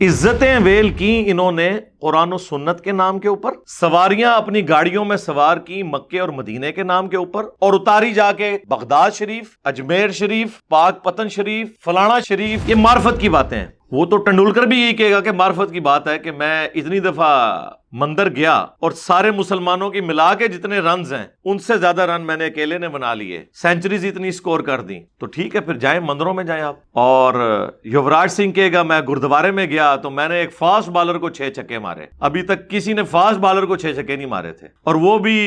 عزتیں well کی انہوں نے قرآن و سنت کے نام کے اوپر، سواریاں اپنی گاڑیوں میں سوار کی مکے اور مدینے کے نام کے اوپر، اور اتاری جا کے بغداد شریف، اجمیر شریف، پاک پتن شریف، فلانا شریف۔ یہ معرفت کی باتیں ہیں۔ وہ تو ٹنڈولکر بھی یہی کہے گا کہ معرفت کی بات ہے کہ میں اتنی دفعہ مندر گیا اور سارے مسلمانوں کی ملا کے جتنے رنز ہیں ان سے زیادہ رن میں نے اکیلے نے بنا لیے، سینچریز اتنی سکور کر دی۔ تو ٹھیک ہے، پھر جائیں مندروں میں جائیں آپ۔ اور یوراج سنگھ کہے گا میں گردوارے میں گیا تو میں نے ایک فاسٹ بالر کو 6 چھکے مارے، ابھی تک کسی نے فاسٹ بالر کو 6 چھکے نہیں مارے تھے، اور وہ بھی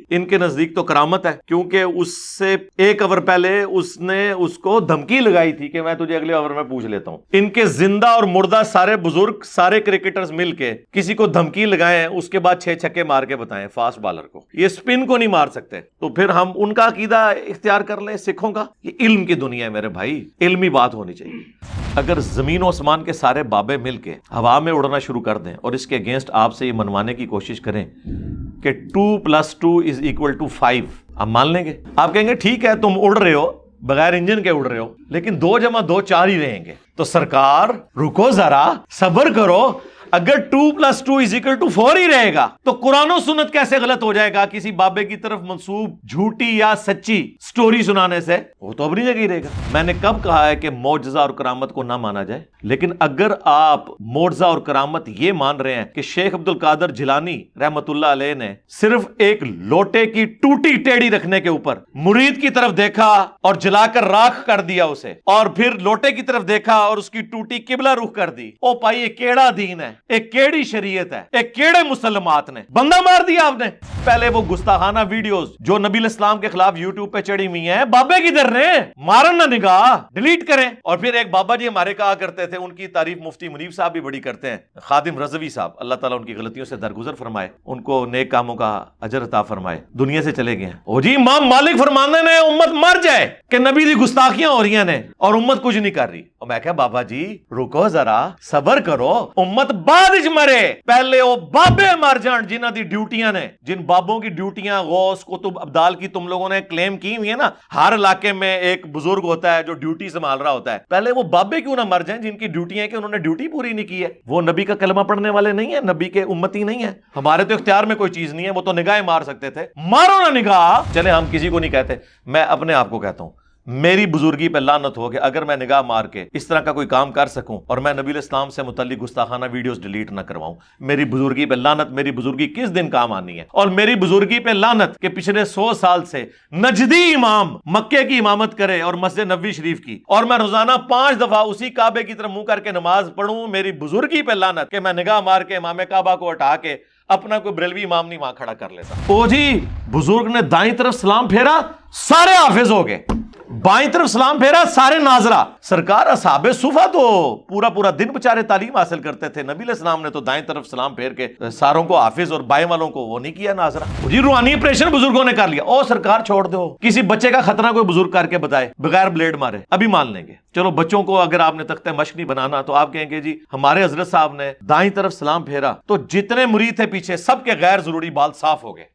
ان کے نزدیک تو کرامت ہے، کیونکہ اس سے 1 اوور پہلے اس نے اس کو دھمکی لگائی تھی کہ میں تجھے اگلے اوور میں پوچھ لیتا ہوں۔ ان کے زندہ اور مردہ سارے بزرگ، سارے کرکٹرز مل کے کسی کو دھمکی لگائیں، اس کے بعد 6 چھکے مار کے بتائیں فاسٹ بالر کو، یہ سپن کو نہیں مار سکتے۔ تو پھر ہم ان کا عقیدہ اختیار کر لیں سکھوں کا؟ یہ علم کی دنیا ہے میرے بھائی، علمی بات ہونی چاہیے۔ اگر زمین و آسمان کے سارے بابے مل کے ہوا میں اڑنا شروع کر دیں اور اس کے اگینسٹ آپ سے یہ منوانے کی کوشش کریں کہ 2+2=5، آپ مان لیں گے؟ آپ کہیں گے ٹھیک ہے تم اڑ رہے ہو، بغیر انجن کے اڑ رہے ہو، لیکن 2+2 4 ہی رہیں گے۔ تو سرکار رکو ذرا، صبر کرو، اگر 2+2=4 ہی رہے گا تو قرآن و سنت کیسے غلط ہو جائے گا کسی بابے کی طرف منسوب جھوٹی یا سچی سٹوری سنانے سے؟ وہ تو اپنی جگہ ہی رہے گا۔ میں نے کب کہا ہے کہ معجزہ اور کرامت کو نہ مانا جائے؟ لیکن اگر آپ معجزہ اور کرامت یہ مان رہے ہیں کہ شیخ عبد القادر جیلانی رحمت اللہ علیہ نے صرف ایک لوٹے کی ٹوٹی ٹیڑھی رکھنے کے اوپر مرید کی طرف دیکھا اور جلا کر راکھ کر دیا اسے، اور پھر لوٹے کی طرف دیکھا اور اس کی ٹوٹی قبلہ رخ کر دی، او بھائی یہ کیڑا دین ہے، ایک کیڑی شریعت ہے، ایک کیڑے مسلمات نے بندہ مار دیا آپ نے۔ پہلے وہ گستاخانہ ویڈیوز جو نبی الاسلام کے خلاف یوٹیوب پہ چڑھی ہوئی ہیں، بابے کدھر نے؟ مارن نہ نگاہ، ڈیلیٹ کریں۔ اور پھر ایک بابا جی ہمارے کہا کرتے تھے، ان کی تعریف مفتی منیب صاحب بھی بڑی کرتے ہیں، خادم رضوی صاحب، اللہ تعالیٰ ان کی غلطیوں سے درگزر فرمائے، ان کو نیک کاموں کا اجر عطا فرمائے، دنیا سے چلے گئے ہیں۔ او جی امام مالک فرمانے نے امت مر جائے کہ نبی دی گستاخیاں ہو رہی ہیں اور امت کچھ نہیں کر رہی۔ اور میں کہا بابا جی رکو ذرا، صبر کرو، امت بعد وچ مرے، پہلے وہ بابے مر جان جنہاں دی ڈیوٹیاں نے، جن بابوں کی ڈیوٹیاں غوث قطب ابدال کی تم لوگوں نے کلیم کی ہوئی ہے نا، ہر علاقے میں ایک بزرگ ہوتا ہے جو ڈیوٹی سنبھال رہا ہوتا ہے، پہلے وہ بابے کیوں نہ مر جائیں جن کی ڈیوٹی ہے کہ انہوں نے ڈیوٹی پوری نہیں کی ہے؟ وہ نبی کا کلمہ پڑھنے والے نہیں ہیں، نبی کے امتی نہیں ہیں، ہمارے تو اختیار میں کوئی چیز نہیں ہے، وہ تو نگاہیں مار سکتے تھے، مارو نہ نگاہ۔ چلے ہم کسی کو نہیں کہتے، میں اپنے آپ کو کہتا ہوں، میری بزرگی پہ لعنت ہو کہ اگر میں نگاہ مار کے اس طرح کا کوئی کام کر سکوں اور میں نبی الاسلام سے متعلق گستاخانہ ویڈیوز ڈیلیٹ نہ کرواؤں، میری بزرگی پہ لعنت۔ میری بزرگی کس دن کام آنی ہے؟ اور میری بزرگی پہ لعنت کہ پچھلے 100 سال سے نجدی امام مکے کی امامت کرے اور مسجد نبوی شریف کی، اور میں روزانہ 5 دفعہ اسی کعبے کی طرف منہ کر کے نماز پڑھوں۔ میری بزرگی پہ لعنت کہ میں نگاہ مار کے امام کعبہ کو ہٹا کے اپنا کوئی بریلوی امام نہیں وہاں کھڑا کر لیتا۔ او جی بزرگ نے دائیں طرف سلام پھیرا، سارے حافظ ہو گئے، بائیں طرف سلام پھیرا، سارے ناظرہ۔ سرکار اصحاب صفہ تو پورا دن بچارے تعلیم حاصل کرتے تھے، نبی علیہ السلام نے تو دائیں طرف سلام پھیر کے ساروں کو حافظ اور بائیں والوں کو وہ نہیں کیا ناظرہ۔ جی روحانی آپریشن بزرگوں نے کر لیا۔ او سرکار چھوڑ دو، کسی بچے کا خطرہ کوئی بزرگ کر کے بتائے بغیر بلیڈ مارے، ابھی مان لیں گے۔ چلو بچوں کو اگر آپ نے تختہ مشق نہیں بنانا تو آپ کہیں گے جی ہمارے حضرت صاحب نے دائیں طرف سلام پھیرا تو جتنے مرید تھے پیچھے سب کے غیر ضروری بال صاف ہو گئے۔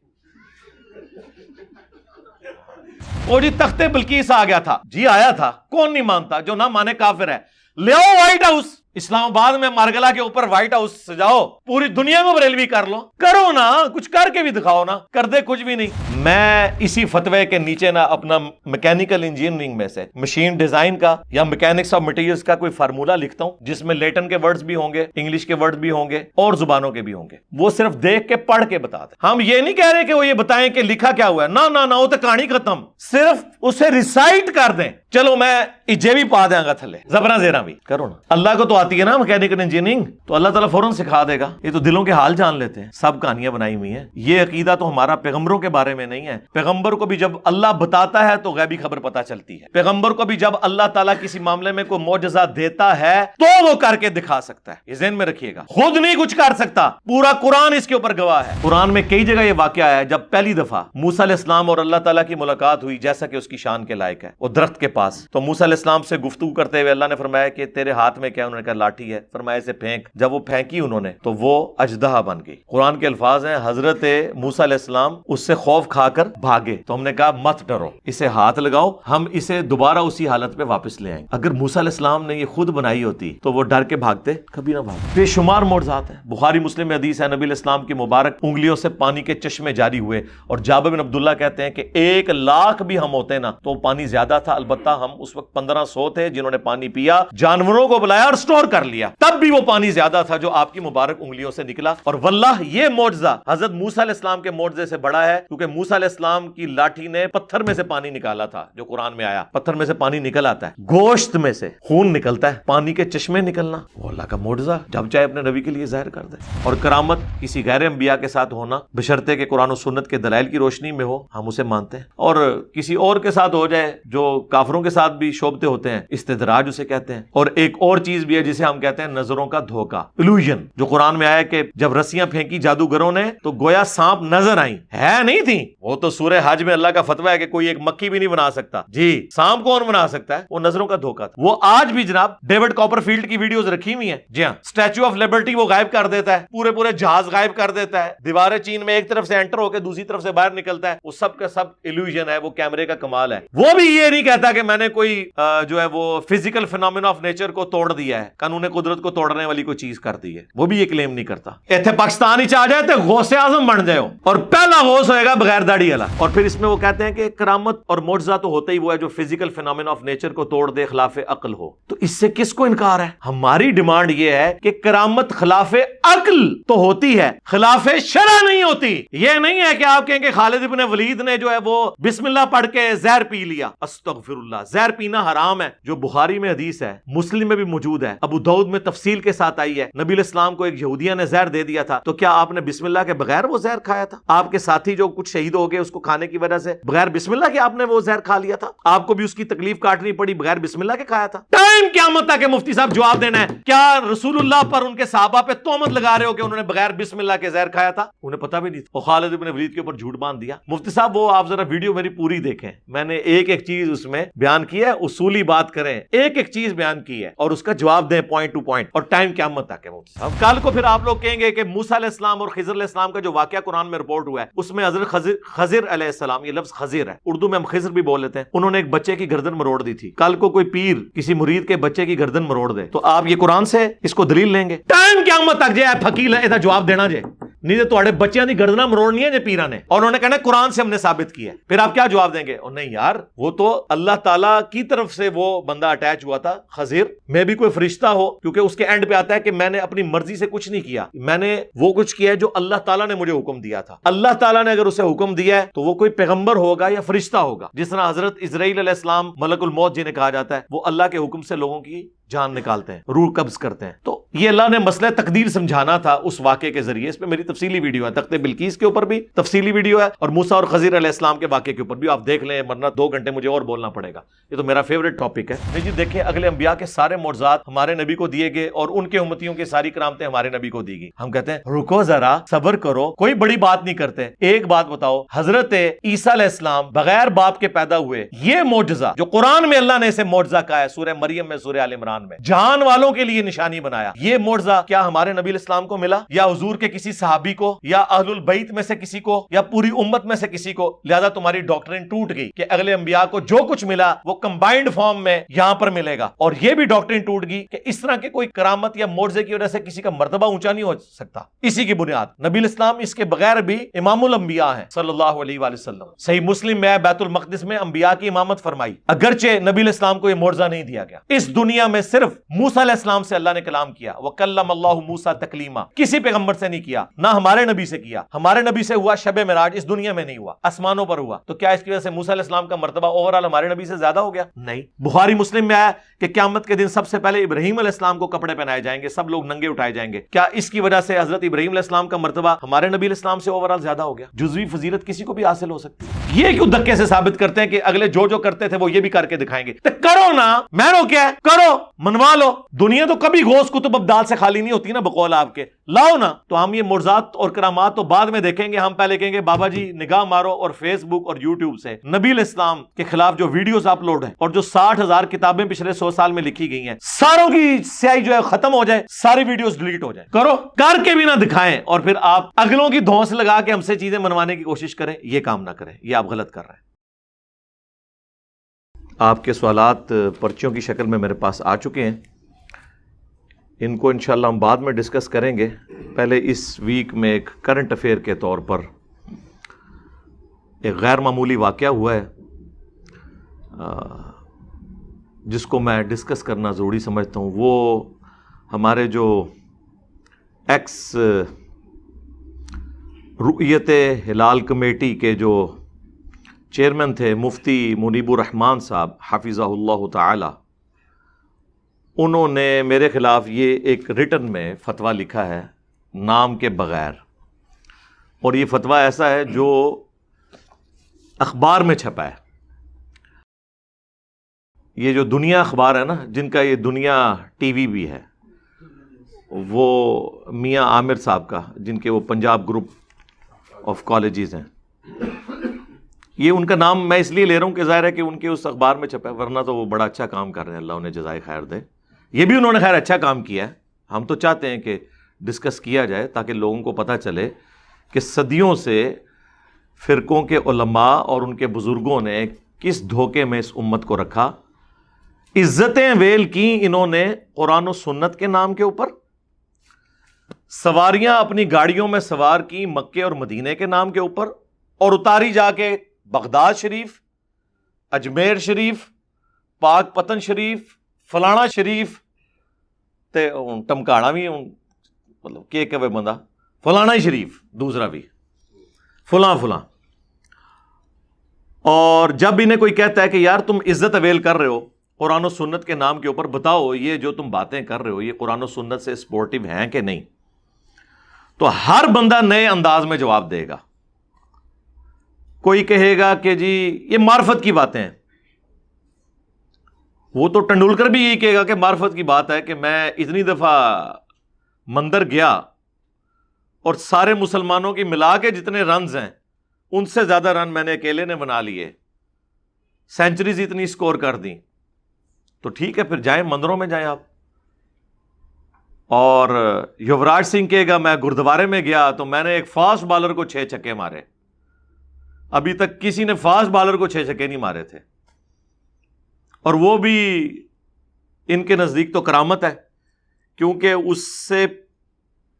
وہ جی تختے بلقیس آ گیا تھا، جی آیا تھا، کون نہیں مانتا؟ جو نہ مانے کافر ہے۔ لے آؤ وائٹ ہاؤس، اسلام آباد میں مارگلہ کے اوپر وائٹ ہاؤس سجاؤ، پوری دنیا میں بریلوی کر لو، کرو نا، کچھ کر کے بھی دکھاؤ نا، کر دے کچھ بھی نہیں۔ میں اسی فتوے کے نیچے نا اپنا میکینیکل انجینئرنگ میں سے مشین ڈیزائن کا یا میکینکس آف مٹیریلز کا کوئی فارمولا لکھتا ہوں جس میں لیٹن کے ورڈز بھی ہوں گے، انگلش کے ورڈز بھی ہوں گے اور زبانوں کے بھی ہوں گے، وہ صرف دیکھ کے پڑھ کے بتا دیں۔ ہم یہ نہیں کہہ رہے کہ وہ یہ بتائیں کہ لکھا کیا ہوا ہے، نہ وہ تو کہانی ختم، صرف اسے ریسائٹ کر دیں۔ چلو میں اجے بھی پا دیں گا تھلے، زبرا زیرا بھی کرو نا۔ اللہ کو تو آتی ہے نا میکینیکل انجینئرنگ، تو اللہ تعالیٰ فوراً سکھا دے گا۔ یہ تو دلوں کے حال جان لیتے ہیں، سب کہانیاں بنائی ہوئی ہیں۔ یہ عقیدہ تو ہمارا پیغمبروں کے بارے میں نہیں ہے۔ پیغمبر کو بھی جب اللہ بتاتا ہے تو غیبی خبر پتہ چلتی ہے۔ پیغمبر کو بھی جب اللہ تعالیٰ کسی معاملے میں کوئی معجزہ دیتا ہے تو وہ کر کے دکھا سکتا ہے، یہ ذہن میں رکھیے گا۔ خود نہیں کچھ کر سکتا، پورا قرآن اس کے اوپر گواہ ہے۔ قرآن میں کئی جگہ یہ واقعہ ہے جب پہلی دفعہ موسیٰ علیہ السلام اور اللہ تعالیٰ کی ملاقات ہوئی جیسا کہ اس کی شان کے لائق ہے، وہ درخت کے پاس، تو موسیٰ علیہ السلام سے گفتگو کرتے ہوئے اللہ نے فرمایا کہ تیرے ہاتھ میں کیا؟ انہوں نے کہا لاٹھی ہے۔ فرمایا اسے پھینک۔ جب وہ پھینکی انہوں نے تو وہ اژدہا بن گئی۔ قرآن کے الفاظ ہیں حضرت موسیٰ علیہ السلام اس سے خوف کھا کر بھاگے، تو ہم نے کہا مت ڈرو، اسے ہاتھ لگاؤ، ہم اسے دوبارہ اسی حالت میں واپس لے آئیں۔ اگر موسیٰ علیہ السلام نے یہ خود بنائی ہوتی تو وہ ڈر کے بھاگتے؟ کبھی نہ بھاگتے۔ بے شمار معجزات ہیں، بخاری مسلم میں حدیث ہے نبی علیہ السلام کی مبارک انگلیوں سے پانی کے چشمے جاری ہوئے، اور جابر بن عبداللہ کہتے ہیں کہ 1,00,000 بھی ہم ہوتے نا تو پانی زیادہ تھا، البتہ ہم اس وقت 1500 تھے جنہوں نے پانی پیا، جانوروں کو بلایا اور سٹور کر لیا، تب بھی وہ پانی زیادہ تھا جو آپ کی مبارک انگلیوں سے نکلا۔ اور واللہ یہ معجزہ حضرت موسیٰ علیہ السلام کے معجزے سے بڑا ہے، کیونکہ موسیٰ علیہ السلام کی لاٹھی نے پتھر میں سے پانی نکالا تھا، جو قرآن میں آیا پتھر میں سے پانی نکل آتا ہے، گوشت میں سے خون نکلتا ہے، پانی کے چشمے نکلنا وہ اللہ کا معجزہ جب چاہے اپنے نبی کے لیے ظاہر کر دے۔ اور کرامت کسی غیر انبیاء کے ساتھ ہونا بشرطے کہ قرآن و سنت کے دلائل کی روشنی میں ہو، ہم اسے مانتے ہیں، اور کسی اور کے ساتھ ہو جائے جو کافروں کے ساتھ بھی شعبتے ہوتے ہیں، استدراج اسے کہتے ہیں۔ اور ایک اور چیز بھی ہے جسے ہم کہتے ہیں نظروں کا دھوکہ، illusion، جو قرآن میں آیا کہ جب رسیاں پھینکی جادوگروں نے تو گویا سانپ نظر آئیں، ہے نہیں تھی، وہ تو سورہ حج میں اللہ کا فتویٰ ہے کہ کوئی ایک مکھی بھی نہیں بنا سکتا، جی سانپ کون بنا سکتا ہے؟ وہ نظروں کا دھوکہ تھا۔ وہ آج بھی جناب ڈیوڈ کاپر فیلڈ کی ویڈیوز رکھی ہوئی ہیں، جی ہاں، اسٹیچو آف لبرٹی وہ غائب کر دیتا ہے، پورے جہاز غائب کر دیتا ہے، دیوار چین میں ایک طرف سے انٹر ہو کے دوسری طرف سے باہر نکلتا ہے، وہ سب کا سب illusion ہے، وہ کیمرے کا کمال ہے۔ وہ بھی یہ نہیں کہتا کہ میں نے کوئی جو ہے وہ فزیکل فینومینا آف نیچر کو توڑ دیا ہے، قانون قدرت کو توڑنے والی کوئی چیز کر دی ہے، وہ بھی یہ کلیم نہیں کرتا۔ ایتھے پاکستان ہی چاہ جائے تو غوث اعظم بن جائے اور پہلا غوث ہوئے گا بغیر داڑھی والا۔ اور پھر اس میں وہ کہتے ہیں کہ کرامت اور معجزہ تو ہوتا ہی وہ ہے جو فزیکل فینومینا آف نیچر کو توڑ دے، خلاف عقل ہو، تو اس سے کس کو انکار ہے؟ ہماری ڈیمانڈ یہ ہے کہ کرامت خلاف عقل تو ہوتی ہے، خلاف شرع نہیں ہوتی۔ یہ نہیں ہے کہ آپ کہیں کہ خالد ابن ولید نے جو ہے وہ بسم اللہ پڑھ کے زہر پی لیا، استغفر اللہ، زہر پینا حرام ہے، جو بخاری میں حدیث ہے، مسلم میں بھی موجود ہے، ابو داؤد میں تفصیل کے ساتھ آئی ہے۔ نبی علیہ السلام کو ایک یہودیہ نے زہر دے دیا تھا، تو کیا آپ نے بسم اللہ کے بغیر وہ زہر کھایا تھا؟ آپ کے ساتھی جو کچھ شہید ہو گئے اس کو کھانے کی وجہ سے بغیر بسم اللہ کے آپ نے وہ زہر کھا لیا تھا؟ آپ کو بھی اس کی تکلیف کاٹنی پڑی بغیر بسم اللہ کے کھایا تھا؟ ٹائم قیامت تک مفتی صاحب جواب دینا ہے، کیا رسول اللہ پر ان کے صحابہ پہ تہمت لگا رہے ہو کہ انہوں نے بغیر بسم اللہ کے زہر کھایا تھا؟ انہیں پتہ بھی نہیں تھا، اور خالد ابن ولید کے اوپر جھوٹ باندھ دیا۔ مفتی صاحب وہ آپ ذرا ویڈیو میری پوری دیکھیں، میں نے ایک چیز اس میں بیان کی ہے، اصولی بات کریں، ایک چیز بیان کی ہے اور اس کا جواب دیں پوائنٹ ٹو پوائنٹ، اور ٹائم قیامت تک ہے مفتی صاحب۔ کل کو پھر آپ لوگ کہیں گے کہ موسیٰ علیہ السلام اور خضر علیہ السلام کا جو واقعہ قرآن میں رپورٹ ہوا ہے اس میں حضرت خضر علیہ السلام، یہ لفظ خضر ہے، اردو میں ہم خضر بھی بول لیتے ہیں، انہوں نے ایک بچے کی گردن مروڑ دی تھی۔ کل کو کوئی پیر کسی مرید کے بچے کی گردن مروڑ دے تو آپ یہ قرآن سے اس کو دلیل لیں گے؟ ٹائم قیامت تک جے فقیل ہے جواب دینا جے، نہیں تو تھوڑے بچیاں دی گردنا مروڑنی ہے جے پیرا نے، اور انہوں نے کہنا قرآن سے ہم نے ثابت کیا ہے، پھر آپ کیا جواب دیں گے؟ اور نہیں یار، وہ تو اللہ تعالیٰ کی طرف سے وہ بندہ اٹیچ ہوا تھا، خضر میں بھی کوئی فرشتہ ہو، کیونکہ اس کے اینڈ پہ آتا ہے کہ میں نے اپنی مرضی سے کچھ نہیں کیا، میں نے وہ کچھ کیا ہے جو اللہ تعالیٰ نے مجھے حکم دیا تھا۔ اللہ تعالیٰ نے اگر اسے حکم دیا ہے تو وہ کوئی پیغمبر ہوگا یا فرشتہ ہوگا، جس طرح حضرت اسرائیل علیہ السلام ملک الموت جنہیں کہا جاتا ہے، وہ اللہ کے حکم سے لوگوں کی جان نکالتے ہیں، روح قبض کرتے ہیں۔ تو یہ اللہ نے مسئلہ تقدیر سمجھانا تھا اس واقعے کے ذریعے، اس میں میری تفصیلی ویڈیو ہے، تخت بلقیس کے اوپر بھی تفصیلی ویڈیو ہے اور موسیٰ اور خضر علیہ السلام کے واقعے کے اوپر بھی، آپ دیکھ لیں، ورنہ 2 گھنٹے مجھے اور بولنا پڑے گا، یہ تو میرا فیوریٹ ٹاپک ہے۔ نہیں جی دیکھیں، اگلے انبیاء کے سارے معجزات ہمارے نبی کو دیے گئے اور ان کے امتیوں کی ساری کرامتیں ہمارے نبی کو دی گئی۔ ہم کہتے ہیں رکو ذرا، صبر کرو، کوئی بڑی بات نہیں کرتے۔ ایک بات بتاؤ، حضرت عیسیٰ علیہ السلام بغیر باپ کے پیدا ہوئے، یہ معجزہ جو قرآن میں اللہ نے اسے معجزہ کہا ہے، سورہ مریم میں، سورہ آل عمران میں، جہان والوں کے لیے نشانی بنایا، یہ معجزہ کیا ہمارے نبی علیہ السلام کو ملا، یا حضور کے کسی صحابی کو، یا اہل البیت میں سے کسی کو، یا پوری امت میں سے کسی کو؟ لہذا تمہاری ڈاکٹرین ٹوٹ گئی کہ اگلے انبیاء کو جو کچھ ملا وہ کمبائنڈ فارم میں یہاں پر ملے گا، اور یہ بھی ڈاکٹرین ٹوٹ گئی کہ اس طرح کے کوئی کرامت یا معجزے کی وجہ سے کسی کا مرتبہ اونچا نہیں ہو سکتا۔ اسی کی بنیاد نبی علیہ السلام اس کے بغیر بھی امام الانبیاء ہیں صلی اللہ علیہ وآلہ وسلم۔ صحیح مسلم میں بیت المقدس میں انبیاء کی امامت فرمائی، اگرچہ نبی علیہ السلام کو یہ معجزہ نہیں دیا گیا۔ اس دنیا میں صرف موسیٰ علیہ السلام سے اللہ نے کلام کیا، وَكَلَّمَ اللَّهُ مُوسَىٰ تَكْلِيمًا، کسی پیغمبر سے نہیں کیا، نہ ہمارے نبی سے کیا۔ ہمارے نبی سے ہوا شب معراج، اس دنیا میں نہیں ہوا، آسمانوں پر ہوا، تو کیا اس کی وجہ سے موسیٰ علیہ السلام کا مرتبہ اوورال ہمارے نبی سے زیادہ ہو گیا؟ نہیں۔ بخاری مسلم میں آیا کہ قیامت کے دن سب سے پہلے ابراہیم علیہ السلام کو کپڑے پہنائے جائیں گے، سب لوگ ننگے اٹھائے جائیں گے، کیا اس کی وجہ سے حضرت ابراہیم علیہ السلام کا مرتبہ ہمارے نبی علیہ السلام سے اوورال زیادہ ہو گیا؟ جزوی فضیلت کسی کو بھی حاصل ہو سکتی ہے۔ یہ کیوں دھکے سے ثابت کرتے ہیں کہ اگلے جو کرتے تھے وہ یہ بھی کر کے دکھائیں گے؟ تو کرو نا، میں رو کیا ہے، کرو، منوا لو. دنیا تو کبھی غوث کتب ابدال سے خالی نہیں ہوتی نا، بقول آپ کے لاؤ نا. تو ہم یہ معجزات اور کرامات تو بعد میں دیکھیں گے. ہم پہلے کہیں گے بابا جی نگاہ مارو اور فیس بک اور یوٹیوب سے نبی علیہ السلام کے خلاف جو ویڈیوز اپلوڈ ہیں اور جو 60,000 کتابیں پچھلے 100 سال میں لکھی گئی ہیں، ساروں کی سیاہی جو ہے ختم ہو جائے، ساری ویڈیوز ڈیلیٹ ہو جائیں. کرو، کر کے بھی نہ دکھائیں اور پھر آپ اگلوں کی دھونس لگا کے ہم سے چیزیں منوانے کی کوشش کریں. یہ کام نہ کریں، یہ آپ غلط کر رہے ہیں. آپ کے سوالات پرچیوں کی شکل میں میرے پاس آ چکے ہیں. ان کو انشاءاللہ ہم بعد میں ڈسکس کریں گے. پہلے اس ویک میں ایک کرنٹ افیئر کے طور پر ایک غیر معمولی واقعہ ہوا ہے جس کو میں ڈسکس کرنا ضروری سمجھتا ہوں. وہ ہمارے جو ایکس رؤیت ہلال کمیٹی کے جو چیئرمین تھے مفتی منیب الرحمان صاحب حفظہ اللہ تعالی، انہوں نے میرے خلاف یہ ایک ریٹن میں فتویٰ لکھا ہے نام کے بغیر. اور یہ فتویٰ ایسا ہے جو اخبار میں چھپا ہے. یہ جو دنیا اخبار ہے نا، جن کا یہ دنیا ٹی وی بھی ہے، وہ میاں عامر صاحب کا، جن کے وہ پنجاب گروپ آف کالجز ہیں. یہ ان کا نام میں اس لیے لے رہا ہوں کہ ظاہر ہے کہ ان کے اس اخبار میں چھپا ہے، ورنہ تو وہ بڑا اچھا کام کر رہے ہیں، اللہ انہیں جزائے خیر دے. یہ بھی انہوں نے خیر اچھا کام کیا ہے. ہم تو چاہتے ہیں کہ ڈسکس کیا جائے تاکہ لوگوں کو پتہ چلے کہ صدیوں سے فرقوں کے علماء اور ان کے بزرگوں نے کس دھوکے میں اس امت کو رکھا. عزتیں ویل کی انہوں نے قرآن و سنت کے نام کے اوپر، سواریاں اپنی گاڑیوں میں سوار کی مکے اور مدینے کے نام کے اوپر، اور اتاری جا کے بغداد شریف، اجمیر شریف، پاک پتن شریف، فلانا شریف تے ٹمکانا بھی مطلب کہ بندہ فلانا ہی شریف، دوسرا بھی فلاں فلاں. اور جب انہیں کوئی کہتا ہے کہ یار تم عزت اویل کر رہے ہو قرآن و سنت کے نام کے اوپر، بتاؤ یہ جو تم باتیں کر رہے ہو یہ قرآن و سنت سے سپورٹیو ہیں کہ نہیں، تو ہر بندہ نئے انداز میں جواب دے گا. کوئی کہے گا کہ جی یہ معرفت کی باتیں ہیں. وہ تو ٹنڈولکر بھی یہی کہے گا کہ معرفت کی بات ہے کہ میں اتنی دفعہ مندر گیا اور سارے مسلمانوں کی ملا کے جتنے رنز ہیں ان سے زیادہ رن میں نے اکیلے نے بنا لیے، سینچریز اتنی سکور کر دیں. تو ٹھیک ہے، پھر جائیں مندروں میں جائیں آپ. اور یوراج سنگھ کہے گا میں گردوارے میں گیا تو میں نے ایک فاسٹ بالر کو 6 چھکے مارے. ابھی تک کسی نے فاسٹ بالر کو 6 چھکے نہیں مارے تھے، اور وہ بھی ان کے نزدیک تو کرامت ہے، کیونکہ اس سے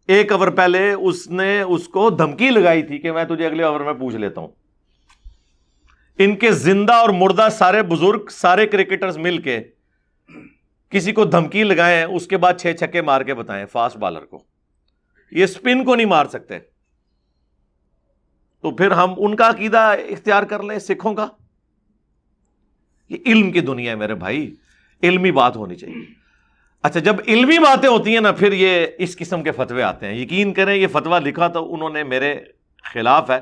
1 اوور پہلے اس نے اس کو دھمکی لگائی تھی کہ میں تجھے اگلے اوور میں پوچھ لیتا ہوں. ان کے زندہ اور مردہ سارے بزرگ، سارے کرکٹرز مل کے کسی کو دھمکی لگائیں، اس کے بعد 6 چھکے مار کے بتائیں فاسٹ بالر کو. یہ سپن کو نہیں مار سکتے. تو پھر ہم ان کا عقیدہ اختیار کر لیں سکھوں کا. یہ علم کی دنیا ہے میرے بھائی، علمی بات ہونی چاہیے. اچھا جب علمی باتیں ہوتی ہیں نا، پھر یہ اس قسم کے فتوے آتے ہیں. یقین کریں یہ فتویٰ لکھا تو انہوں نے میرے خلاف ہے،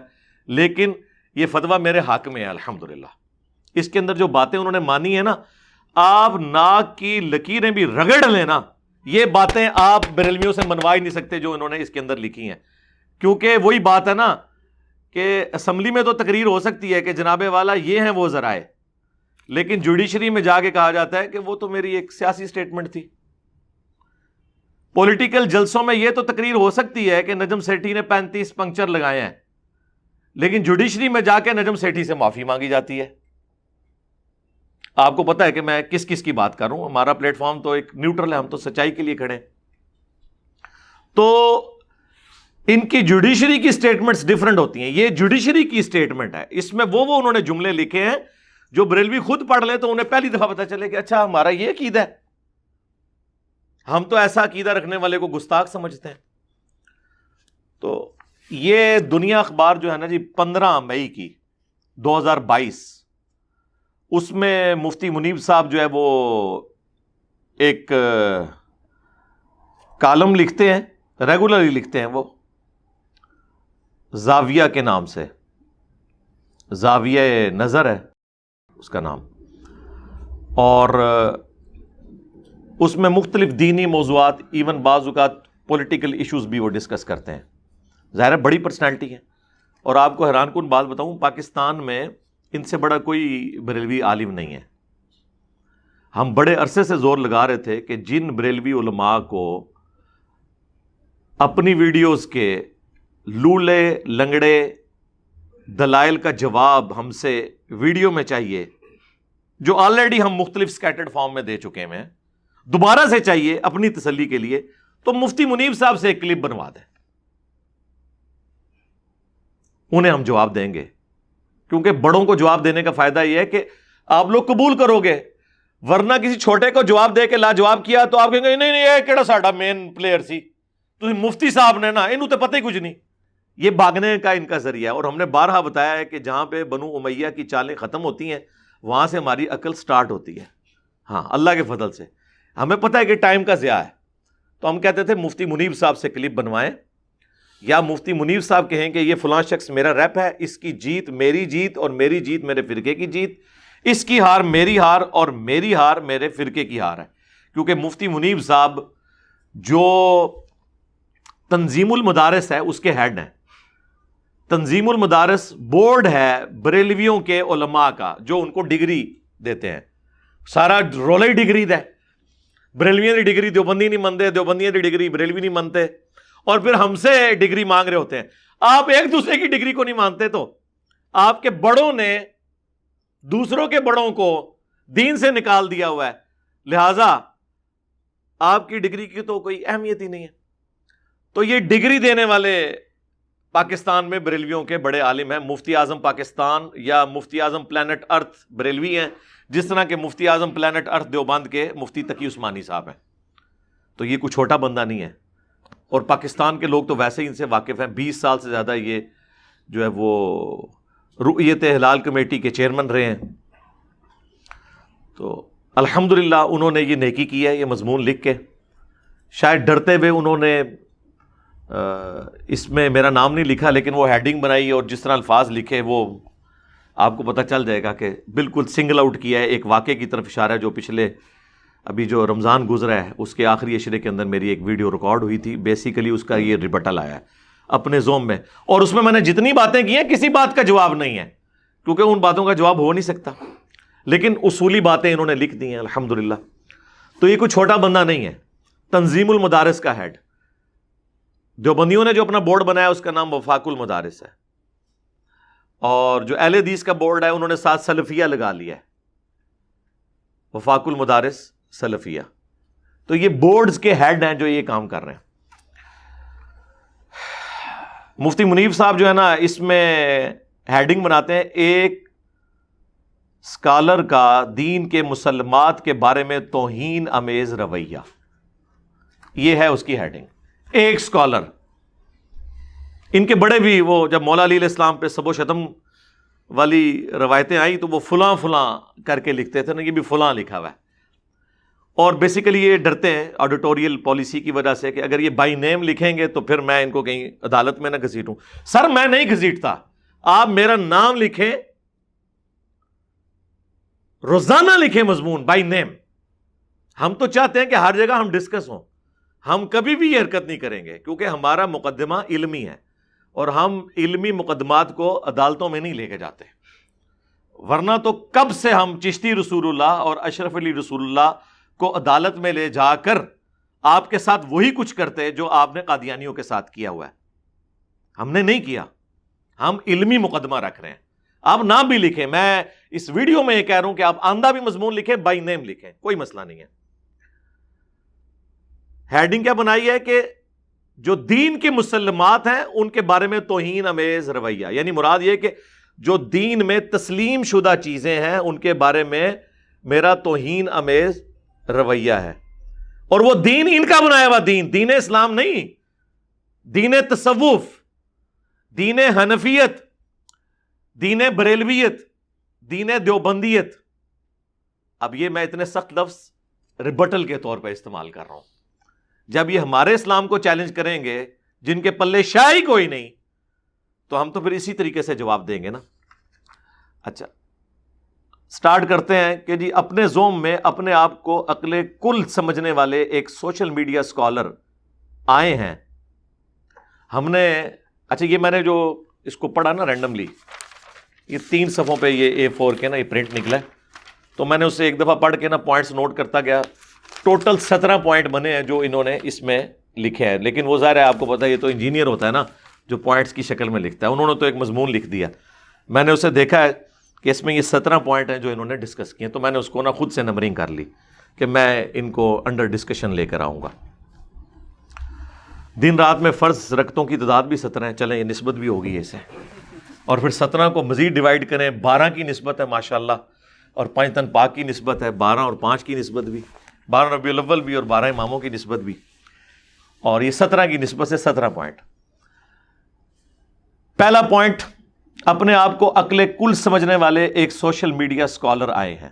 لیکن یہ فتویٰ میرے حق میں ہے الحمدللہ. اس کے اندر جو باتیں انہوں نے مانی ہیں نا، آپ ناک کی لکیریں بھی رگڑ لینا، یہ باتیں آپ بریلویوں سے منوا ہی نہیں سکتے جو انہوں نے اس کے اندر لکھی ہیں. کیونکہ وہی بات ہے نا کہ اسمبلی میں تو تقریر ہو سکتی ہے کہ جناب والا یہ ہیں وہ ذرائع، لیکن جوڈیشری میں جا کے کہا جاتا ہے کہ وہ تو میری ایک سیاسی سٹیٹمنٹ تھی. پولیٹیکل جلسوں میں یہ تو تقریر ہو سکتی ہے کہ نجم سیٹھی نے 35 پنکچر لگائے ہیں، لیکن جوڈیشری میں جا کے نجم سیٹھی سے معافی مانگی جاتی ہے. آپ کو پتا ہے کہ میں کس کس کی بات کر رہا ہوں. ہمارا پلیٹ فارم تو ایک نیوٹرل ہے، ہم تو سچائی کے لیے کھڑے ہیں. تو ان کی جوڈیشری کی سٹیٹمنٹس ڈیفرنٹ ہوتی ہیں. یہ جوڈیشری کی سٹیٹمنٹ ہے، اس میں وہ انہوں نے جملے لکھے ہیں جو بریلوی خود پڑھ لیں تو انہیں پہلی دفعہ پتہ چلے کہ اچھا ہمارا یہ عقیدہ ہے. ہم تو ایسا عقیدہ رکھنے والے کو گستاخ سمجھتے ہیں. تو یہ دنیا اخبار جو ہے نا جی 15 مئی کی 2022، اس میں مفتی منیب صاحب جو ہے وہ ایک کالم لکھتے ہیں، ریگولرلی لکھتے ہیں. وہ زاویہ کے نام سے، زاویہ نظر ہے اس کا نام. اور اس میں مختلف دینی موضوعات، ایون بعض اوقات پولیٹیکل ایشوز بھی وہ ڈسکس کرتے ہیں. ظاہر ہے بڑی پرسنالٹی ہے. اور آپ کو حیران کن بات بتاؤں، پاکستان میں ان سے بڑا کوئی بریلوی عالم نہیں ہے. ہم بڑے عرصے سے زور لگا رہے تھے کہ جن بریلوی علماء کو اپنی ویڈیوز کے لولے لنگڑے دلائل کا جواب ہم سے ویڈیو میں چاہیے، جو آلریڈی ہم مختلف سکیٹرڈ فارم میں دے چکے ہیں، دوبارہ سے چاہیے اپنی تسلی کے لیے، تو مفتی منیب صاحب سے ایک کلپ بنوا دیں، انہیں ہم جواب دیں گے. کیونکہ بڑوں کو جواب دینے کا فائدہ یہ ہے کہ آپ لوگ قبول کرو گے، ورنہ کسی چھوٹے کو جواب دے کے لاجواب کیا تو آپ کہیں گے نہیں یہ کیڑا ساڈا مین پلیئر سی، تو مفتی صاحب نے نا انہوں تو پتہ ہی کچھ نہیں. یہ بھاگنے کا ان کا ذریعہ ہے. اور ہم نے بارہا بتایا ہے کہ جہاں پہ بنو امیہ کی چالیں ختم ہوتی ہیں وہاں سے ہماری عقل سٹارٹ ہوتی ہے. ہاں اللہ کے فضل سے ہمیں پتہ ہے کہ ٹائم کا ضیاع ہے، تو ہم کہتے تھے مفتی منیب صاحب سے کلپ بنوائیں، یا مفتی منیب صاحب کہیں کہ یہ فلاں شخص میرا ریپ ہے، اس کی جیت میری جیت اور میری جیت میرے فرقے کی جیت، اس کی ہار میری ہار اور میری ہار میرے فرقے کی ہار ہے. کیونکہ مفتی منیب صاحب جو تنظیم المدارس ہے اس کے ہیڈ ہیں. تنظیم المدارس بورڈ ہے بریلویوں کے علماء کا جو ان کو ڈگری دیتے ہیں. سارا رولہ ہی ڈگری دا ہے. بریلویوں کی ڈگری دیوبندی نہیں منتے، دیوبندیوں کی ڈگری بریلوی نہیں منتے، اور پھر ہم سے ڈگری مانگ رہے ہوتے ہیں. آپ ایک دوسرے کی ڈگری کو نہیں مانتے تو آپ کے بڑوں نے دوسروں کے بڑوں کو دین سے نکال دیا ہوا ہے، لہذا آپ کی ڈگری کی تو کوئی اہمیت ہی نہیں ہے. تو یہ ڈگری دینے والے پاکستان میں بریلویوں کے بڑے عالم ہیں. مفتی اعظم پاکستان یا مفتی اعظم پلانٹ ارتھ بریلوی ہیں، جس طرح کہ مفتی اعظم پلانٹ ارتھ دیوبند کے مفتی تقی عثمانی صاحب ہیں. تو یہ کوئی چھوٹا بندہ نہیں ہے. اور پاکستان کے لوگ تو ویسے ہی ان سے واقف ہیں. 20 سال سے زیادہ یہ جو ہے وہ رؤیت ہلال کمیٹی کے چیئرمین رہے ہیں. تو الحمدللہ انہوں نے یہ نیکی کی ہے، یہ مضمون لکھ کے. شاید ڈرتے ہوئے انہوں نے اس میں میرا نام نہیں لکھا، لیکن وہ ہیڈنگ بنائی اور جس طرح الفاظ لکھے وہ آپ کو پتہ چل جائے گا کہ بالکل سنگل آؤٹ کیا ہے. ایک واقعے کی طرف اشارہ ہے جو پچھلے ابھی جو رمضان گزرا ہے اس کے آخری عشرے کے اندر میری ایک ویڈیو ریکارڈ ہوئی تھی. بیسیکلی اس کا یہ ریبٹل آیا ہے اپنے زوم میں، اور اس میں نے جتنی باتیں کی ہیں کسی بات کا جواب نہیں ہے، کیونکہ ان باتوں کا جواب ہو نہیں سکتا، لیکن اصولی باتیں انہوں نے لکھ دی ہیں الحمدللہ. تو یہ کوئی چھوٹا بندہ نہیں ہے. تنظیم المدارس کا ہیڈ. دیوبندیوں نے جو اپنا بورڈ بنایا اس کا نام وفاق المدارس ہے، اور جو اہل حدیث کا بورڈ ہے انہوں نے ساتھ سلفیہ لگا لیا ہے، وفاق المدارس سلفیہ. تو یہ بورڈز کے ہیڈ ہیں جو یہ کام کر رہے ہیں. مفتی منیب صاحب جو ہے نا اس میں ہیڈنگ بناتے ہیں ایک اسکالر کا دین کے مسلمات کے بارے میں توہین امیز رویہ. یہ ہے اس کی ہیڈنگ. ایک اسکالر. ان کے بڑے بھی وہ جب مولا علی علیہ السلام پہ سب و شتم والی روایتیں آئیں تو وہ فلاں فلاں کر کے لکھتے تھے نا، یہ بھی فلاں لکھا ہوا ہے. اور بیسیکلی یہ ڈرتے ہیں آڈیٹوریل پالیسی کی وجہ سے کہ اگر یہ بائی نیم لکھیں گے تو پھر میں ان کو کہیں عدالت میں نہ گھسیٹوں. سر میں نہیں گھسیٹتا، آپ میرا نام لکھیں، روزانہ لکھیں مضمون بائی نیم. ہم تو چاہتے ہیں کہ ہر جگہ ہم ڈسکس ہوں. ہم کبھی بھی یہ حرکت نہیں کریں گے کیونکہ ہمارا مقدمہ علمی ہے، اور ہم علمی مقدمات کو عدالتوں میں نہیں لے کے جاتے. ورنہ تو کب سے ہم چشتی رسول اللہ اور اشرف علی رسول اللہ کو عدالت میں لے جا کر آپ کے ساتھ وہی کچھ کرتے جو آپ نے قادیانیوں کے ساتھ کیا ہوا ہے. ہم نے نہیں کیا. ہم علمی مقدمہ رکھ رہے ہیں. آپ نام بھی لکھیں. میں اس ویڈیو میں یہ کہہ رہا ہوں کہ آپ آندہ بھی مضمون لکھیں، بائی نیم لکھیں، کوئی مسئلہ نہیں ہے. ہیڈنگ کیا بنائی ہے کہ جو دین کے مسلمات ہیں ان کے بارے میں توہین امیز رویہ، یعنی مراد یہ کہ جو دین میں تسلیم شدہ چیزیں ہیں ان کے بارے میں میرا توہین امیز رویہ ہے. اور وہ دین ان کا بنایا ہوا دین اسلام نہیں، دین تصوف، دین حنفیت، دین بریلویت، دین دیوبندیت. اب یہ میں اتنے سخت لفظ ریبٹل کے طور پہ استعمال کر رہا ہوں. جب یہ ہمارے اسلام کو چیلنج کریں گے جن کے پلے شاہی کوئی نہیں، تو ہم تو پھر اسی طریقے سے جواب دیں گے نا. اچھا، سٹارٹ کرتے ہیں کہ جی اپنے زوم میں اپنے آپ کو عقل کل سمجھنے والے ایک سوشل میڈیا اسکالر آئے ہیں. ہم نے اچھا یہ میں نے جو اس کو پڑھا نا رینڈملی، یہ 3 صفحوں پہ یہ A4 کے نا یہ پرنٹ نکلا ہے، تو میں نے اسے ایک دفعہ پڑھ کے نا پوائنٹس نوٹ کرتا گیا. ٹوٹل 17 پوائنٹ بنے ہیں جو انہوں نے اس میں لکھے ہیں، لیکن وہ ظاہر ہے آپ کو پتہ ہے یہ تو انجینئر ہوتا ہے نا جو پوائنٹس کی شکل میں لکھتا ہے. انہوں نے تو ایک مضمون لکھ دیا. میں نے اسے دیکھا ہے کہ اس میں یہ 17 پوائنٹ ہیں جو انہوں نے ڈسکس کیے، تو میں نے اس کو نا خود سے نمبرنگ کر لی کہ میں ان کو انڈر ڈسکشن لے کر آؤں گا. دن رات میں فرض رکعتوں کی تعداد بھی 17 ہے، چلیں یہ نسبت بھی ہوگی اسے، اور پھر 17 کو مزید ڈیوائڈ کریں، 12 کی نسبت ہے ماشاءاللہ، اور 5 تن پاک کی نسبت ہے، 12 اور 5 کی نسبت بھی، 12 ربیع الاول بھی اور 12 اماموں کی نسبت بھی، اور یہ 17 کی نسبت سے 17 پوائنٹ. پہلا پوائنٹ، اپنے آپ کو عقل کل سمجھنے والے ایک سوشل میڈیا اسکالر آئے ہیں.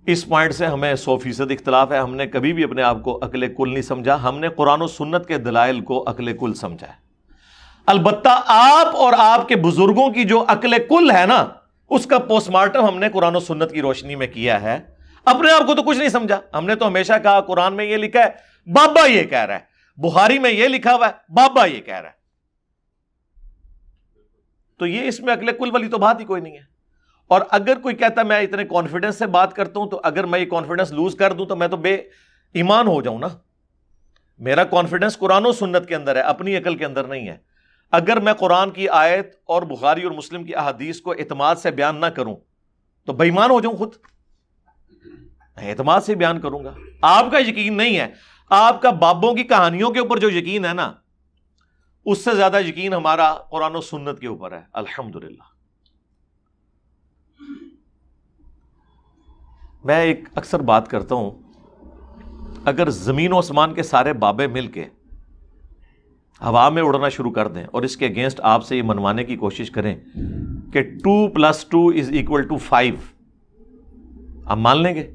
اس پوائنٹ سے ہمیں 100% اختلاف ہے. ہم نے کبھی بھی اپنے آپ کو عقل کل نہیں سمجھا، ہم نے قرآن و سنت کے دلائل کو عقل کل سمجھا ہے. البتہ آپ اور آپ کے بزرگوں کی جو عقل کل ہے نا، اس کا پوسٹ مارٹم ہم نے قرآن و سنت کی روشنی میں کیا ہے. اپنے آپ کو تو کچھ نہیں سمجھا. ہم نے تو ہمیشہ کہا قرآن میں یہ لکھا ہے، بابا یہ کہہ رہا ہے، بخاری میں یہ لکھا ہوا ہے، بابا یہ کہہ رہا ہے. تو یہ اس میں عقل کل والی تو بات ہی کوئی نہیں ہے. اور اگر کوئی کہتا ہے میں اتنے کانفیڈنس سے بات کرتا ہوں، تو اگر میں یہ کانفیڈنس لوز کر دوں تو میں تو بے ایمان ہو جاؤں نا. میرا کانفیڈنس قرآن و سنت کے اندر ہے، اپنی عقل کے اندر نہیں ہے. اگر میں قرآن کی آیت اور بخاری اور مسلم کی احادیث کو اعتماد سے بیان نہ کروں تو بے ایمان ہو جاؤں خود. میں اعتماد سے بیان کروں گا. آپ کا یقین نہیں ہے، آپ کا بابوں کی کہانیوں کے اوپر جو یقین ہے نا، اس سے زیادہ یقین ہمارا قرآن و سنت کے اوپر ہے الحمدللہ. میں ایک اکثر بات کرتا ہوں، اگر زمین و آسمان کے سارے بابے مل کے ہوا میں اڑنا شروع کر دیں اور اس کے اگینسٹ آپ سے یہ منوانے کی کوشش کریں کہ 2 + 2 = 5، آپ مان لیں گے؟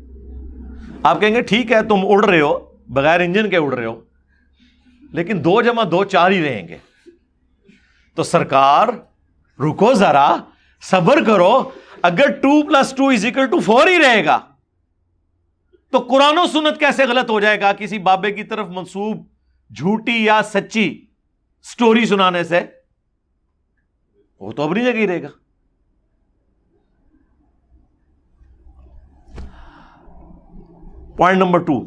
آپ کہیں گے ٹھیک ہے تم اڑ رہے ہو، بغیر انجن کے اڑ رہے ہو، لیکن 2 + 2 4 ہی رہیں گے. تو سرکار رکو ذرا، صبر کرو، اگر 2 + 2 = 4 ہی رہے گا تو قرآن و سنت کیسے غلط ہو جائے گا کسی بابے کی طرف منسوب جھوٹی یا سچی سٹوری سنانے سے؟ وہ تو اپنی جگہ ہی رہے گا. پوائنٹ نمبر 2،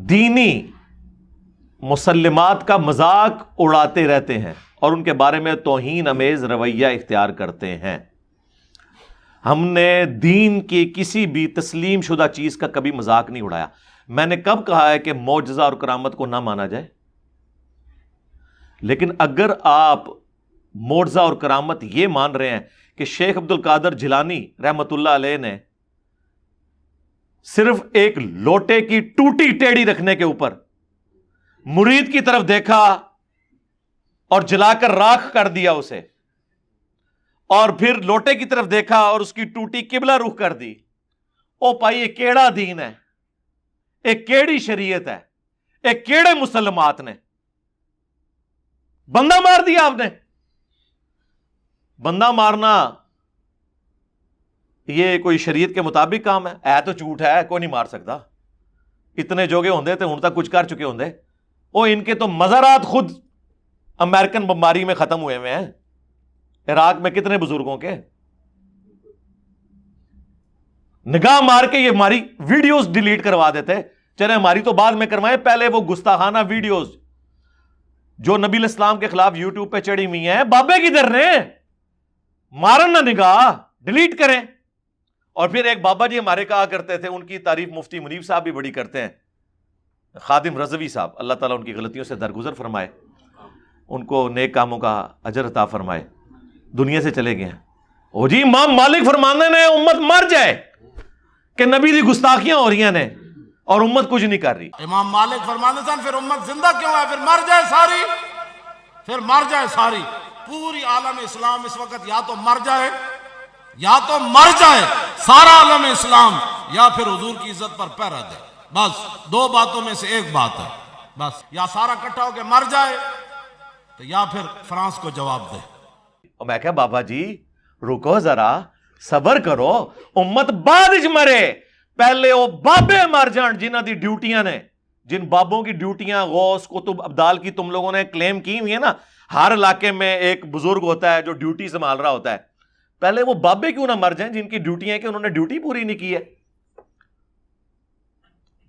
دینی مسلمات کا مذاق اڑاتے رہتے ہیں اور ان کے بارے میں توہین امیز رویہ اختیار کرتے ہیں. ہم نے دین کی کسی بھی تسلیم شدہ چیز کا کبھی مذاق نہیں اڑایا. میں نے کب کہا ہے کہ معجزہ اور کرامت کو نہ مانا جائے؟ لیکن اگر آپ معجزہ اور کرامت یہ مان رہے ہیں کہ شیخ عبد القادر جیلانی رحمت اللہ علیہ نے صرف ایک لوٹے کی ٹوٹی ٹیڑھی رکھنے کے اوپر مرید کی طرف دیکھا اور جلا کر راکھ کر دیا اسے، اور پھر لوٹے کی طرف دیکھا اور اس کی ٹوٹی قبلہ رخ کر دی، او بھائی یہ کیڑا دین ہے، ایک کیڑی شریعت ہے، ایک کیڑے مسلمات نے بندہ مار دیا. آپ نے بندہ مارنا یہ کوئی شریعت کے مطابق کام ہے تو جھوٹ ہے، کوئی نہیں مار سکتا. اتنے جوگے ہوندے تھے ہن تک کچھ کر چکے ہوندے. او ان کے تو مزارات خود امریکن بمباری میں ختم ہوئے ہیں. عراق میں کتنے بزرگوں کے نگاہ مار کے یہ ہماری ویڈیوز ڈیلیٹ کروا دیتے. چلے ہماری تو بعد میں کروائیں، پہلے وہ گستاخانہ ویڈیوز جو نبی الاسلام کے خلاف یوٹیوب پہ چڑھی ہوئی ہیں، بابے کدھر نے مارن نہ نگاہ ڈیلیٹ کریں. اور پھر ایک بابا جی ہمارے کہا کرتے تھے، ان کی تعریف مفتی منیب صاحب بھی بڑی کرتے ہیں، خادم رضوی صاحب، اللہ تعالیٰ ان کی غلطیوں سے درگزر فرمائے، ان کو نیک کاموں کا اجر عطا فرمائے، دنیا سے چلے گئے ہیں. او جی امام مالک فرمانے نے امت مر جائے کہ نبی دی گستاخیاں ہو رہی ہیں اور امت کچھ نہیں کر رہی. امام مالک فرمانے سے پھر امت زندہ کیوں ہے؟ پھر مر جائے ساری، پھر مر جائے ساری. پوری عالم اسلام اس وقت یا تو مر جائے، یا تو مر جائے سارا عالم اسلام، یا پھر حضور کی عزت پر پہرا دے. بس 2 باتوں میں سے ایک بات ہے. بس یا سارا اکٹھا ہو کے مر جائے تو یا پھر فرانس کو جواب دے. اور میں کہا بابا جی رکو ذرا، صبر کرو امت بعد وچ مرے پہلے وہ بابے مر جان جنہاں دی ڈیوٹیاں نے جن بابوں کی ڈیوٹیاں غوث قطب ابدال کی تم لوگوں نے کلیم کی ہوئی ہے نا ہر علاقے میں ایک بزرگ ہوتا ہے جو ڈیوٹی سنبھال رہا ہوتا ہے پہلے وہ بابے کیوں نہ مر جائیں جن کی ڈیوٹیاں ہیں کہ انہوں نے ڈیوٹی پوری نہیں کی ہے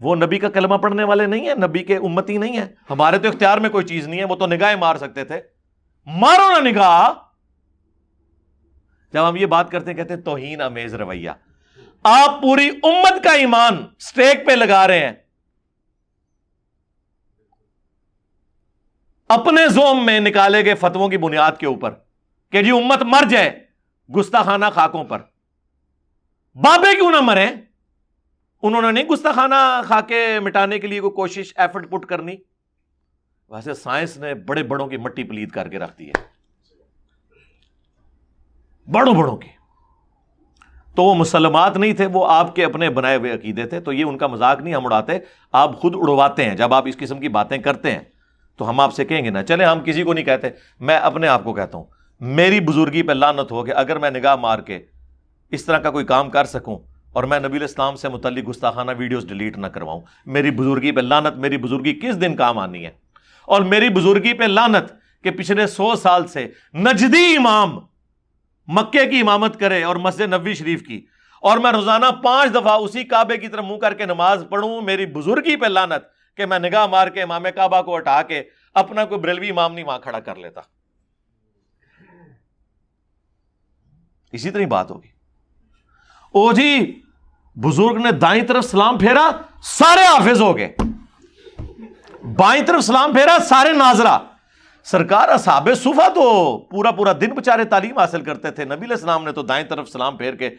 وہ نبی کا کلمہ پڑھنے والے نہیں ہیں نبی کے امتی نہیں ہیں ہمارے تو اختیار میں کوئی چیز نہیں ہے وہ تو نگاہیں مار سکتے تھے مارو نا نگاہ جب ہم یہ بات کرتے ہیں کہتے ہیں توہین امیز رویہ آپ پوری امت کا ایمان سٹیک پہ لگا رہے ہیں اپنے زوم میں نکالے گئے فتووں کی بنیاد کے اوپر کہ جی امت مر جائے گستاخانہ خاکوں پر بابے کیوں نہ مرے انہوں نے نہیں گستاخانہ خاکے مٹانے کے لیے کوئی کوشش ایفرٹ پٹ کرنی ویسے سائنس نے بڑے بڑوں کی مٹی پلید کر کے رکھ دی ہے بڑوں بڑوں کی تو وہ مسلمات نہیں تھے وہ آپ کے اپنے بنائے ہوئے عقیدے تھے تو یہ ان کا مذاق نہیں ہم اڑاتے آپ خود اڑواتے ہیں جب آپ اس قسم کی باتیں کرتے ہیں تو ہم آپ سے کہیں گے نا چلیں ہم کسی کو نہیں کہتے میں اپنے آپ کو کہتا ہوں میری بزرگی پہ لعنت ہو کہ اگر میں نگاہ مار کے اس طرح کا کوئی کام کر سکوں اور میں نبی الاسلام سے متعلق گستاخانہ ویڈیوز ڈیلیٹ نہ کرواؤں میری بزرگی پہ لعنت میری بزرگی کس دن کام آنی ہے اور میری بزرگی پہ لعنت کہ پچھلے 100 سال سے نجدی امام مکے کی امامت کرے اور مسجد نبوی شریف کی اور میں روزانہ 5 دفعہ اسی کعبے کی طرف منہ کر کے نماز پڑھوں میری بزرگی پہ لعنت کہ میں نگاہ مار کے امام کعبہ کو ہٹا کے اپنا کوئی بریلوی امام نہیں وہاں کھڑا کر لیتا اسی طرح بات ہوگی او جی بزرگ نے دائیں طرف سلام پھیرا سارے حافظ ہو گئے بائیں طرف سلام پھیرا سارے ناظرہ سرکار اصحاب صفا تو پورا دن بچارے تعلیم حاصل کرتے تھے نبی علیہ السلام نے تو دائیں طرف سلام پھیر کے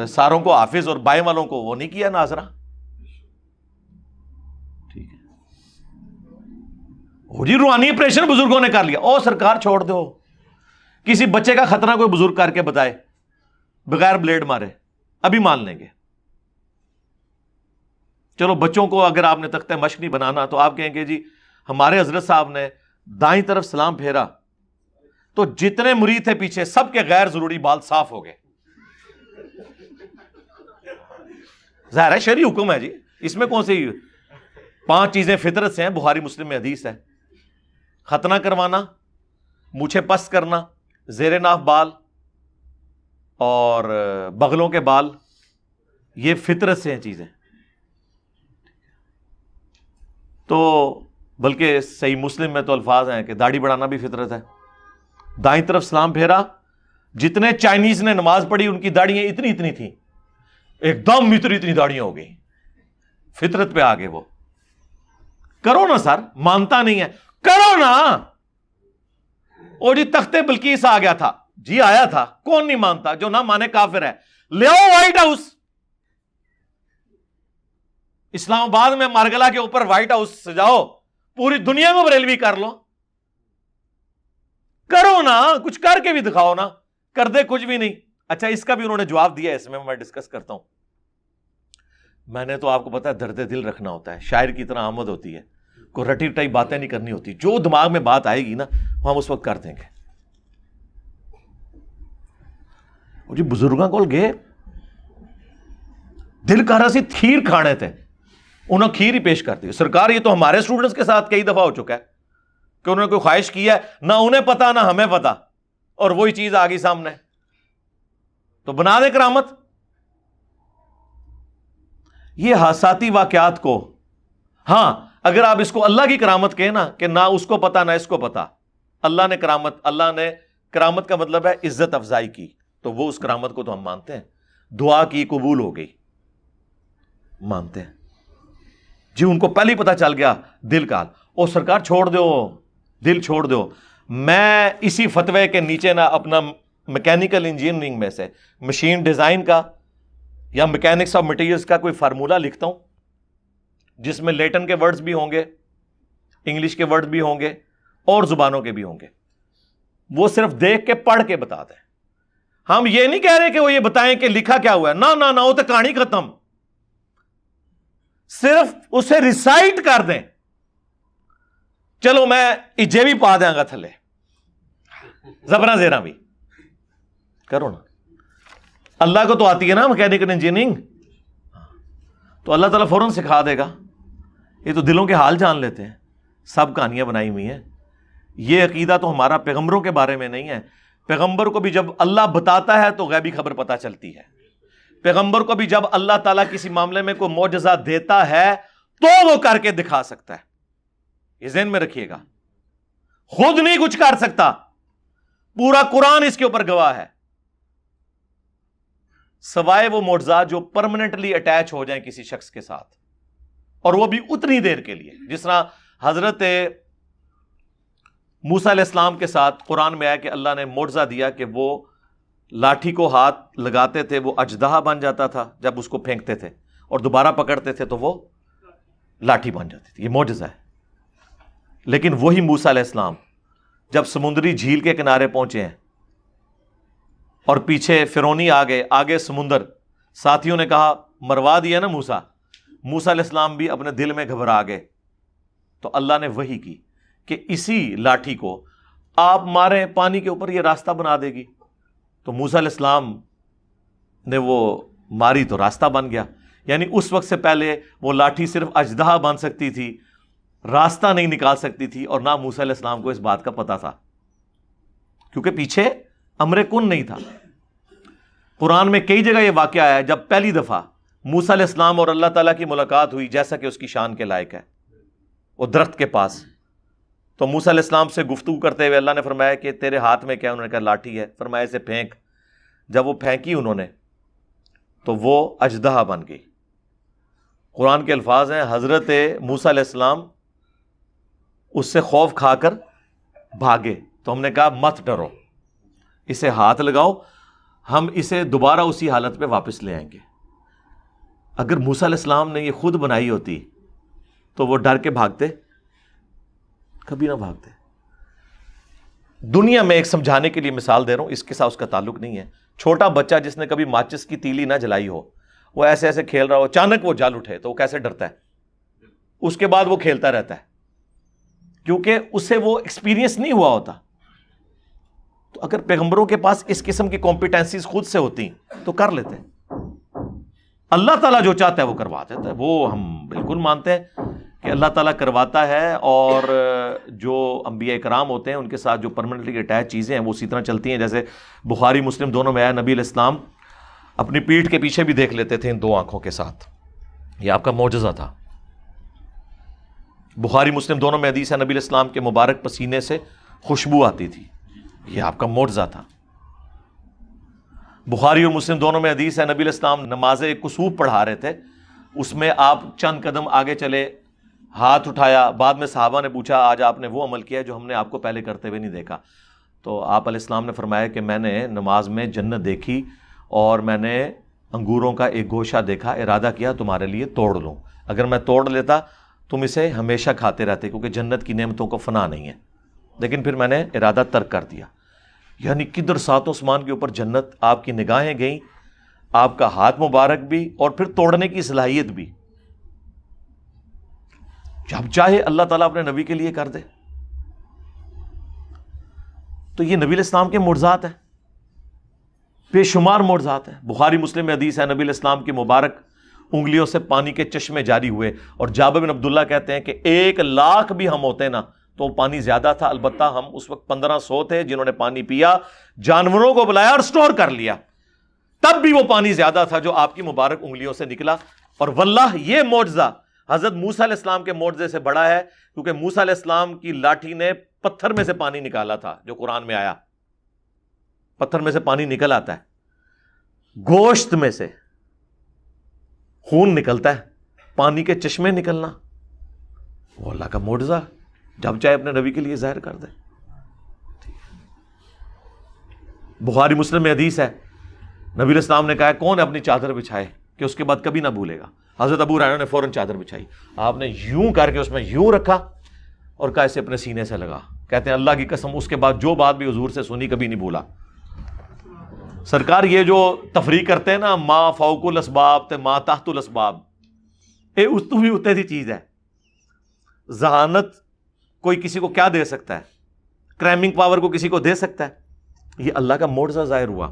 ساروں کو حافظ اور بائیں والوں کو وہ نہیں کیا ناظرہ ٹھیک ہے جی روحانی آپریشن بزرگوں نے کر لیا او سرکار چھوڑ دو کسی بچے کا خطرہ کوئی بزرگ کر کے بتائے بغیر بلیڈ مارے ابھی مان لیں گے چلو بچوں کو اگر آپ نے تختہ مشق نہیں بنانا تو آپ کہیں گے جی ہمارے حضرت صاحب نے دائیں طرف سلام پھیرا تو جتنے مرید تھے پیچھے سب کے غیر ضروری بال صاف ہو گئے ظاہر ہے شرعی حکم ہے جی اس میں کون سی 5 چیزیں فطرت سے ہیں بخاری مسلم میں حدیث ہے ختنہ کروانا مونچھیں پست کرنا زیر ناف بال اور بغلوں کے بال یہ فطرت سے ہیں چیزیں تو بلکہ صحیح مسلم میں تو الفاظ ہیں کہ داڑھی بڑھانا بھی فطرت ہے دائیں طرف سلام پھیرا جتنے چائنیز نے نماز پڑھی ان کی داڑیاں اتنی تھیں ایک دم اتنی داڑیاں ہو گئی فطرت پہ آگے وہ کرو نا سر مانتا نہیں ہے کرو نا اور جی تختے بلقیس آ گیا تھا جی آیا تھا کون نہیں مانتا جو نہ مانے کافر ہے لے آؤ وائٹ ہاؤس اسلام آباد میں مارگلا کے اوپر وائٹ ہاؤس سجاؤ پوری دنیا میں بریلوی کر لو کرو نا کچھ کر کے بھی دکھاؤ نا کر دے کچھ بھی نہیں اچھا اس کا بھی انہوں نے جواب دیا اس میں ڈسکس کرتا ہوں میں نے تو آپ کو پتا ہے درد دل رکھنا ہوتا ہے شاعر کی طرح آمد ہوتی ہے کوئی رٹی ٹائی باتیں نہیں کرنی ہوتی جو دماغ میں بات آئے گی نا ہم اس وقت کر دیں گے جی بزرگاں کو گئے دل کر رہا سی کھیر کھانے تھے انہوں نے کھیر ہی پیش کر دی سرکار یہ تو ہمارے اسٹوڈنٹس کے ساتھ کئی دفعہ ہو چکا ہے کہ انہوں نے کوئی خواہش کی ہے نہ انہیں پتا نہ ہمیں پتا اور وہی چیز آ گئی سامنے تو بنا دے کرامت یہ حادثاتی واقعات کو ہاں اگر آپ اس کو اللہ کی کرامت کہیں نا کہ نہ اس کو پتا نہ اس کو پتا اللہ نے کرامت کا مطلب ہے عزت افزائی کی تو وہ اس کرامت کو تو ہم مانتے ہیں دعا کی قبول ہو گئی مانتے ہیں جی ان کو پہلے ہی پتا چل گیا دل کا او سرکار چھوڑ دو دل چھوڑ دو میں اسی فتوے کے نیچے نا اپنا میکینیکل انجینئرنگ میں سے مشین ڈیزائن کا یا میکینکس آف مٹیریلز کا کوئی فارمولا لکھتا ہوں جس میں لیٹن کے ورڈز بھی ہوں گے انگلش کے ورڈز بھی ہوں گے اور زبانوں کے بھی ہوں گے وہ صرف دیکھ کے پڑھ کے بتا دیں ہم یہ نہیں کہہ رہے کہ وہ یہ بتائیں کہ لکھا کیا ہوا ہے نہ وہ تو کہانی ختم صرف اسے ریسائٹ کر دیں چلو میں اجے بھی پا دیں گا تھلے زبرا زیرا بھی کرو نا اللہ کو تو آتی ہے نا میکینیکل انجینئرنگ، تو اللہ تعالیٰ فوراً سکھا دے گا. یہ تو دلوں کے حال جان لیتے ہیں. سب کہانیاں بنائی ہوئی ہیں. یہ عقیدہ تو ہمارا پیغمبروں کے بارے میں نہیں ہے. پیغمبر کو بھی جب اللہ بتاتا ہے تو غیبی خبر پتہ چلتی ہے. پیغمبر کو بھی جب اللہ تعالیٰ کسی معاملے میں کوئی معجزہ دیتا ہے تو وہ کر کے دکھا سکتا ہے. یہ ذہن میں رکھیے گا. خود نہیں کچھ کر سکتا، پورا قرآن اس کے اوپر گواہ ہے، سوائے وہ معجزات جو پرماننٹلی اٹیچ ہو جائیں کسی شخص کے ساتھ، اور وہ بھی اتنی دیر کے لیے. جس طرح حضرت موسیٰ علیہ السلام کے ساتھ قرآن میں آیا کہ اللہ نے معجزہ دیا کہ وہ لاٹھی کو ہاتھ لگاتے تھے، وہ اژدہا بن جاتا تھا جب اس کو پھینکتے تھے، اور دوبارہ پکڑتے تھے تو وہ لاٹھی بن جاتی تھی. یہ معجزہ ہے. لیکن وہی موسیٰ علیہ السلام جب سمندری جھیل کے کنارے پہنچے ہیں اور پیچھے فرعونی آ گئے، آگے سمندر، ساتھیوں نے کہا مروا دیا نا موسیٰ. موسیٰ علیہ السلام بھی اپنے دل میں گھبرا گئے. تو اللہ نے وحی کی کہ اسی لاٹھی کو آپ ماریں پانی کے اوپر، یہ راستہ بنا دے گی. تو موسیٰ علیہ السلام نے وہ ماری تو راستہ بن گیا. یعنی اس وقت سے پہلے وہ لاٹھی صرف اژدہا بن سکتی تھی، راستہ نہیں نکال سکتی تھی، اور نہ موسیٰ علیہ السلام کو اس بات کا پتہ تھا، کیونکہ پیچھے امر کن نہیں تھا. قرآن میں کئی جگہ یہ واقعہ آیا ہے جب پہلی دفعہ موسیٰ علیہ السلام اور اللہ تعالیٰ کی ملاقات ہوئی، جیسا کہ اس کی شان کے لائق ہے، وہ درخت کے پاس. تو موسیٰ علیہ السلام سے گفتگو کرتے ہوئے اللہ نے فرمایا کہ تیرے ہاتھ میں کیا؟ انہوں نے کہا لاٹھی ہے. فرمایا اسے پھینک. جب وہ پھینکی انہوں نے تو وہ اژدہا بن گئی. قرآن کے الفاظ ہیں حضرت موسیٰ علیہ السلام اس سے خوف کھا کر بھاگے. تو ہم نے کہا مت ڈرو، اسے ہاتھ لگاؤ، ہم اسے دوبارہ اسی حالت پہ واپس لے آئیں گے. اگر موسیٰ علیہ السلام نے یہ خود بنائی ہوتی تو وہ ڈر کے بھاگتے؟ کبھی نہ بھاگتے. دنیا میں ایک سمجھانے کے لیے مثال دے رہا ہوں، اس کے ساتھ اس کا تعلق نہیں ہے. چھوٹا بچہ جس نے کبھی ماچس کی تیلی نہ جلائی ہو، وہ ایسے ایسے کھیل رہا ہو، اچانک وہ جل اٹھے تو وہ کیسے ڈرتا ہے؟ اس کے بعد وہ کھیلتا رہتا ہے، کیونکہ اسے وہ ایکسپیرینس نہیں ہوا ہوتا. تو اگر پیغمبروں کے پاس اس قسم کی کمپیٹنسیز خود سے ہوتی تو کر لیتے. اللہ تعالیٰ جو چاہتا ہے وہ کروا دیتا ہے. وہ ہم بالکل مانتے ہیں کہ اللہ تعالیٰ کرواتا ہے، اور جو انبیاء کرام ہوتے ہیں ان کے ساتھ جو پرماننٹلی اٹیچ چیزیں ہیں وہ اسی طرح چلتی ہیں. جیسے بخاری مسلم دونوں میں آیا نبی علیہ السلام اپنی پیٹھ کے پیچھے بھی دیکھ لیتے تھے ان دو آنکھوں کے ساتھ. یہ آپ کا معجزہ تھا. بخاری مسلم دونوں میں حدیث ہے نبی علیہ السلام کے مبارک پسینے سے خوشبو آتی تھی. یہ آپ کا معجزہ تھا. بخاری اور مسلم دونوں میں حدیث ہے نبی علیہ السلام نماز کسوف پڑھا رہے تھے، اس میں آپ چند قدم آگے چلے، ہاتھ اٹھایا. بعد میں صحابہ نے پوچھا آج آپ نے وہ عمل کیا جو ہم نے آپ کو پہلے کرتے ہوئے نہیں دیکھا. تو آپ علیہ السلام نے فرمایا کہ میں نے نماز میں جنت دیکھی اور میں نے انگوروں کا ایک گوشہ دیکھا، ارادہ کیا تمہارے لیے توڑ لوں. اگر میں توڑ لیتا تم اسے ہمیشہ کھاتے رہتے، کیونکہ جنت کی نعمتوں کو فنا نہیں ہے. لیکن پھر میں نے ارادہ ترک کر دیا. یعنی کدھر ساتوں آسمان کے اوپر جنت، آپ کی نگاہیں گئیں، آپ کا ہاتھ مبارک بھی، اور پھر توڑنے کی صلاحیت بھی. جب چاہے اللہ تعالیٰ اپنے نبی کے لیے کر دے. تو یہ نبی علیہ السلام کے معجزات ہیں، بے شمار معجزات ہیں. بخاری مسلم میں حدیث ہے نبی علیہ السلام کی مبارک انگلیوں سے پانی کے چشمے جاری ہوئے. اور جابر بن عبداللہ کہتے ہیں کہ 1,00,000 بھی ہم ہوتے نا تو پانی زیادہ تھا. البتہ ہم اس وقت 1500 تھے جنہوں نے پانی پیا، جانوروں کو بلایا اور سٹور کر لیا، تب بھی وہ پانی زیادہ تھا جو آپ کی مبارک انگلیوں سے نکلا. اور واللہ یہ معجزہ حضرت موسیٰ علیہ السلام کے معجزے سے بڑا ہے، کیونکہ موسیٰ علیہ السلام کی لاٹھی نے پتھر میں سے پانی نکالا تھا، جو قرآن میں آیا. پتھر میں سے پانی نکل آتا ہے، گوشت میں سے خون نکلتا ہے، پانی کے چشمے نکلنا وہ اللہ کا معجزہ، جب چاہے اپنے نبی کے لیے ظاہر کر دے. بخاری مسلم میں حدیث ہے نبی علیہ السلام نے کہا کون اپنی چادر بچھائے کہ اس کے بعد کبھی نہ بھولے گا. حضرت ابو ہریرہ نے فوراً چادر بچھائی، آپ نے یوں کر کے اس میں یوں رکھا اور کہا اسے اپنے سینے سے لگا. کہتے ہیں اللہ کی قسم اس کے بعد جو بات بھی حضور سے سنی کبھی نہیں بھولا. سرکار یہ جو تفریق کرتے ہیں نا، ما فوق الاسباب تے ما تحت الاسباب، اے اس تو بھی اتنے سی چیز ہے. ذہانت کوئی کسی کو کیا دے سکتا ہے؟ کرائمنگ پاور کو کسی کو دے سکتا ہے؟ یہ اللہ کا معجزہ ظاہر ہوا.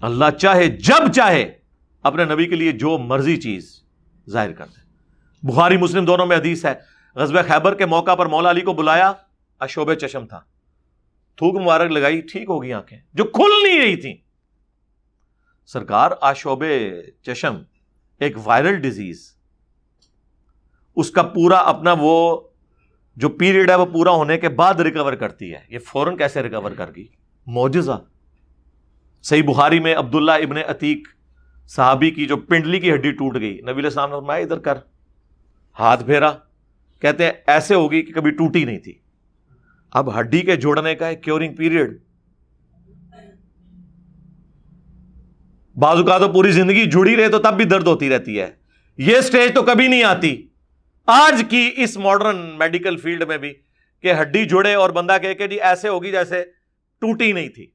اللہ چاہے جب چاہے اپنے نبی کے لیے جو مرضی چیز ظاہر کر دے. بخاری مسلم دونوں میں حدیث ہے, غزوہ خیبر کے موقع پر مولا علی کو بلایا, اشوب چشم تھا, تھوک مبارک لگائی, ٹھیک ہو گئی آنکھیں جو کھل نہیں رہی تھیں. سرکار آشوب چشم ایک وائرل ڈیزیز, اس کا پورا اپنا وہ جو پیریڈ ہے وہ پورا ہونے کے بعد ریکور کرتی ہے. یہ فوراً کیسے ریکور کر گئی؟ معجزہ. صحیح بخاری میں عبداللہ ابن عتیق صحابی کی جو پنڈلی کی ہڈی ٹوٹ گئی, نبی علیہ السلام نے فرمایا ادھر کر, ہاتھ پھیرا, کہتے ہیں ایسے ہوگی کہ کبھی ٹوٹی نہیں تھی. اب ہڈی کے جوڑنے کا ایک کیورنگ پیریڈ, بعض اوقات تو پوری زندگی جڑی رہے تو تب بھی درد ہوتی رہتی ہے, یہ سٹیج تو کبھی نہیں آتی آج کی اس ماڈرن میڈیکل فیلڈ میں بھی کہ ہڈی جڑے اور بندہ کہے کہ جی ایسے ہوگی جیسے ٹوٹی نہیں تھی.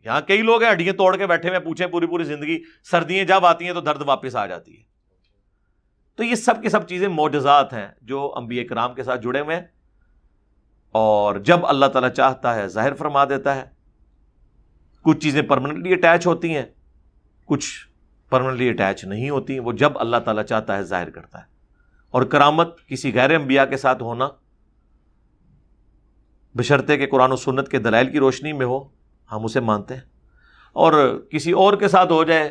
یہاں کئی لوگ ہیں ہڈیاں توڑ کے بیٹھے ہوئے, پوچھیں پوری زندگی, سردیاں جب آتی ہیں تو درد واپس آ جاتی ہے. تو یہ سب کی سب چیزیں معجزات ہیں جو انبیاء کرام کے ساتھ جڑے ہوئے ہیں, اور جب اللہ تعالیٰ چاہتا ہے ظاہر فرما دیتا ہے. کچھ چیزیں پرماننٹلی اٹیچ ہوتی ہیں, کچھ پرماننٹلی اٹیچ نہیں ہوتی ہیں, وہ جب اللہ تعالیٰ چاہتا ہے ظاہر کرتا ہے. اور کرامت کسی غیر انبیاء کے ساتھ ہونا بشرطے کہ قرآن و سنت کے دلائل کی روشنی میں ہو, ہم اسے مانتے ہیں. اور کسی اور کے ساتھ ہو جائے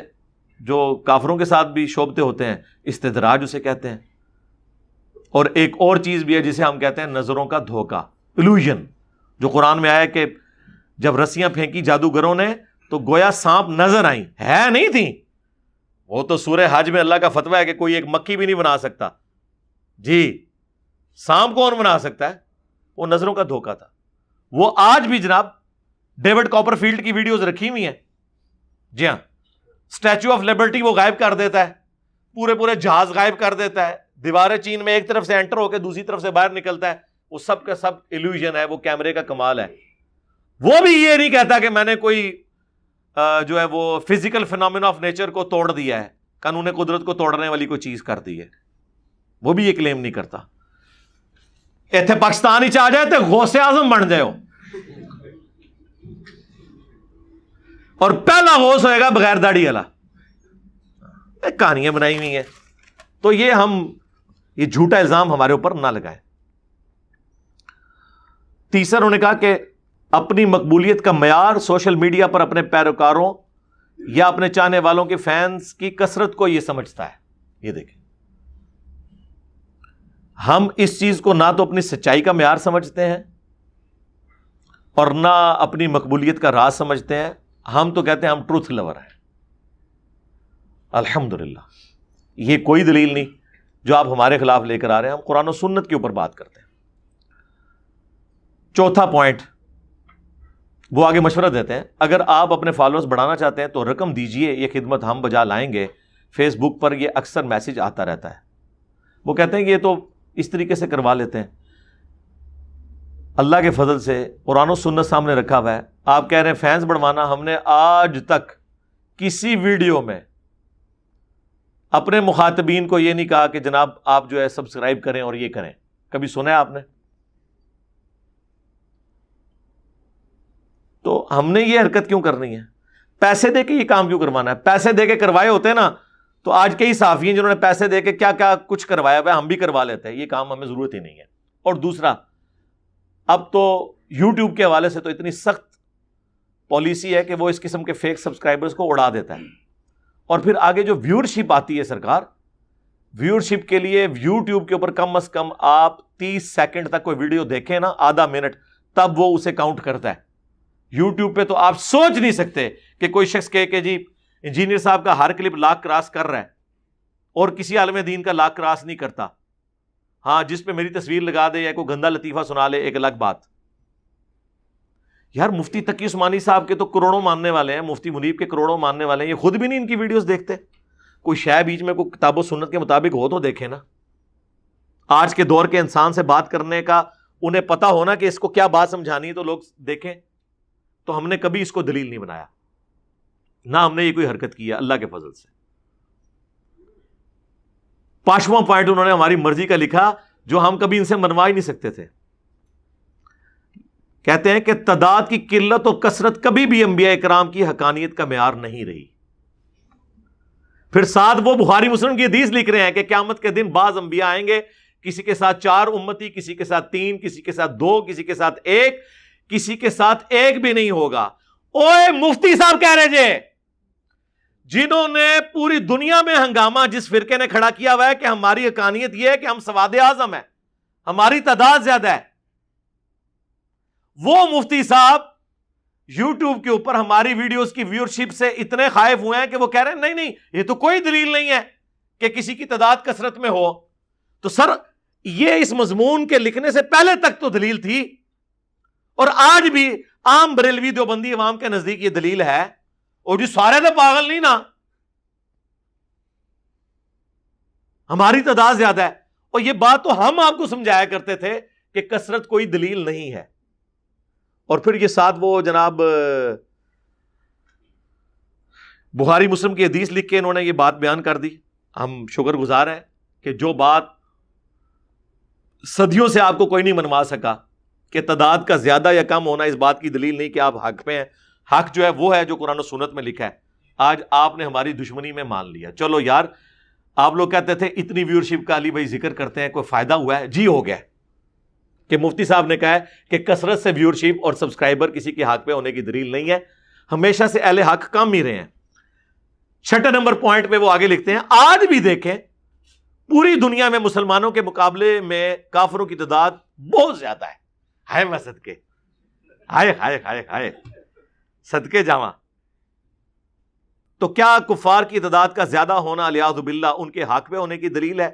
جو کافروں کے ساتھ بھی شعبتے ہوتے ہیں, استدراج اسے کہتے ہیں. اور ایک اور چیز بھی ہے جسے ہم کہتے ہیں نظروں کا دھوکہ, illusion, جو قرآن میں آیا کہ جب رسیاں پھینکی جادوگروں نے تو گویا سانپ نظر آئیں, ہے نہیں تھیں. وہ تو سورہ حج میں اللہ کا فتویٰ ہے کہ کوئی ایک مکھی بھی نہیں بنا سکتا. جی سانپ کون بنا سکتا ہے؟ وہ نظروں کا دھوکہ تھا. وہ آج بھی جناب ڈیوڈ کاپر فیلڈ کی ویڈیوز رکھی ہوئی ہیں. جی ہاں, اسٹیچو آف لبرٹی وہ غائب کر دیتا ہے, پورے جہاز غائب کر دیتا ہے, دیواریں چین میں ایک طرف سے انٹر ہو کے دوسری طرف سے باہر نکلتا ہے. وہ سب کا سب ایلیوژن ہے, وہ کیمرے کا کمال ہے. وہ بھی یہ نہیں کہتا کہ میں نے کوئی جو ہے وہ فزیکل فینومینا آف نیچر کو توڑ دیا ہے, قانون قدرت کو توڑنے والی کوئی چیز کر دی ہے. وہ بھی یہ کلیم نہیں کرتا. ایتھے پاکستان ہی آ جائے تو غوث اعظم بن جائے ہو, اور پہلا غوث ہوئے گا بغیر داڑھی والا. کہانیاں بنائی ہوئی ہیں. تو یہ جھوٹا الزام ہمارے اوپر نہ لگائیں. تیسرا انہوں نے کہا کہ اپنی مقبولیت کا معیار سوشل میڈیا پر اپنے پیروکاروں یا اپنے چاہنے والوں کے فینس کی کثرت کو یہ سمجھتا ہے. یہ دیکھیں, ہم اس چیز کو نہ تو اپنی سچائی کا معیار سمجھتے ہیں اور نہ اپنی مقبولیت کا راز سمجھتے ہیں. ہم تو کہتے ہیں ہم ٹروتھ لور ہیں. الحمدللہ یہ کوئی دلیل نہیں جو آپ ہمارے خلاف لے کر آ رہے ہیں. ہم قرآن و سنت کے اوپر بات کرتے ہیں. چوتھا پوائنٹ وہ آگے مشورہ دیتے ہیں, اگر آپ اپنے فالوورز بڑھانا چاہتے ہیں تو رقم دیجئے, یہ خدمت ہم بجا لائیں گے. فیس بک پر یہ اکثر میسج آتا رہتا ہے. وہ کہتے ہیں کہ یہ تو اس طریقے سے کروا لیتے ہیں. اللہ کے فضل سے قرآن و سنت سامنے رکھا ہوا ہے. آپ کہہ رہے ہیں فینس بڑھوانا, ہم نے آج تک کسی ویڈیو میں اپنے مخاطبین کو یہ نہیں کہا کہ جناب آپ جو ہے سبسکرائب کریں اور یہ کریں. کبھی سنا ہے آپ نے؟ تو ہم نے یہ حرکت کیوں کرنی ہے؟ پیسے دے کے یہ کام کیوں کروانا ہے؟ پیسے دے کے کروائے ہوتے نا تو آج کئی صحافی ہیں جنہوں نے پیسے دے کے کیا کیا کچھ کروایا ہوا ہے, ہم بھی کروا لیتے ہیں. یہ کام ہمیں ضرورت ہی نہیں ہے. اور دوسرا, اب تو یوٹیوب کے حوالے سے تو اتنی سخت پالیسی ہے کہ وہ اس قسم کے فیک سبسکرائبرز کو اڑا دیتا ہے. اور پھر آگے جو ویورشپ آتی ہے, سرکار ویورشپ کے لیے یوٹیوب کے اوپر کم از کم آپ 30 سیکنڈ تک کوئی ویڈیو دیکھیں نا, آدھا منٹ, تب وہ اسے کاؤنٹ کرتا ہے. یوٹیوب پہ تو آپ سوچ نہیں سکتے کہ کوئی شخص کہے کہ جی انجینئر صاحب کا ہر کلپ لاکھ کراس کر رہا ہے اور کسی عالم دین کا لاکھ کراس نہیں کرتا. ہاں, جس پہ میری تصویر لگا دے یا کوئی گندا لطیفہ سنا لے ایک الگ بات. یار مفتی تقی عثمانی صاحب کے تو کروڑوں ماننے والے ہیں, مفتی منیب کے کروڑوں ماننے والے ہیں, یہ خود بھی نہیں ان کی ویڈیوز دیکھتے. کوئی شے بیچ میں کوئی کتاب و سنت کے مطابق ہو تو دیکھیں نا. آج کے دور کے انسان سے بات کرنے کا انہیں پتا ہونا کہ اس کو کیا بات سمجھانی ہے تو لوگ دیکھیں. تو ہم نے کبھی اس کو دلیل نہیں بنایا, نہ ہم نے یہ کوئی حرکت کی ہے اللہ کے فضل سے. 5واں پوائنٹ انہوں نے ہماری مرضی کا لکھا جو ہم کبھی ان سے منوا ہی نہیں سکتے تھے. کہتے ہیں کہ تعداد کی قلت و کثرت کبھی بھی انبیاء کرام کی حقانیت کا معیار نہیں رہی. پھر ساتھ وہ بخاری مسلم کی حدیث لکھ رہے ہیں کہ قیامت کے دن بعض انبیاء آئیں گے, کسی کے ساتھ 4 امتی, کسی کے ساتھ 3, کسی کے ساتھ 2, کسی کے ساتھ 1, کسی کے ساتھ 1 بھی نہیں ہوگا. اوے مفتی صاحب کہہ رہے جے, جنہوں نے پوری دنیا میں ہنگامہ جس فرقے نے کھڑا کیا ہوا ہے کہ ہماری حقانیت یہ ہے کہ ہم سواد اعظم ہیں, ہماری تعداد زیادہ ہے, وہ مفتی صاحب یوٹیوب کے اوپر ہماری ویڈیوز کی ویورشپ سے اتنے خائف ہوئے ہیں کہ وہ کہہ رہے ہیں نہیں نہیں, یہ تو کوئی دلیل نہیں ہے کہ کسی کی تعداد کثرت میں ہو. تو سر یہ اس مضمون کے لکھنے سے پہلے تک تو دلیل تھی, اور آج بھی عام بریلوی دیوبندی عوام کے نزدیک یہ دلیل ہے. اور جو سارے تو پاگل نہیں نا, ہماری تعداد زیادہ ہے. اور یہ بات تو ہم آپ کو سمجھایا کرتے تھے کہ کثرت کوئی دلیل نہیں ہے. اور پھر یہ ساتھ وہ جناب بخاری مسلم کی حدیث لکھ کے انہوں نے یہ بات بیان کر دی. ہم شکر گزار ہیں کہ جو بات صدیوں سے آپ کو کوئی نہیں منوا سکا کہ تعداد کا زیادہ یا کم ہونا اس بات کی دلیل نہیں کہ آپ حق پہ ہیں. حق جو ہے وہ ہے جو قرآن و سنت میں لکھا ہے. آج آپ نے ہماری دشمنی میں مان لیا. چلو یار, آپ لوگ کہتے تھے اتنی ویورشپ کا علی بھائی ذکر کرتے ہیں, کوئی فائدہ ہوا ہے؟ جی ہو گیا کہ مفتی صاحب نے کہا ہے کہ کثرت سے ویورشپ اور سبسکرائبر کسی کے حق پہ ہونے کی دلیل نہیں ہے. ہمیشہ سے اہل حق کام ہی رہے ہیں. 6 نمبر پوائنٹ پہ وہ آگے لکھتے ہیں, آج بھی دیکھیں پوری دنیا میں مسلمانوں کے مقابلے میں کافروں کی تعداد بہت زیادہ ہے. ہائے میں صدقے, ہائے ہائے ہائے ہائے صدقے جاواں. تو کیا کفار کی تعداد کا زیادہ ہونا الیاذ باللہ ان کے حق پہ ہونے کی دلیل ہے,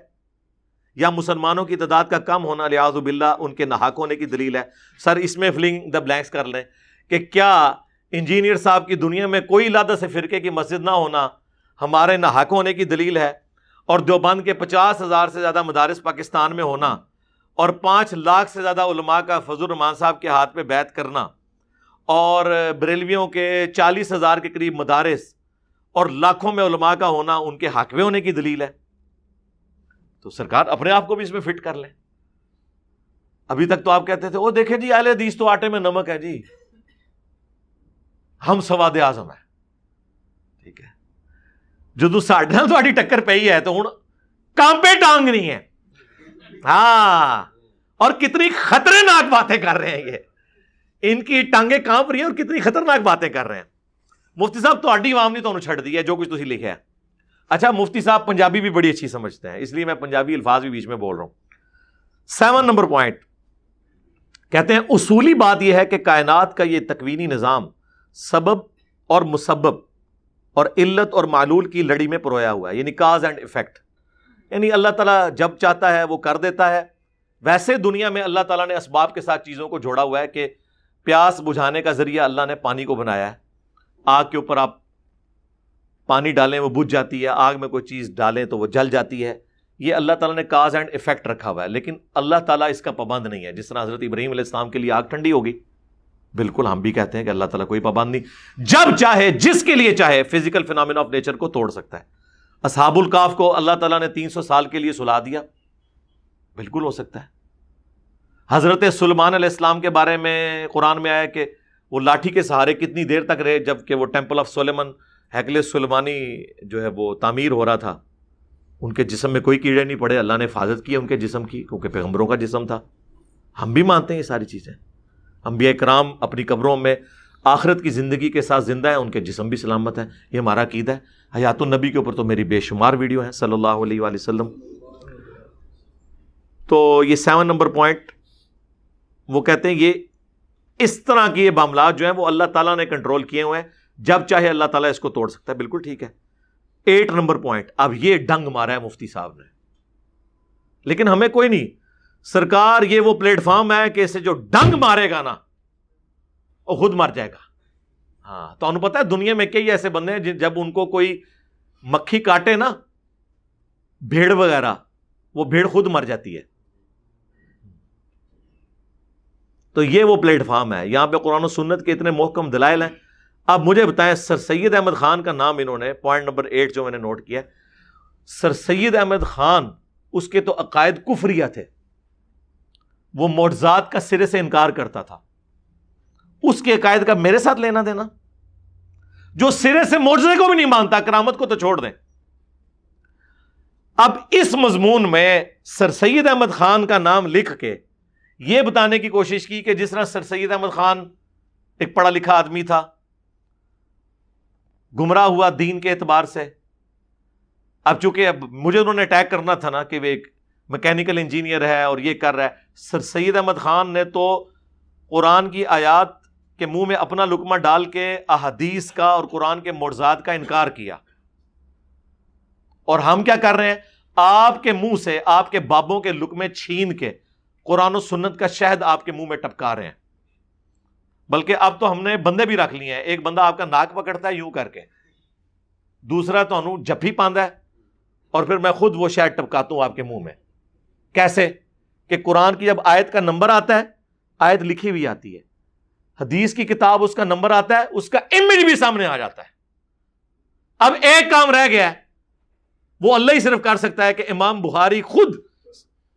یا مسلمانوں کی تعداد کا کم ہونا الیاذ باللہ ان کے ناحق ہونے کی دلیل ہے؟ سر اس میں فلنگ دا بلینکس کر لیں کہ کیا انجینئر صاحب کی دنیا میں کوئی علادہ سے فرقے کی مسجد نہ ہونا ہمارے ناحق ہونے کی دلیل ہے؟ اور دیوبند کے 50,000 سے زیادہ مدارس پاکستان میں ہونا اور 5 لاکھ سے زیادہ علماء کا فضل الرحمان صاحب کے ہاتھ پہ بیعت کرنا اور بریلویوں کے 40,000 کے قریب مدارس اور لاکھوں میں علماء کا ہونا ان کے حق میں ہونے کی دلیل ہے؟ تو سرکار اپنے آپ کو بھی اس میں فٹ کر لیں. ابھی تک تو آپ کہتے تھے وہ دیکھیں جی اہل حدیث تو آٹے میں نمک ہے جی, ہم سواد اعظم ہیں. ٹھیک ہے, جدو ساڈے نال تہاڈی ٹکر پئی ہے تو ہن کانپے ٹانگ نہیں ہے. ہاں, اور کتنی خطرناک باتیں کر رہے ہیں یہ, ان کی ٹانگیں کانپ رہی ہیں اور کتنی خطرناک باتیں کر رہے ہیں. مفتی صاحب تہاڈی عوام نے تانوں چھڈ دی ہے جو کچھ تسی لکھا ہے. اچھا مفتی صاحب پنجابی بھی بڑی اچھی سمجھتے ہیں, اس لیے میں پنجابی الفاظ بھی بیچ میں بول رہا ہوں. 7 نمبر پوائنٹ کہتے ہیں اصولی بات یہ ہے کہ کائنات کا یہ تکوینی نظام سبب اور مسبب اور علت اور معلول کی لڑی میں پرویا ہوا ہے, یعنی کاز اینڈ افیکٹ. یعنی اللہ تعالیٰ جب چاہتا ہے وہ کر دیتا ہے. ویسے دنیا میں اللہ تعالیٰ نے اسباب کے ساتھ چیزوں کو جوڑا ہوا ہے کہ پیاس بجھانے کا ذریعہ اللہ نے پانی کو بنایا ہے. آگ کے اوپر آپ پانی ڈالیں وہ بجھ جاتی ہے, آگ میں کوئی چیز ڈالیں تو وہ جل جاتی ہے. یہ اللہ تعالیٰ نے کاز اینڈ افیکٹ رکھا ہوا ہے, لیکن اللہ تعالیٰ اس کا پابند نہیں ہے. جس طرح حضرت ابراہیم علیہ السلام کے لیے آگ ٹھنڈی ہو گئی, بالکل ہم بھی کہتے ہیں کہ اللہ تعالیٰ کوئی پابند نہیں, جب چاہے جس کے لیے چاہے فزیکل فینومینا آف نیچر کو توڑ سکتا ہے. اصحاب الکاف کو اللہ تعالیٰ نے 300 سال کے لیے سلا دیا, بالکل ہو سکتا ہے. حضرت سلیمان علیہ السلام کے بارے میں قرآن میں آیا کہ وہ لاٹھی کے سہارے کتنی دیر تک رہے, جب کہ وہ ٹیمپل آف سلیمان ہیکل سلیمانی جو ہے وہ تعمیر ہو رہا تھا. ان کے جسم میں کوئی کیڑے نہیں پڑے, اللہ نے حفاظت کی ان کے جسم کی, کیونکہ پیغمبروں کا جسم تھا. ہم بھی مانتے ہیں یہ ساری چیزیں. انبیاء کرام اپنی قبروں میں آخرت کی زندگی کے ساتھ زندہ ہیں, ان کے جسم بھی سلامت ہیں, یہ ہمارا عقیدہ ہے. حیات النبی کے اوپر تو میری بے شمار ویڈیو ہیں صلی اللہ علیہ وآلہ وسلم. تو یہ 7 نمبر پوائنٹ وہ کہتے ہیں یہ اس طرح کی یہ معاملات جو ہیں وہ اللہ تعالیٰ نے کنٹرول کیے ہوئے ہیں, جب چاہے اللہ تعالیٰ اس کو توڑ سکتا ہے. بالکل ٹھیک ہے. 8 نمبر پوائنٹ, اب یہ ڈنگ مارا ہے مفتی صاحب نے, لیکن ہمیں کوئی نہیں. سرکار یہ وہ پلیٹ فارم ہے کہ اسے جو ڈنگ مارے گا نا وہ خود مر جائے گا. ہاں, تو انہوں پتا ہے دنیا میں کئی ایسے بندے ہیں جب ان کو کوئی مکھی کاٹے نا, بھیڑ وغیرہ, وہ بھیڑ خود مر جاتی ہے. تو یہ وہ پلیٹ فارم ہے. یہاں پہ قرآن و سنت کے اتنے محکم دلائل ہیں. اب مجھے بتائیں, سر سید احمد خان کا نام انہوں نے پوائنٹ نمبر 8 جو میں نے نوٹ کیا, سر سید احمد خان اس کے تو عقائد کفریہ تھے, وہ معجزات کا سرے سے انکار کرتا تھا. اس کے عقائد کا میرے ساتھ لینا دینا؟ جو سرے سے معجزے کو بھی نہیں مانتا، کرامت کو تو چھوڑ دیں۔ اب اس مضمون میں سر سید احمد خان کا نام لکھ کے یہ بتانے کی کوشش کی کہ جس طرح سر سید احمد خان ایک پڑھا لکھا آدمی تھا، گمراہ ہوا دین کے اعتبار سے۔ اب چونکہ اب مجھے انہوں نے اٹیک کرنا تھا نا کہ وہ ایک میکینیکل انجینئر ہے اور یہ کر رہا ہے، سر سید احمد خان نے تو قرآن کی آیات کے منہ میں اپنا لقمہ ڈال کے احادیث کا اور قرآن کے معجزات کا انکار کیا۔ اور ہم کیا کر رہے ہیں؟ آپ کے منہ سے آپ کے بابوں کے لقمے چھین کے قرآن و سنت کا شہد آپ کے منہ میں ٹپکا رہے ہیں۔ بلکہ اب تو ہم نے بندے بھی رکھ لیے ہیں، ایک بندہ آپ کا ناک پکڑتا ہے یوں کر کے، دوسرا تو انہوں جفی پاندا ہے، اور پھر میں خود وہ شہد ٹپکاتا ہوں آپ کے منہ میں۔ کیسے؟ کہ قرآن کی جب آیت کا نمبر آتا ہے، آیت لکھی ہوئی آتی ہے، حدیث کی کتاب اس کا نمبر آتا ہے، اس کا امیج بھی سامنے آ جاتا ہے۔ اب ایک کام رہ گیا ہے، وہ اللہ ہی صرف کر سکتا ہے کہ امام بخاری خود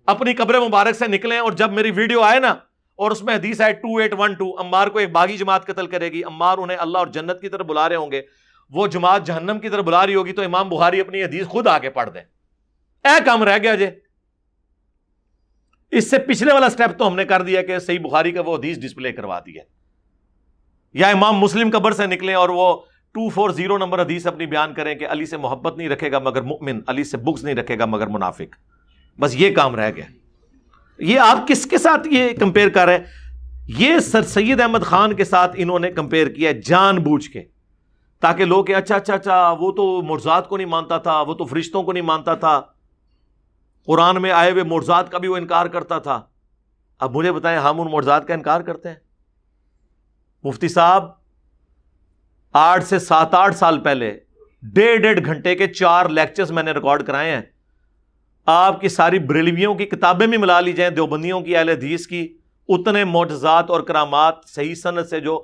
اپنی قبر مبارک سے نکلیں، اور جب میری ویڈیو آئے نا اور اس میں حدیث ہے 2812 عمار کو ایک باغی جماعت قتل کرے گی، عمار انہیں اللہ اور جنت کی طرف بلا رہے ہوں گے، وہ جماعت جہنم کی طرف بلا رہی ہوگی، تو امام بخاری اپنی حدیث خود آگے پڑھ دیں۔ اے کام رہ گیا جے۔ اس سے پچھلے والا سٹیپ تو ہم نے کر دیا کہ صحیح بخاری کا وہ حدیث ڈسپلے کروا دی ہے، یا امام مسلم قبر سے نکلیں اور وہ 240 نمبر حدیث اپنی بیان کریں کہ علی سے محبت نہیں رکھے گا مگر مؤمن، علی سے بغض نہیں رکھے گا مگر منافق۔ بس یہ کام رہ گیا۔ یہ آپ کس کے ساتھ یہ کمپیئر کر رہے ہیں؟ یہ سر سید احمد خان کے ساتھ انہوں نے کمپیئر کیا جان بوجھ کے، تاکہ لوگ کہ اچھا وہ تو معجزات کو نہیں مانتا تھا، وہ تو فرشتوں کو نہیں مانتا تھا، قرآن میں آئے ہوئے معجزات کا بھی وہ انکار کرتا تھا۔ اب مجھے بتائیں، ہم ان معجزات کا انکار کرتے ہیں؟ مفتی صاحب 8 سے 7-8 سال پہلے 1.5 گھنٹے کے 4 لیکچرز میں نے ریکارڈ کرائے ہیں۔ آپ کی ساری بریلویوں کی کتابیں بھی ملا لی جائیں، دیوبندیوں کی، اہل حدیث کی، اتنے معجزات اور کرامات صحیح سند سے جو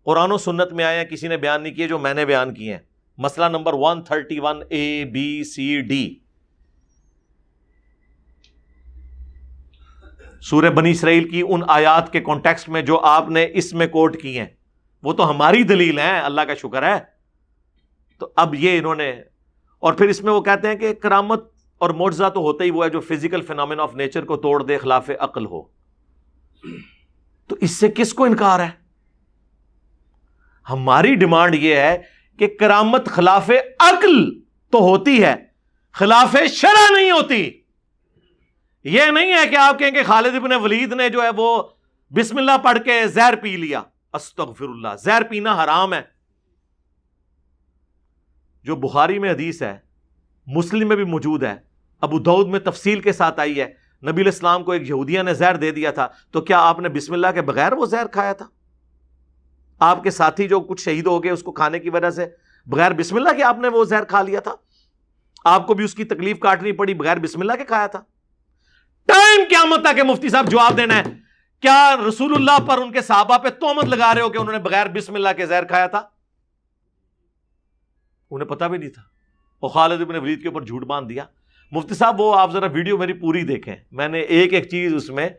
قرآن و سنت میں آئے ہیں کسی نے بیان نہیں کیے جو میں نے بیان کیے ہیں۔ مسئلہ نمبر 131 ABCD، سورہ بنی اسرائیل کی ان آیات کے کانٹیکسٹ میں جو آپ نے اس میں کوٹ کی ہیں، وہ تو ہماری دلیل ہیں، اللہ کا شکر ہے۔ تو اب یہ انہوں نے، اور پھر اس میں وہ کہتے ہیں کہ کرامت اور معجزہ تو ہوتا ہی وہ ہے جو فزیکل فینومینا آف نیچر کو توڑ دے، خلاف عقل ہو۔ تو اس سے کس کو انکار ہے؟ ہماری ڈیمانڈ یہ ہے کہ کرامت خلاف عقل تو ہوتی ہے، خلاف شرع نہیں ہوتی۔ یہ نہیں ہے کہ آپ کہیں کہ خالد ابن ولید نے جو ہے وہ بسم اللہ پڑھ کے زہر پی لیا، استغفر اللہ، زہر پینا حرام ہے۔ جو بخاری میں حدیث ہے، مسلم میں بھی موجود ہے، ابو داؤد میں تفصیل کے ساتھ آئی ہے، نبی علیہ السلام کو ایک یہودیہ نے زہر دے دیا تھا، تو کیا آپ نے بسم اللہ کے بغیر وہ زہر کھایا تھا؟ آپ کے ساتھی جو کچھ شہید ہو گئے اس کو کھانے کی وجہ سے بغیر بسم اللہ کے آپ نے وہ زہر کھا لیا تھا؟ آپ کو بھی اس کی تکلیف کاٹنی پڑی، بغیر بسم اللہ کے کھایا تھا؟ ٹائم قیامت تک کہ مفتی صاحب جواب دینا ہے، کیا رسول اللہ پر ان کے صحابہ پہ تہمت لگا رہے ہو کہ انہوں نے بغیر بسم اللہ کے زہر کھایا تھا؟ انہیں پتہ بھی نہیں تھا، اور خالد ابن ولید کے اوپر جھوٹ باندھ دیا۔ مفتی صاحب وہ آپ ذرا ویڈیو میری پوری دیکھیں، میں نے ایک ایک چیز اس میں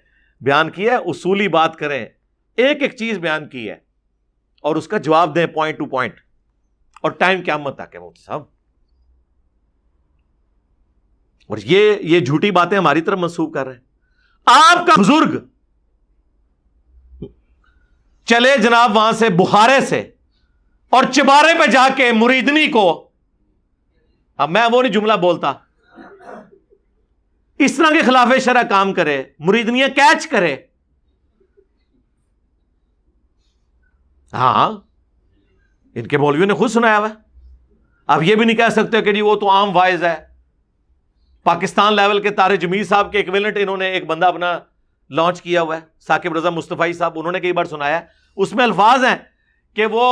بیان کی ہے، اصولی بات کریں، ایک ایک چیز بیان کی ہے اور اس کا جواب دیں پوائنٹ ٹو پوائنٹ، اور ٹائم قیامت تک ہے مفتی صاحب۔ اور یہ جھوٹی باتیں ہماری طرف منسوخ کر رہے ہیں۔ آپ کا بزرگ چلے جناب وہاں سے بخارے سے اور چبارے پہ جا کے مریدنی کو، اب میں وہ نہیں جملہ بولتا، اس طرح کے خلاف شرع کام کرے، مریدنیاں کیچ کرے، ہاں ان کے مولویوں نے خود سنایا ہوا ہے۔ آپ یہ بھی نہیں کہہ سکتے کہ جی وہ تو عام وائز ہے۔ پاکستان لیول کے طارق جمیل صاحب کے ایکویلنٹ انہوں نے ایک بندہ اپنا لانچ کیا ہوا ہے، ثاقب رضا مصطفی صاحب، انہوں نے کئی بار سنایا ہے، اس میں الفاظ ہیں کہ وہ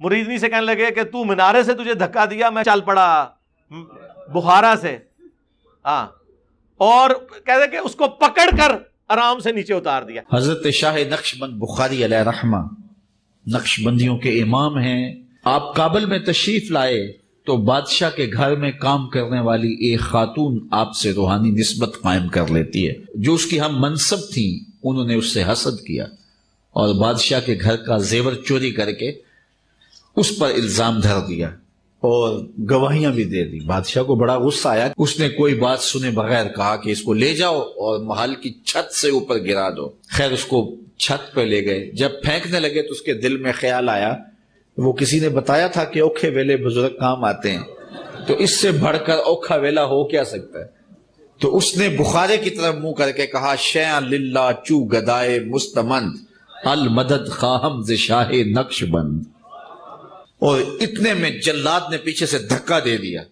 مریدنی سے کہنے لگے کہ تو منارے سے تجھے دھکا دیا، میں چل پڑا بخارا سے، ہاں، اور کہتے کہ اس کو پکڑ کر آرام سے نیچے اتار دیا۔ حضرت شاہ نقشبند بخاری علیہ رحمہ نقشبندیوں کے امام ہیں۔ آپ کابل میں تشریف لائے تو بادشاہ کے گھر میں کام کرنے والی ایک خاتون آپ سے روحانی نسبت قائم کر لیتی ہے۔ جو اس کی ہم منصب تھیں انہوں نے اس سے حسد کیا، اور بادشاہ کے گھر کا زیور چوری کر کے اس پر الزام دھر دیا اور گواہیاں بھی دے دی۔ بادشاہ کو بڑا غصہ آیا، اس نے کوئی بات سنے بغیر کہا کہ اس کو لے جاؤ اور محل کی چھت سے اوپر گرا دو۔ خیر اس کو چھت پہ لے گئے، جب پھینکنے لگے تو اس کے دل میں خیال آیا، وہ کسی نے بتایا تھا کہ اوکھے ویلے بزرگ کام آتے ہیں، تو اس سے بڑھ کر اوکھا ویلا ہو کیا سکتا ہے؟ تو اس نے بخارے کی طرف منہ کر کے کہا، شیئا للہ چو گدائے مستمند المدد خواہم ز شاہ نقش بند۔ اور اتنے میں جلاد نے پیچھے سے دھکا دے دیا۔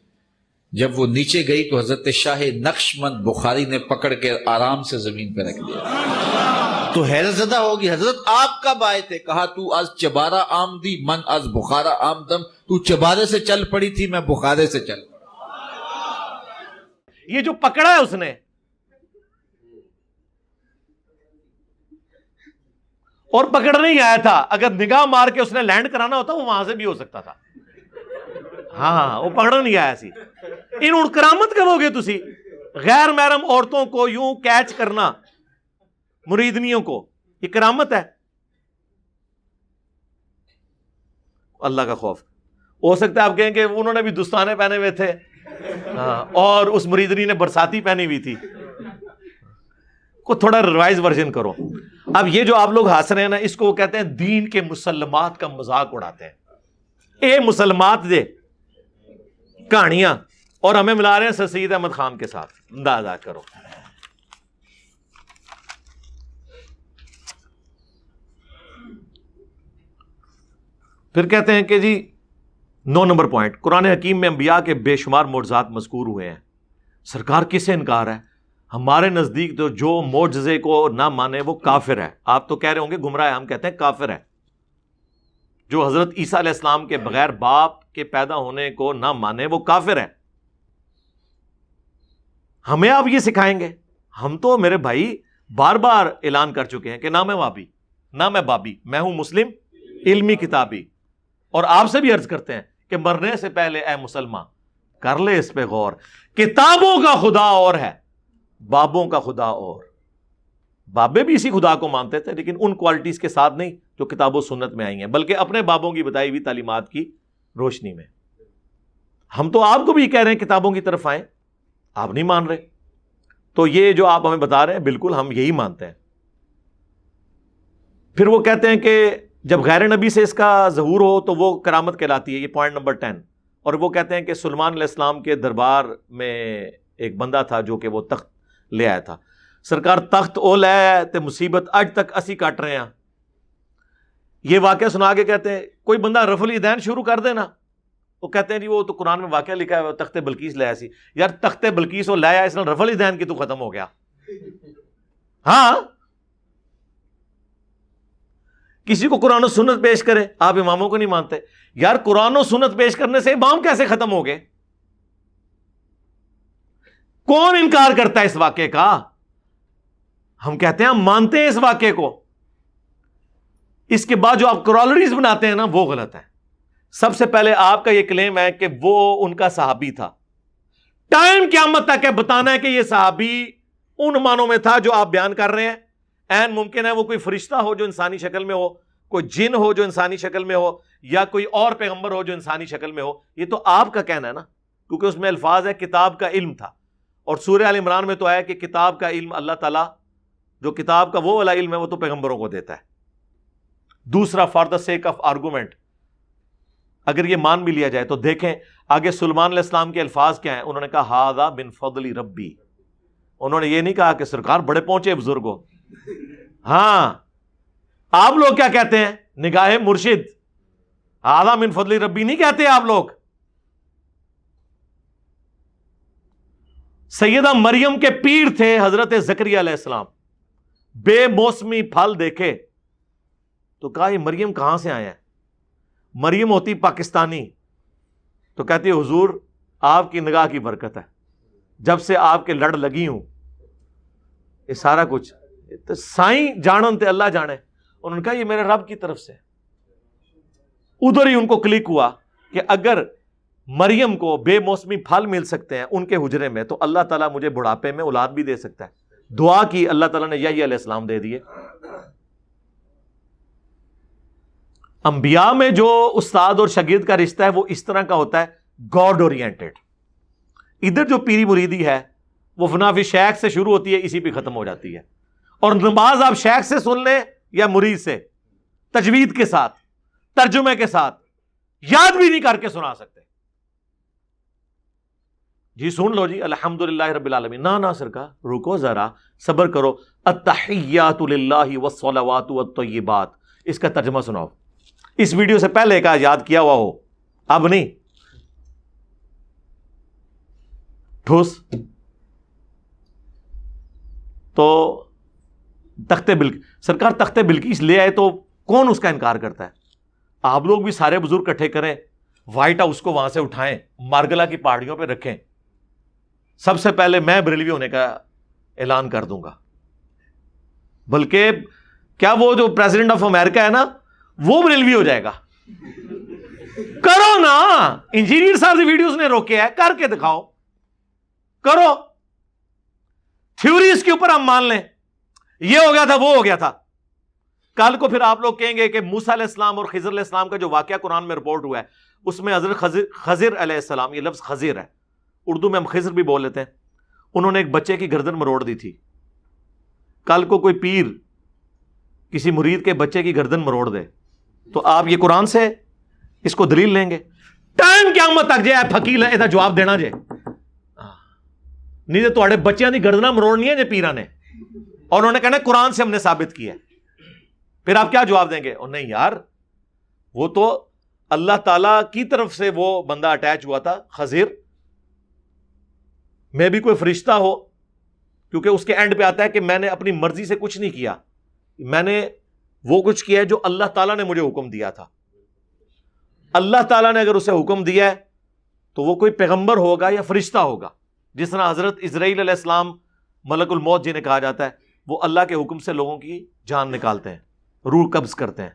جب وہ نیچے گئی تو حضرت شاہ نقش بند بخاری نے پکڑ کے آرام سے زمین پہ رکھ دیا۔ تو حیرت زدہ ہوگی، حضرت آپ کب آئے تھے؟ کہا تو از چبارہ آمدی من از بخارا آمدم، تو چبارے سے چل پڑی تھی، میں بخارے سے چل پڑا۔ یہ جو پکڑا ہے اس نے، اور پکڑ نہیں آیا تھا، اگر نگاہ مار کے اس نے لینڈ کرانا ہوتا وہ وہاں سے بھی ہو سکتا تھا۔ ہاں وہ پکڑ نہیں آیا سی۔ ان کرامت کرو گے تسی، غیر محرم عورتوں کو یوں کیچ کرنا، مریدنیوں کو، یہ کرامت ہے؟ اللہ کا خوف۔ ہو سکتا ہے آپ کہیں کہ انہوں نے بھی دستانے پہنے ہوئے تھے اور اس مریدنی نے برساتی پہنی ہوئی تھی، کو تھوڑا ریوائز ورژن کرو۔ اب یہ جو آپ لوگ ہنس رہے ہیں نا، اس کو وہ کہتے ہیں دین کے مسلمات کا مذاق اڑاتے ہیں۔ اے مسلمات دے کہانیاں، اور ہمیں ملا رہے ہیں سر سید احمد خان کے ساتھ، اندازہ کرو۔ پھر کہتے ہیں کہ جی 9 نمبر پوائنٹ، قرآن حکیم میں انبیاء کے بے شمار معجزات مذکور ہوئے ہیں، سرکار کس سے انکار ہے؟ ہمارے نزدیک تو جو معجزے کو نہ مانے وہ کافر ہے۔ آپ تو کہہ رہے ہوں گے گمراہ ہے، ہم کہتے ہیں کافر ہے۔ جو حضرت عیسیٰ علیہ السلام کے بغیر باپ کے پیدا ہونے کو نہ مانے وہ کافر ہے۔ ہمیں آپ یہ سکھائیں گے؟ ہم تو میرے بھائی بار بار اعلان کر چکے ہیں کہ نہ میں وابی نہ میں بابی، میں ہوں مسلم علمی کتابی، اور آپ سے بھی عرض کرتے ہیں کہ مرنے سے پہلے اے مسلمان کر لے اس پہ غور، کتابوں کا خدا اور ہے، بابوں کا خدا اور۔ بابے بھی اسی خدا کو مانتے تھے لیکن ان کوالٹیز کے ساتھ نہیں جو کتاب و سنت میں آئی ہیں، بلکہ اپنے بابوں کی بتائی ہوئی تعلیمات کی روشنی میں۔ ہم تو آپ کو بھی کہہ رہے ہیں کتابوں کی طرف آئیں، آپ نہیں مان رہے۔ تو یہ جو آپ ہمیں بتا رہے ہیں بالکل ہم یہی مانتے ہیں۔ پھر وہ کہتے ہیں کہ جب غیر نبی سے اس کا ظہور ہو تو وہ کرامت کہلاتی ہے، یہ پوائنٹ نمبر 10۔ اور وہ کہتے ہیں کہ سلیمان علیہ السلام کے دربار میں ایک بندہ تھا جو کہ وہ تخت لے آیا تھا، سرکار تخت او لے آیا تے مصیبت اج تک اسی کٹ رہے ہیں۔ یہ واقعہ سنا کے کہتے ہیں کوئی بندہ رفع الیدین شروع کر دے نا، وہ کہتے ہیں جی وہ تو قرآن میں واقعہ لکھا ہے تخت بلقیس لے آیا سی، یار تخت بلقیس وہ لے آیا، اس نے رفع الیدین کی تو ختم ہو گیا۔ ہاں کسی کو قرآن و سنت پیش کرے، آپ اماموں کو نہیں مانتے، یار قرآن و سنت پیش کرنے سے امام کیسے ختم ہو گئے؟ کون انکار کرتا ہے اس واقعے کا؟ ہم کہتے ہیں ہم مانتے ہیں اس واقعے کو۔ اس کے بعد جو آپ کرالریز بناتے ہیں نا وہ غلط ہے۔ سب سے پہلے آپ کا یہ کلیم ہے کہ وہ ان کا صحابی تھا، ٹائم قیامت تک ہے بتانا ہے کہ یہ صحابی ان معنوں میں تھا جو آپ بیان کر رہے ہیں۔ این ممکن ہے وہ کوئی فرشتہ ہو جو انسانی شکل میں ہو، کوئی جن ہو جو انسانی شکل میں ہو، یا کوئی اور پیغمبر ہو جو انسانی شکل میں ہو۔ یہ تو آپ کا کہنا ہے نا، کیونکہ اس میں الفاظ ہے کتاب کا علم تھا، اور سورہ آل عمران میں تو آیا کہ کتاب کا علم اللہ تعالیٰ، جو کتاب کا وہ والا علم ہے وہ تو پیغمبروں کو دیتا ہے۔ دوسرا، for the sake of argument, اگر یہ مان بھی لیا جائے تو دیکھیں آگے سلیمان علیہ السلام کے الفاظ کیا ہیں۔ انہوں نے کہا ہذا من فضل ربی، انہوں نے یہ نہیں کہا کہ سرکار بڑے پہنچے بزرگ ہو۔ ہاں آپ لوگ کیا کہتے ہیں؟ نگاہ مرشد، ہذا من فضل ربی نہیں کہتے آپ لوگ۔ سیدہ مریم کے پیر تھے حضرت زکریا علیہ السلام، بے موسمی پھل دیکھے تو کہا یہ مریم کہاں سے آیا ہے؟ مریم ہوتی پاکستانی تو کہتی حضور آپ کی نگاہ کی برکت ہے، جب سے آپ کے لڑ لگی ہوں یہ سارا کچھ تو سائیں جانن تے اللہ جانے۔ انہوں نے کہا یہ میرے رب کی طرف سے۔ ادھر ہی ان کو کلک ہوا کہ اگر مریم کو بے موسمی پھل مل سکتے ہیں ان کے حجرے میں تو اللہ تعالیٰ مجھے بڑھاپے میں اولاد بھی دے سکتا ہے۔ دعا کی، اللہ تعالیٰ نے یحییٰ علیہ السلام دے دیے۔ انبیاء میں جو استاد اور شاگرد کا رشتہ ہے وہ اس طرح کا ہوتا ہے، گاڈ اورینٹڈ. ادھر جو پیری مریدی ہے وہ فنافی شیخ سے شروع ہوتی ہے، اسی پہ ختم ہو جاتی ہے. اور نماز آپ شیخ سے سن لیں یا مرید سے، تجوید کے ساتھ، ترجمے کے ساتھ، یاد بھی نہیں کر کے سنا سکتے. جی سن لو جی الحمدللہ رب العالمین، نہ سرکار رکو ذرا، صبر کرو. التحیات للہ والصلوات والطیبات، اس کا ترجمہ سناؤ. اس ویڈیو سے پہلے کا یاد کیا ہوا ہو، اب نہیں. ٹھوس. تو تخت بلقیس، سرکار تخت بلقیس لے آئے تو کون اس کا انکار کرتا ہے؟ آپ لوگ بھی سارے بزرگ اکٹھے کریں، وائٹ ہاؤس کو وہاں سے اٹھائیں، مارگلا کی پہاڑیوں پہ رکھیں. سب سے پہلے میں بریلوی ہونے کا اعلان کر دوں گا. بلکہ کیا وہ جو پریزیڈنٹ آف امریکہ ہے نا وہ بریلوی ہو جائے گا. کرو نا، انجینئر صاحب ویڈیوز نے روکے ہے، کر کے دکھاؤ، کرو. تھیوریز کے اوپر ہم مان لیں یہ ہو گیا تھا وہ ہو گیا تھا. کل کو پھر آپ لوگ کہیں گے کہ موسیٰ علیہ السلام اور خضر علیہ السلام کا جو واقعہ قرآن میں رپورٹ ہوا ہے اس میں حضرت خضر علیہ السلام، یہ لفظ خضر ہے، اردو میں ہم خضر بھی بول لیتے ہیں، انہوں نے ایک بچے کی گردن مروڑ دی تھی. کل کو کوئی پیر کسی مرید کے بچے کی گردن مروڑ دے تو آپ یہ قرآن سے اس کو دلیل لیں گے؟ ٹائم قیامت تک جائے فقیر ہے جواب دینا جائے نہیں تو بچیاں دی گردنا مروڑنی ہے جے پیرا نے، اور انہوں نے کہنا قرآن سے ہم نے ثابت کیا ہے. پھر آپ کیا جواب دیں گے؟ اور نہیں یار، وہ تو اللہ تعالیٰ کی طرف سے وہ بندہ اٹیچ ہوا تھا خضر، میں بھی کوئی فرشتہ ہو، کیونکہ اس کے اینڈ پہ آتا ہے کہ میں نے اپنی مرضی سے کچھ نہیں کیا، میں نے وہ کچھ کیا ہے جو اللہ تعالیٰ نے مجھے حکم دیا تھا. اللہ تعالیٰ نے اگر اسے حکم دیا ہے تو وہ کوئی پیغمبر ہوگا یا فرشتہ ہوگا. جس طرح حضرت اسرائیل علیہ السلام ملک الموت جنہیں کہا جاتا ہے، وہ اللہ کے حکم سے لوگوں کی جان نکالتے ہیں، روح قبض کرتے ہیں.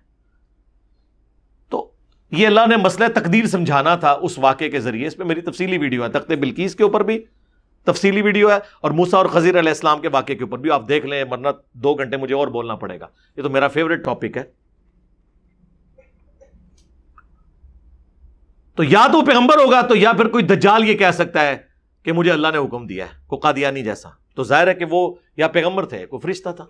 تو یہ اللہ نے مسئلہ تقدیر سمجھانا تھا اس واقعے کے ذریعے. اس پہ میری تفصیلی ویڈیو ہے، تخت بلقیس کے اوپر بھی تفصیلی ویڈیو ہے اور موسیٰ اور خضر علیہ السلام کے واقعے کے اوپر بھی آپ دیکھ لیں، ورنہ 2 گھنٹے مجھے اور بولنا پڑے گا. یہ تو میرا فیوریٹ ٹاپک ہے. تو یا تو پیغمبر ہوگا تو یا پھر کوئی دجال یہ کہہ سکتا ہے کہ مجھے اللہ نے حکم دیا ہے، کوئی قادیانی جیسا. تو ظاہر ہے کہ وہ یا پیغمبر تھے، کوئی فرشتہ تھا.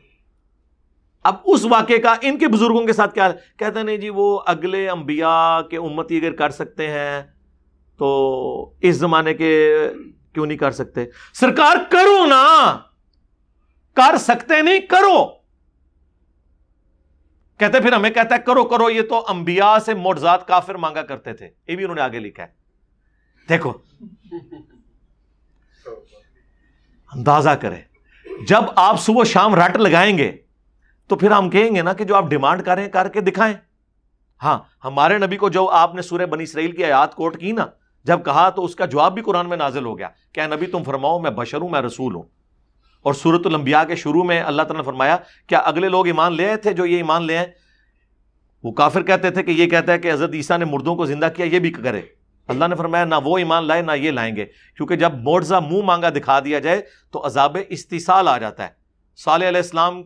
اب اس واقعے کا ان کے بزرگوں کے ساتھ کیا کہتے ہیں؟ نہیں جی وہ اگلے انبیاء کے امتی اگر کر سکتے ہیں تو اس زمانے کے کیوں نہیں کر سکتے؟ سرکار کرو نا، کر سکتے نہیں کرو. کہتے پھر ہمیں کہتا ہے کرو کرو، یہ تو انبیاء سے معجزات کافر مانگا کرتے تھے. یہ بھی انہوں نے آگے لکھا ہے. دیکھو اندازہ کریں، جب آپ صبح شام رٹ لگائیں گے تو پھر ہم کہیں گے نا کہ جو آپ ڈیمانڈ کریں کر کے دکھائیں. ہاں، ہمارے نبی کو جو آپ نے سورہ بنی اسرائیل کی آیات کوٹ کی نا، جب کہا تو اس کا جواب بھی قرآن میں نازل ہو گیا کہ اے نبی تم فرماؤ میں بشر ہوں، میں رسول ہوں. اور سورۃ الانبیاء کے شروع میں اللہ تعالیٰ نے فرمایا کیا اگلے لوگ ایمان لے آئے تھے جو یہ ایمان لے آئے؟ وہ کافر کہتے تھے کہ یہ کہتا ہے کہ حضرت عیسیٰ نے مردوں کو زندہ کیا، یہ بھی کرے. اللہ نے فرمایا نہ وہ ایمان لائے نہ یہ لائیں گے، کیونکہ جب معجزہ منہ مانگا دکھا دیا جائے تو عذاب استیصال آ جاتا ہے. صالح علیہ السلام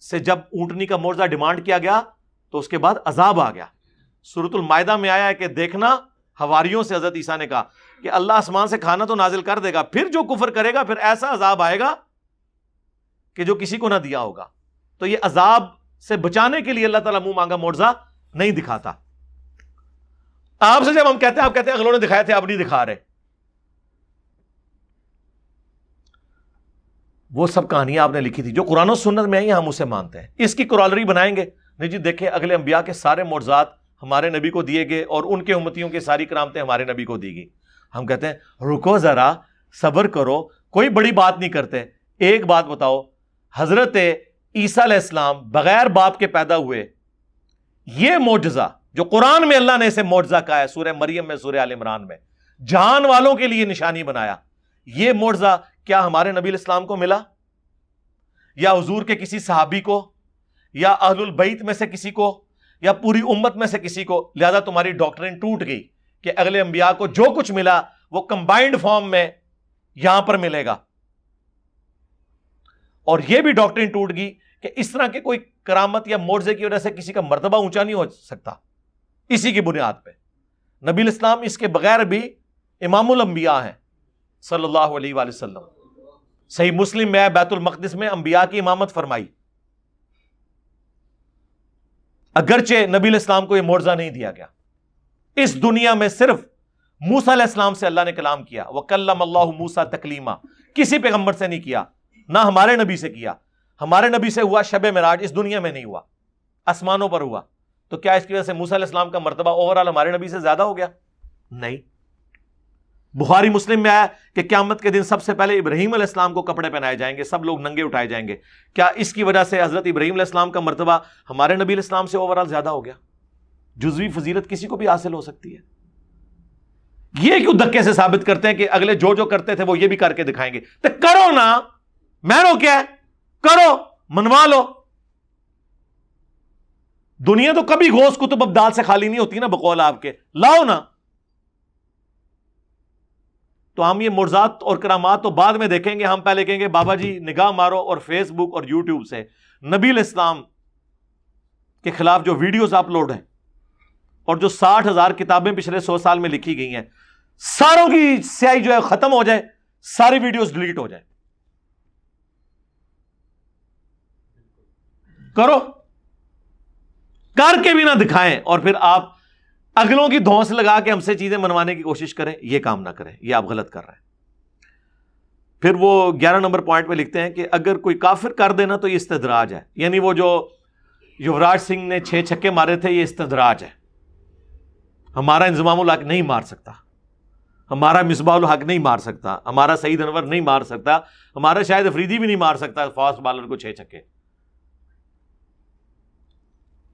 سے جب اونٹنی کا معجزہ ڈیمانڈ کیا گیا تو اس کے بعد عذاب آ گیا. سورۃ المائدہ میں آیا ہے کہ دیکھنا، حواریوں سے حضرت عیسیٰ نے کہا کہ اللہ آسمان سے کھانا تو نازل کر دے گا، پھر جو کفر کرے گا پھر ایسا عذاب آئے گا کہ جو کسی کو نہ دیا ہوگا. تو یہ عذاب سے بچانے کے لیے اللہ تعالیٰ منہ مانگا معجزہ نہیں دکھاتا. آپ سے جب ہم کہتے ہیں، آپ کہتے ہیں اگلوں نے دکھائے تھے، آپ نہیں دکھا رہے. وہ سب کہانیاں آپ نے لکھی تھی جو قرآن و سنت میں آئی، ہم اسے مانتے ہیں. اس کی کورالری بنائیں گے نہیں جی دیکھیں اگلے انبیاء کے سارے معجزات ہمارے نبی کو دیے گئے اور ان کے امتیوں کی ساری کرامتیں ہمارے نبی کو دی گئی. ہم کہتے ہیں رکو ذرا، صبر کرو، کوئی بڑی بات نہیں کرتے. ایک بات بتاؤ، حضرت عیسیٰ علیہ السلام بغیر باپ کے پیدا ہوئے، یہ معجزہ جو قرآن میں اللہ نے اسے معجزہ کہا ہے، سورہ مریم میں، سورہ آل عمران میں، جہان والوں کے لیے نشانی بنایا، یہ معجزہ کیا ہمارے نبی علیہ السلام کو ملا یا حضور کے کسی صحابی کو یا اہل البیت میں سے کسی کو یا پوری امت میں سے کسی کو؟ لہذا تمہاری ڈاکٹرین ٹوٹ گئی کہ اگلے انبیاء کو جو کچھ ملا وہ کمبائنڈ فارم میں یہاں پر ملے گا. اور یہ بھی ڈاکٹرین ٹوٹ گئی کہ اس طرح کے کوئی کرامت یا معجزے کی وجہ سے کسی کا مرتبہ اونچا نہیں ہو سکتا اسی کی بنیاد پہ. نبی الاسلام اس کے بغیر بھی امام الانبیاء ہیں صلی اللہ علیہ وآلہ وسلم. صحیح مسلم میں بیت المقدس میں انبیاء کی امامت فرمائی. اگرچہ نبی الاسلام کو یہ معجزہ نہیں دیا گیا, اس دنیا میں صرف موسیٰ علیہ السلام سے اللہ نے کلام کیا. وَكَلَّمَ اللَّهُ مُوسَىٰ تَكْلِيمًا, کسی پیغمبر سے نہیں کیا, نہ ہمارے نبی سے کیا. ہمارے نبی سے ہوا شب معراج, اس دنیا میں نہیں ہوا, آسمانوں پر ہوا. تو کیا اس کی وجہ سے موسیٰ علیہ السلام کا مرتبہ اوورال ہمارے نبی سے زیادہ ہو گیا؟ نہیں. بخاری مسلم میں آیا کہ قیامت کے دن سب سے پہلے ابراہیم علیہ السلام کو کپڑے پہنائے جائیں گے, سب لوگ ننگے اٹھائے جائیں گے. کیا اس کی وجہ سے حضرت ابراہیم علیہ السلام کا مرتبہ ہمارے نبی علیہ السلام سے اوورال زیادہ ہو گیا؟ جزوی فضیلت کسی کو بھی حاصل ہو سکتی ہے. یہ کیوں دھکے سے ثابت کرتے ہیں کہ اگلے جو جو کرتے تھے وہ یہ بھی کر کے دکھائیں گے؟ تو کرو نا, میں رو کیا ہے, کرو, منوا لو. دنیا تو کبھی غوث کتب ابدال سے خالی نہیں ہوتی نا, بقول آپ کے لاؤ نا. تو ہم یہ معجزات اور کرامات تو بعد میں دیکھیں گے. ہم پہلے کہیں گے بابا جی نگاہ مارو اور فیس بک اور یوٹیوب سے نبی علیہ السلام کے خلاف جو ویڈیوز اپلوڈ ہیں اور جو 60,000 کتابیں پچھلے 100 سال میں لکھی گئی ہیں, ساروں کی سیاہی جو ہے ختم ہو جائے, ساری ویڈیوز ڈیلیٹ ہو جائیں. کرو, کر کے بھی نہ دکھائیں اور پھر آپ اگلوں کی دھونس لگا کے ہم سے چیزیں منوانے کی کوشش کریں. یہ کام نہ کریں, یہ آپ غلط کر رہے ہیں. پھر وہ 11 نمبر پوائنٹ پہ لکھتے ہیں کہ اگر کوئی کافر کر دینا تو یہ استدراج ہے. یعنی وہ جو یوراج سنگھ نے 6 چھکے مارے تھے, یہ استدراج ہے. ہمارا انضمام الحق نہیں مار سکتا, ہمارا مصباح الحق نہیں مار سکتا, ہمارا سعید انور نہیں مار سکتا, ہمارا شاہد افریدی بھی نہیں مار سکتا فاسٹ بالر کو 6 چھکے.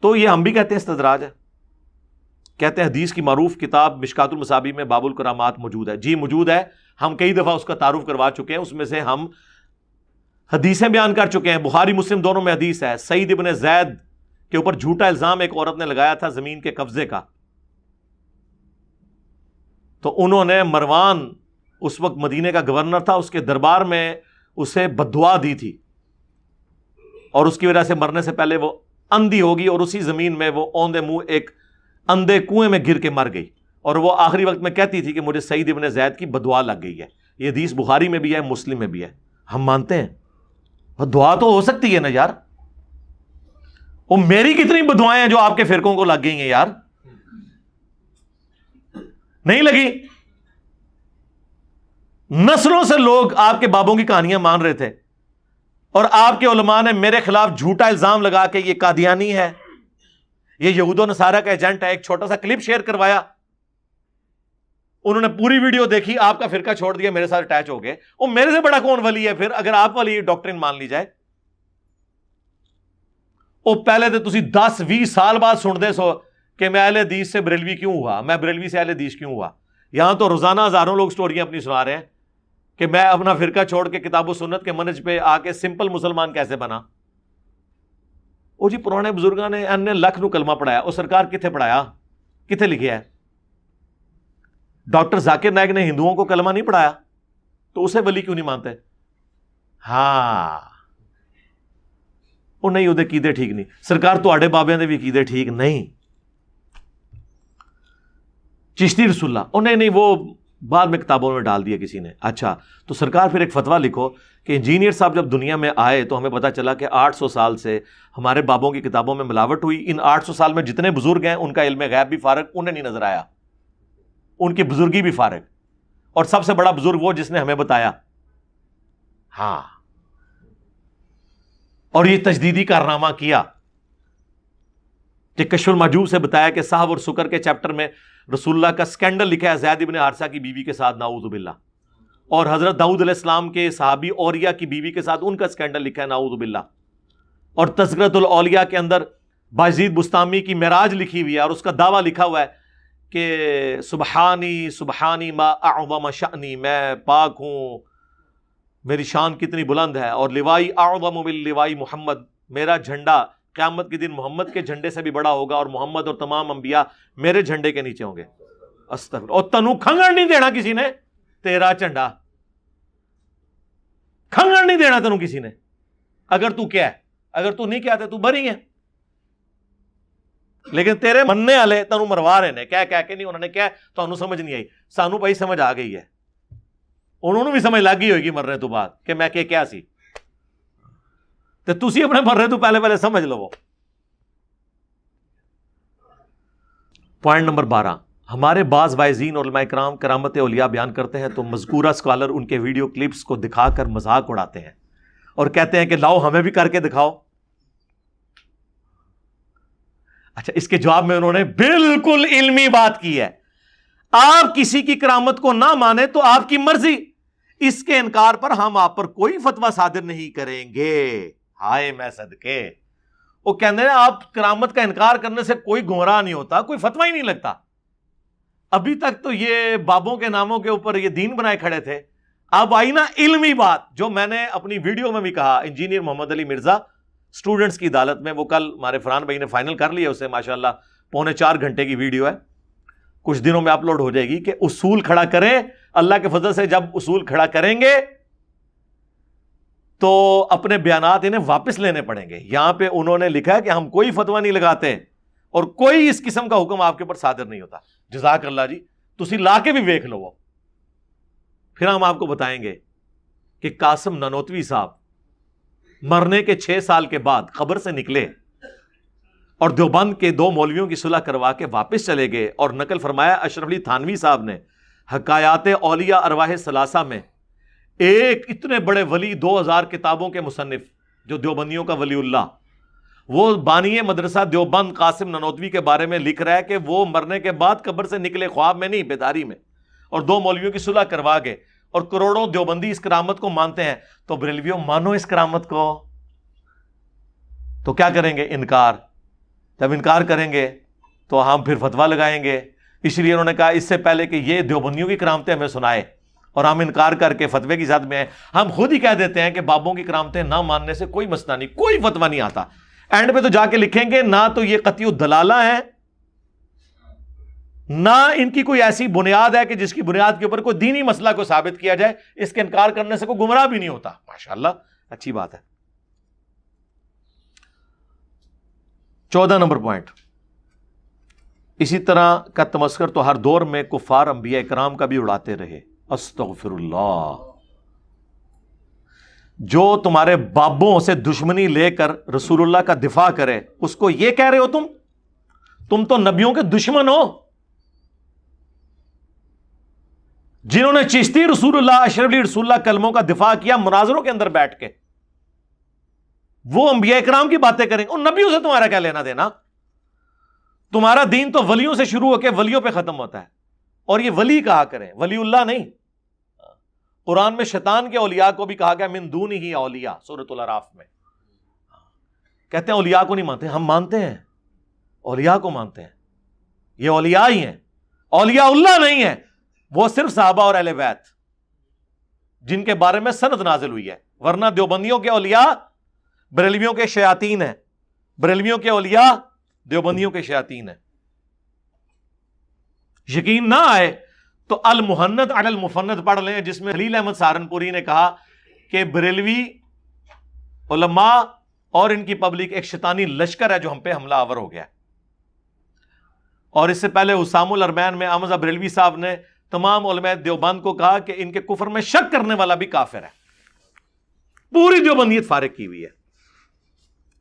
تو یہ ہم بھی کہتے ہیں استدراج ہے. کہتے ہیں حدیث کی معروف کتاب مشکات المصابیح میں باب الکرامات موجود ہے. جی موجود ہے, ہم کئی دفعہ اس کا تعارف کروا چکے ہیں. اس میں سے ہم حدیثیں بیان کر چکے ہیں. بخاری مسلم دونوں میں حدیث ہے. سعید ابن زید کے اوپر جھوٹا الزام ایک عورت نے لگایا تھا زمین کے قبضے کا, تو انہوں نے مروان اس وقت مدینے کا گورنر تھا, اس کے دربار میں اسے بددعا دی تھی اور اس کی وجہ سے مرنے سے پہلے وہ اندھی ہوگی اور اسی زمین میں وہ اوندے منہ ایک اندھے کنویں میں گر کے مر گئی. اور وہ آخری وقت میں کہتی تھی کہ مجھے سعید ابن زید کی بددعا لگ گئی ہے. یہ حدیث بخاری میں بھی ہے, مسلم میں بھی ہے. ہم مانتے ہیں بددعا تو ہو سکتی ہے نا یار. وہ میری کتنی بددعائیں ہیں جو آپ کے فرقوں کو لگ گئی ہیں یار, نہیں لگی؟ نسلوں سے لوگ آپ کے بابوں کی کہانیاں مان رہے تھے اور آپ کے علماء نے میرے خلاف جھوٹا الزام لگا کے یہ قادیانی ہے, یہ یہود و نصارہ کا ایجنٹ ہے. ایک چھوٹا سا کلپ شیئر کروایا, انہوں نے پوری ویڈیو دیکھی, آپ کا فرقہ چھوڑ دیا, میرے ساتھ اٹیچ ہو گئے. وہ میرے سے بڑا کون ولی ہے پھر, اگر آپ والی ڈاکٹرن مان لی جائے؟ وہ پہلے تو تسی 10-20 سال بعد سن دے سو کہ میں اہل حدیث سے بریلوی کیوں ہوا, میں بریلوی سے اہل حدیث کیوں ہوا. یہاں تو روزانہ ہزاروں لوگ سٹوریاں اپنی سنا رہے ہیں کہ میں اپنا فرقہ چھوڑ کے کتاب و سنت کے منہج پہ آ کے سمپل مسلمان کیسے بنا. او جی پرانے بزرگاں نے ان لکھ نو کلمہ پڑھایا, او سرکار کتنے پڑھایا, کتنے لکھیا ہے؟ ڈاکٹر ذاکر نائک نے ہندوؤں کو کلمہ نہیں پڑھایا, تو اسے ولی کیوں نہیں مانتے؟ ہاں وہ نہیں, وہ عقیدے ٹھیک نہیں. سرکار تواڈے بابیاں دے بھی عقیدے ٹھیک نہیں. چشتی رسول اللہ انہیں نہیں, وہ بعد میں کتابوں میں ڈال دیا کسی نے. اچھا تو سرکار پھر ایک فتویٰ لکھو کہ انجینئر صاحب جب دنیا میں آئے تو ہمیں پتا چلا کہ 800 سال سے ہمارے بابوں کی کتابوں میں ملاوٹ ہوئی. ان 800 سال میں جتنے بزرگ ہیں ان کا علم غیب بھی فارغ, انہیں نہیں نظر آیا, ان کی بزرگی بھی فارغ. اور سب سے بڑا بزرگ وہ جس نے ہمیں بتایا. ہاں, اور یہ تجدیدی کارنامہ کیا کہ کشف المحجوب سے بتایا کہ صحب اور سکر کے چیپٹر میں رسول اللہ کا سکینڈل لکھا ہے زید ابن حارثہ کی بیوی کے ساتھ, نعوذ باللہ. اور حضرت داؤد علیہ السلام کے صحابی اوریہ کی بیوی کے ساتھ ان کا سکینڈل لکھا ہے, نعوذ باللہ. اور تذکرۃ الاولیاء کے اندر بایزید بستامی کی معراج لکھی ہوئی ہے اور اس کا دعویٰ لکھا ہوا ہے کہ سبحانی سبحانی ما اعظم شأنی, میں پاک ہوں, میری شان کتنی بلند ہے. اور لوائی اعظم من لوائی محمد, میرا جھنڈا قیامت کے دن محمد کے جھنڈے سے بھی بڑا ہوگا اور محمد اور تمام انبیاء میرے جھنڈے کے نیچے ہوں گے. استغفر. اور تنو کھنگڑ نہیں دینا کسی نے تیرا جھنڈا, کھنگڑ نہیں دینا تنو کسی نے. اگر تو کیا ہے اگر تو نہیں کہتے تو بری ہے، لیکن تیرے مننے والے تینوں مروا رہے نے کہہ کے نہیں، انہوں نے کہا تو سمجھ نہیں آئی، سانو بھائی سمجھ آ گئی ہے، انہوں نے بھی سمجھ لگ گئی ہوگی مرنے تو بعد کہ میں کیا سی، تو تسی اپنے مرنے تو پہلے سمجھ لو۔ پوائنٹ نمبر 12، ہمارے بعض وائزین اور علماء کرام کرامت اولیاء بیان کرتے ہیں تو مذکورہ اسکالر ان کے ویڈیو کلپس کو دکھا کر مذاق اڑاتے ہیں اور کہتے ہیں کہ لاؤ ہمیں بھی کر کے دکھاؤ۔ اچھا، اس کے جواب میں انہوں نے بالکل علمی بات کی ہے، آپ کسی کی کرامت کو نہ مانے تو آپ کی مرضی، اس کے انکار پر ہم آپ پر کوئی فتویٰ صادر نہیں کریں گے۔ ہائے میں صدقے، وہ کہتے ہیں آپ کرامت کا انکار کرنے سے کوئی گمراہ نہیں ہوتا، کوئی فتویٰ ہی نہیں لگتا۔ ابھی تک تو یہ بابوں کے ناموں کے اوپر یہ دین بنائے کھڑے تھے، اب آئی نا علمی بات، جو میں نے اپنی ویڈیو میں بھی کہا، انجینئر محمد علی مرزا اسٹوڈنٹس کی عدالت میں، وہ کل ہمارے فرحان بھائی نے فائنل کر لیا اسے، ماشاءاللہ 3.25 گھنٹے کی ویڈیو ہے، کچھ دنوں میں اپلوڈ ہو جائے گی، کہ اصول کھڑا کریں، اللہ کے فضل سے جب اصول کھڑا کریں گے تو اپنے بیانات انہیں واپس لینے پڑیں گے۔ یہاں پہ انہوں نے لکھا ہے کہ ہم کوئی فتویٰ نہیں لگاتے اور کوئی اس قسم کا حکم آپ کے اوپر صادر نہیں ہوتا۔ جزاک اللہ جی، تسی لا کے بھی ویکھ لو، وہ پھر ہم آپ کو بتائیں گے کہ قاسم نانوتوی صاحب مرنے کے 6 سال کے بعد قبر سے نکلے اور دیوبند کے 2 مولویوں کی صلح کروا کے واپس چلے گئے، اور نقل فرمایا اشرف علی تھانوی صاحب نے حکایات اولیاء ارواح ثلاثہ میں، ایک اتنے بڑے ولی 2000 کتابوں کے مصنف جو دیوبندیوں کا ولی اللہ، وہ بانی مدرسہ دیوبند قاسم نانوتوی کے بارے میں لکھ رہا ہے کہ وہ مرنے کے بعد قبر سے نکلے، خواب میں نہیں، بیداری میں، اور 2 مولویوں کی صلح کروا گئے، اور کروڑوں دیوبندی اس کرامت کو مانتے ہیں۔ تو بریلویوں مانو اس کرامت کو، تو کیا کریں گے؟ انکار۔ جب انکار کریں گے تو ہم پھر فتویٰ لگائیں گے، اس لیے انہوں نے کہا اس سے پہلے کہ یہ دیوبندیوں کی کرامتیں ہمیں سنائے اور ہم انکار کر کے فتوے کی ذات میں ہیں، ہم خود ہی کہہ دیتے ہیں کہ بابوں کی کرامتیں نہ ماننے سے کوئی مسئلہ نہیں، کوئی فتویٰ نہیں آتا۔ اینڈ پہ تو جا کے لکھیں گے نہ تو یہ قطعی الدلالہ ہیں، نہ ان کی کوئی ایسی بنیاد ہے کہ جس کی بنیاد کے اوپر کوئی دینی مسئلہ کو ثابت کیا جائے، اس کے انکار کرنے سے کوئی گمراہ بھی نہیں ہوتا۔ ماشاءاللہ، اچھی بات ہے۔ 14 نمبر پوائنٹ، اسی طرح کا تمسخر تو ہر دور میں کفار انبیاء کرام کا بھی اڑاتے رہے۔ استغفر اللہ، جو تمہارے بابوں سے دشمنی لے کر رسول اللہ کا دفاع کرے، اس کو یہ کہہ رہے ہو تم تو نبیوں کے دشمن ہو۔ جنہوں نے چشتی رسول اللہ، اشرف علی رسول اللہ کلموں کا دفاع کیا مناظروں کے اندر بیٹھ کے، وہ انبیاء کرام کی باتیں کریں گے، ان نبیوں سے تمہارا کیا لینا دینا؟ تمہارا دین تو ولیوں سے شروع ہو کے ولیوں پہ ختم ہوتا ہے، اور یہ ولی کہا کریں، ولی اللہ نہیں۔ قرآن میں شیطان کے اولیاء کو بھی کہا گیا من دون ہی اولیاء، سورۃ الاعراف میں۔ کہتے ہیں اولیاء کو نہیں مانتے، ہم مانتے ہیں، اولیاء کو مانتے ہیں، یہ اولیاء ہی ہیں، اولیاء اللہ نہیں ہیں، وہ صرف صحابہ اور اہل بیت جن کے بارے میں سند نازل ہوئی ہے، ورنہ دیوبندیوں کے اولیاء بریلویوں کے شیاطین ہیں، بریلویوں کے اولیاء دیوبندیوں کے شیاطین ہیں۔ یقین نہ آئے تو المحند علی المفند پڑھ لیں، جس میں خلیل احمد سہارنپوری نے کہا کہ بریلوی علماء اور ان کی پبلک ایک شیطانی لشکر ہے جو ہم پہ حملہ آور ہو گیا ہے۔ اور اس سے پہلے حسام الارمین میں احمد بریلوی صاحب نے تمام علماء دیوبند کو کہا کہ ان کے کفر میں شک کرنے والا بھی کافر ہے، پوری دیوبندیت فارغ کی ہوئی ہے۔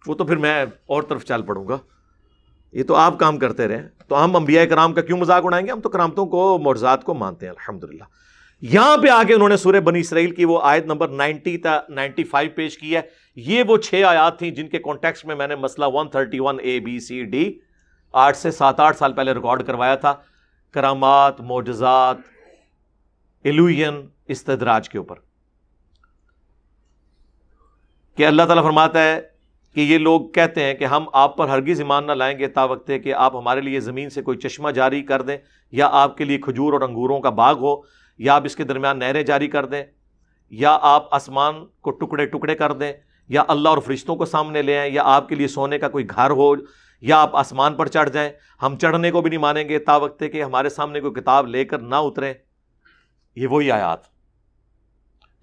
وہ تو پھر میں اور طرف چل پڑوں گا، یہ تو آپ کام کرتے رہے، تو ہم انبیاء کرام کا کیوں مذاق اڑائیں گے؟ ہم تو کرامتوں کو، معجزات کو مانتے ہیں الحمدللہ۔ یہاں پہ آگے انہوں نے سورہ بنی اسرائیل کی وہ آیت نمبر 90 تا 95 پیش کی ہے۔ یہ وہ 6 آیات تھیں جن کے کانٹیکسٹ میں میں نے مسئلہ 131 A B C D 8 سے 7-8 سال پہلے ریکارڈ کروایا تھا، کرامات، معجزات، الوہین، استدراج کے اوپر، کہ اللہ تعالیٰ فرماتا ہے کہ یہ لوگ کہتے ہیں کہ ہم آپ پر ہرگز ایمان نہ لائیں گے تا وقت ہے کہ آپ ہمارے لیے زمین سے کوئی چشمہ جاری کر دیں، یا آپ کے لیے کھجور اور انگوروں کا باغ ہو، یا آپ اس کے درمیان نہریں جاری کر دیں، یا آپ آسمان کو ٹکڑے ٹکڑے کر دیں، یا اللہ اور فرشتوں کو سامنے لے آئیں، یا آپ کے لیے سونے کا کوئی گھر ہو، یا آپ آسمان پر چڑھ جائیں۔ ہم چڑھنے کو بھی نہیں مانیں گے تا وقت ہے کہ ہمارے سامنے کوئی کتاب لے کر نہ اتریں۔ یہ وہی آیات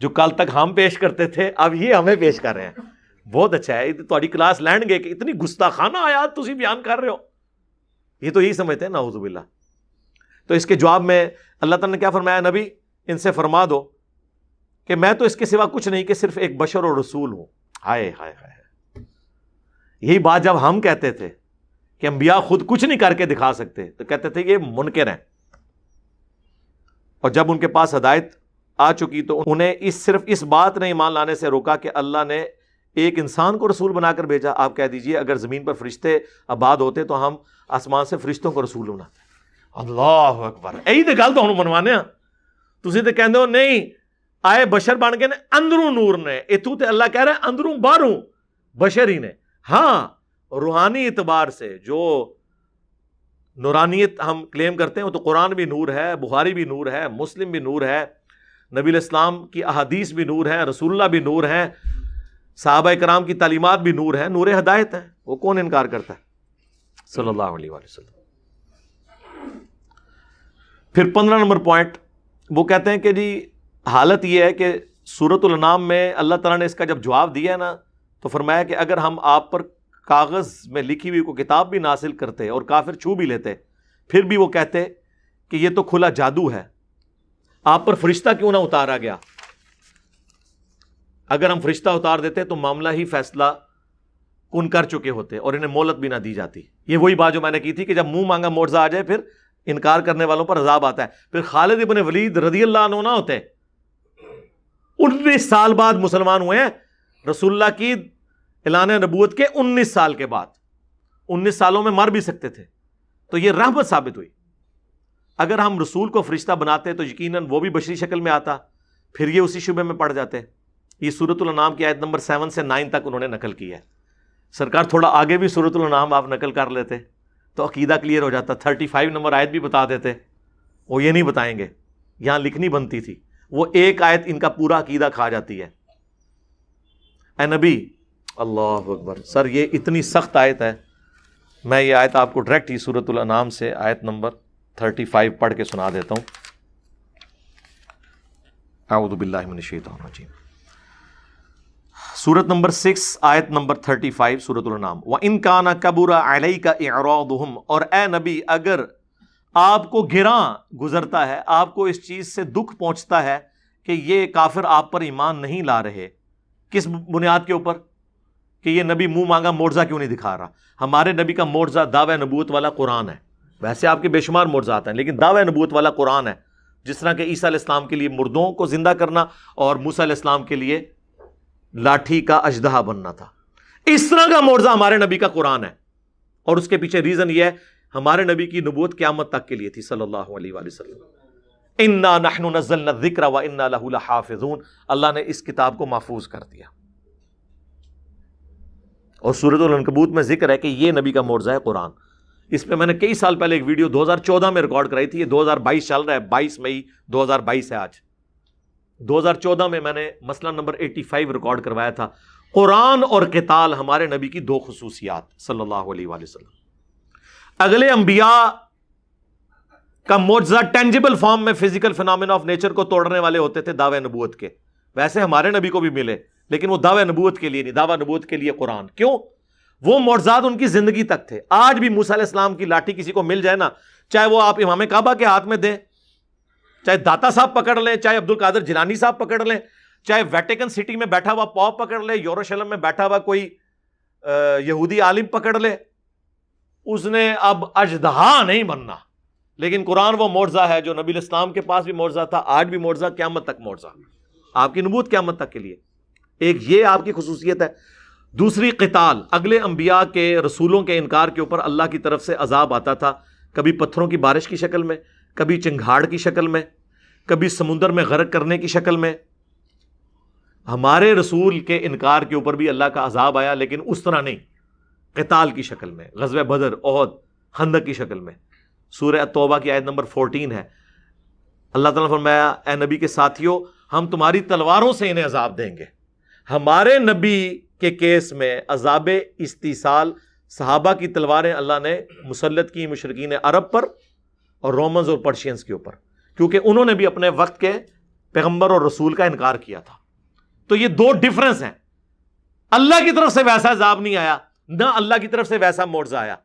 جو کل تک ہم پیش کرتے تھے، اب یہ ہمیں پیش کر رہے ہیں۔ بہت اچھا ہے, تہاڈی کلاس لینڈ گے کہ اتنی گستاخانہ آیات تسی بیان کر رہے ہو, یہ تو یہی سمجھتے ہیں نعوذ باللہ. تو اس کے جواب میں اللہ تعالیٰ نے کیا فرمایا, نبی ان سے فرما دو کہ میں تو اس کے سوا کچھ نہیں کہ صرف ایک بشر اور رسول ہوں. ہائے ہائے ہائے, یہی بات جب ہم کہتے تھے کہ انبیاء خود کچھ نہیں کر کے دکھا سکتے تو کہتے تھے یہ منکر ہیں, اور جب ان کے پاس ہدایت آ چکی تو انہیں صرف اس بات نے ایمان لانے سے روکا کہ اللہ نے ایک انسان کو رسول بنا کر بھیجا. آپ کہہ دیجئے اگر زمین پر فرشتے آباد ہوتے تو ہم آسمان سے فرشتوں کو رسول بناتے. اللہ اکبر, یہی تو گل تو ہم منوانے ہاں. تسی تو کہندے ہو نہیں آئے بشر بن کے نے اندروں نور نے, اتوں تے اللہ کہہ رہا ہے اندروں باہروں بشر ہی نے. ہاں روحانی اعتبار سے جو نورانیت ہم کلیم کرتے ہیں وہ تو قرآن بھی نور ہے, بخاری بھی نور ہے, مسلم بھی نور ہے, نبی الاسلام کی احادیث بھی نور ہے, رسول اللہ بھی نور ہے, صحابہ کرام کی تعلیمات بھی نور ہے, نور ہدایت ہے. وہ کون انکار کرتا ہے؟ صلی اللہ علیہ وآلہ وسلم. پھر 15 نمبر پوائنٹ وہ کہتے ہیں کہ جی حالت یہ ہے کہ سورۃ الانعام میں اللہ تعالیٰ نے اس کا جب جواب دیا نا تو فرمایا کہ اگر ہم آپ پر کاغذ میں لکھی ہوئی کوئی کتاب بھی نازل کرتے اور کافر چھو بھی لیتے پھر بھی وہ کہتے کہ یہ تو کھلا جادو ہے, آپ پر فرشتہ کیوں نہ اتارا گیا. اگر ہم فرشتہ اتار دیتے تو معاملہ ہی فیصلہ کن کر چکے ہوتے اور انہیں مہلت بھی نہ دی جاتی. یہ وہی بات جو میں نے کی تھی کہ جب منہ مانگا معجزہ آ جائے پھر انکار کرنے والوں پر عذاب آتا ہے. پھر خالد ابن ولید رضی اللہ عنہ نہ ہوتے, 19 سال بعد مسلمان ہوئے ہیں, رسول اللہ کی اعلان نبوت کے 19 سال کے بعد. 19 سالوں میں مر بھی سکتے تھے, تو یہ رحمت ثابت ہوئی. اگر ہم رسول کو فرشتہ بناتے تو یقیناً وہ بھی بشری شکل میں آتا, پھر یہ اسی شبے میں پڑ جاتے. یہ سورۃ الانعام کی آیت نمبر 7 سے 9 تک انہوں نے نقل کی ہے. سرکار تھوڑا آگے بھی سورۃ الانعام آپ نقل کر لیتے تو عقیدہ کلیئر ہو جاتا. 35 نمبر آیت بھی بتا دیتے, وہ یہ نہیں بتائیں گے, یہاں لکھنی بنتی تھی. وہ ایک آیت ان کا پورا عقیدہ کھا جاتی ہے. اے نبی, اللہ اکبر سر, یہ اتنی سخت آیت ہے. میں یہ آیت آپ کو ڈائریکٹ ہی سورۃ الانعام سے آیت نمبر 35 پڑھ کے سنا دیتا ہوں. اعوذ باللہ من الشیطان الرجیم. سورت نمبر 6 آیت نمبر 35 سورۃ الانعام. وَإِن كَانَ كَبُرَ عَلَيْكَ إِعْرَاضُهُمْ, اور اے نبی اگر آپ کو گراں گزرتا ہے, آپ کو اس چیز سے دکھ پہنچتا ہے کہ یہ کافر آپ پر ایمان نہیں لا رہے. کس بنیاد کے اوپر؟ کہ یہ نبی منہ مانگا معجزہ کیوں نہیں دکھا رہا. ہمارے نبی کا معجزہ دعوی نبوت والا قرآن ہے. ویسے آپ کے بے شمار معجزات ہیں لیکن دعوی نبوت والا قرآن ہے. جس طرح کہ عیسیٰ علیہ السلام کے لیے مردوں کو زندہ کرنا اور موسیٰ علیہ السلام کے لیے لاٹھی کا اژدہا بننا تھا, اس طرح کا معجزہ ہمارے نبی کا قرآن ہے. اور اس کے پیچھے ریزن یہ ہے ہمارے نبی کی نبوت قیامت تک کے لیے تھی صلی اللہ علیہ وآلہ وسلم. انا نحن نزلنا الذکر وانا لہ لحافظون, اللہ نے اس کتاب کو محفوظ کر دیا. اور سورۃ العنکبوت میں ذکر ہے کہ یہ نبی کا معجزہ ہے قرآن. اس پہ میں نے کئی سال پہلے ایک ویڈیو 2014 میں ریکارڈ کرائی تھی. یہ 2022 چل رہا ہے, 22 مئی 2022 ہے آج. 2014 میں نے مسئلہ نمبر 85 ریکارڈ کروایا تھا. قرآن اور قتال ہمارے نبی کی دو خصوصیات صلی اللہ علیہ وآلہ وسلم. اگلے انبیاء کا معجزہ ٹینجیبل فارم میں فزیکل فینومینا آف نیچر کو توڑنے والے ہوتے تھے دعوی نبوت کے. ویسے ہمارے نبی کو بھی ملے لیکن وہ دعوی نبوت کے لیے نہیں, دعوی نبوت کے لیے قرآن. کیوں؟ وہ معجزات ان کی زندگی تک تھے. آج بھی موسیٰ علیہ السلام کی لاٹھی کسی کو مل جائے نا, چاہے وہ آپ امام کعبہ کے ہاتھ میں دیں, چاہے داتا صاحب پکڑ لیں, چاہے عبد القادر جیلانی صاحب پکڑ لیں, چاہے ویٹیکن سٹی میں بیٹھا ہوا پاپ پکڑ لے, یروشلم میں بیٹھا ہوا کوئی یہودی عالم پکڑ لے, اس نے اب اژدہا نہیں بننا. لیکن قرآن وہ معجزہ ہے جو نبی الاسلام کے پاس بھی معجزہ تھا, آج بھی معجزہ, قیامت تک معجزہ. آپ کی نبوت قیامت تک کے لیے. ایک یہ آپ کی خصوصیت ہے. دوسری قتال, اگلے انبیاء کے رسولوں کے انکار کے اوپر اللہ کی طرف سے عذاب آتا تھا, کبھی پتھروں کی بارش کی شکل میں, کبھی چنگھاڑ کی شکل میں, کبھی سمندر میں غرق کرنے کی شکل میں. ہمارے رسول کے انکار کے اوپر بھی اللہ کا عذاب آیا لیکن اس طرح نہیں, قتال کی شکل میں, غزوہ بدر, احد, خندق کی شکل میں. سورہ توبہ کی آیت نمبر 14 ہے. اللہ تعالیٰ نے فرمایا اے نبی کے ساتھیوں ہم تمہاری تلواروں سے انہیں عذاب دیں گے. ہمارے نبی کے کیس میں عذاب استیصال, صحابہ کی تلواریں اللہ نے مسلط کی مشرکین عرب پر اور رومنز اور پرشینز کے اوپر, کیونکہ انہوں نے بھی اپنے وقت کے پیغمبر اور رسول کا انکار کیا تھا. تو یہ دو ڈیفرنس ہیں. اللہ کی طرف سے ویسا عذاب نہیں آیا، نہ اللہ کی طرف سے ویسا معجزہ آیا۔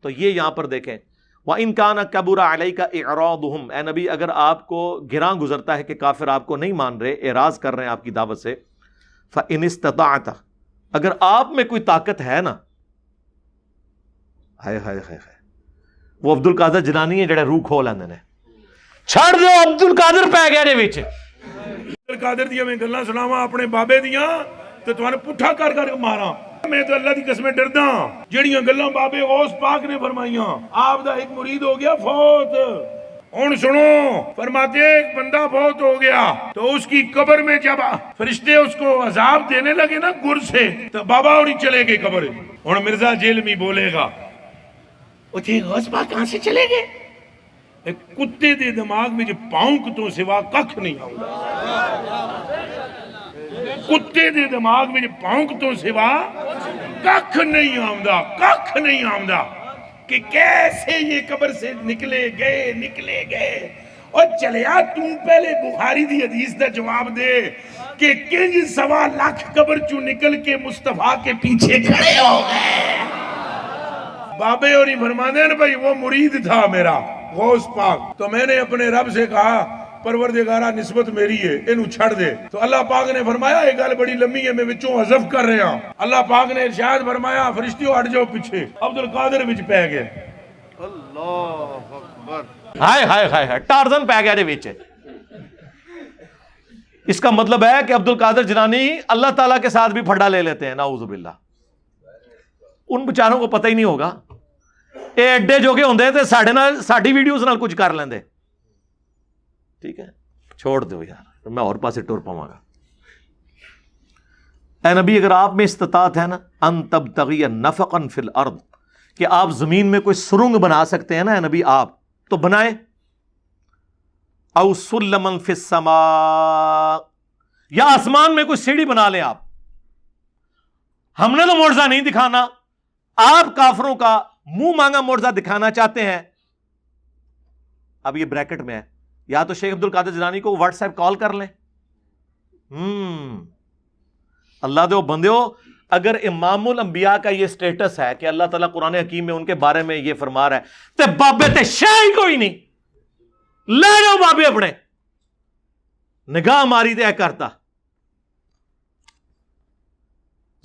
تو یہ یہاں پر دیکھیں، وَإِن كَانَ كَبُرَ عَلَيْكَ إِعْرَاضُهُمْ، اے نبی اگر آپ کو گراں گزرتا ہے کہ کافر آپ کو نہیں مان رہے، اعراض کر رہے ہیں آپ کی دعوت سے، فَإِنِ اسْتَطَعْتَ، اگر آپ میں کوئی طاقت ہے نا، ہائے ہائے ہائے ہائے، وہ عبد القادر جنانی ہے جڑے روح کھو لیندے نے، چھڑ دو عبد القادر پی گیا دے وچ۔ قادر دیا میں گلاں سناواں اپنے بابے دیاں تے تواں پٹھا کر کر کے ماراں۔ میں تو اللہ دی قسمیں ڈردا ہاں جڑیاں گلاں بابے غوث پاک نے فرمائیاں۔ آپ دا ایک مرید ہو گیا فوت، ہن سنو، فرماتے ہیں ایک بندہ فوت ہو گیا تو اس کی قبر میں جب فرشتے اس کو عذاب دینے لگے نا گر سے، تو بابا اور چلے گئے قبر۔ ہن مرزا جیلمی بولے گا اچھے غوث پاک کہاں سے چلے گئے؟ ایک کتے دے دماغ میں جو پاؤنک تو سوا ککھ نہیں آؤں، کتے دے دماغ میں جو پاؤنک تو سوا ککھ نہیں آؤں، ککھ نہیں آؤں کہ کیسے یہ قبر سے نکلے گئے۔ اور چلیا تم پہلے بخاری دی حدیث دا جواب دے کہ کنج 1.25 لاکھ قبر چوں نکل کے مصطفیٰ کے پیچھے کھڑے ہو گئے۔ بابے اور ہی فرمانے ہیں بھائی وہ مرید تھا میرا غوث پاک، تو میں نے اپنے رب سے کہا پروردگارہ نسبت میری ہے انہوں چھڑ دے، تو اللہ پاک نے فرمایا ایک گل بڑی لمبی ہے میں وچوں حذف کر رہا ہوں۔ اللہ پاک نے ارشاد فرمایا فرشتیوں ہٹ جاؤ پیچھے، عبد القادر وچ پہ گئے۔ اللہ اکبر، ہائے ہائے ہائے ہائے، ٹارزن پہ گیا دے وچ۔ اس کا مطلب ہے کہ عبد القادر جنانی اللہ تعالیٰ کے ساتھ بھی پھڈا لے لیتے ہیں، نعوذ باللہ۔ ان بچاروں کو پتہ ہی نہیں ہوگا، اے ایڈے جو کہ ہوندے تے ساڈے نال ساڈی ویڈیوز نال کچھ کر لیندے۔ ٹھیک ہے، چھوڑ دو یار، میں اور پاسے ٹور پاؤں گا۔ اے نبی اگر آپ میں استطاعت ہے نا ان تبتغی نفقا فی الارض، کہ آپ زمین میں کوئی سرنگ بنا سکتے ہیں نا اے نبی آپ تو بنائیں، او سلما فی السماء، یا آسمان میں کوئی سیڑھی بنا لیں آپ۔ ہم نے تو معجزہ نہیں دکھانا، آپ کافروں کا منہ مانگا معجزہ دکھانا چاہتے ہیں۔ اب یہ بریکٹ میں ہے، یا تو شیخ عبد القادر جیلانی کو واٹس ایپ کال کر لیں۔ اللہ دے بندے ہو، اگر امام الانبیاء کا یہ سٹیٹس ہے کہ اللہ تعالیٰ قرآن حکیم میں ان کے بارے میں یہ فرما رہا ہے، تے بابے تے شے ہی کوئی نہیں، لے جاؤ بابے اپنے، نگاہ ماری تے کرتا۔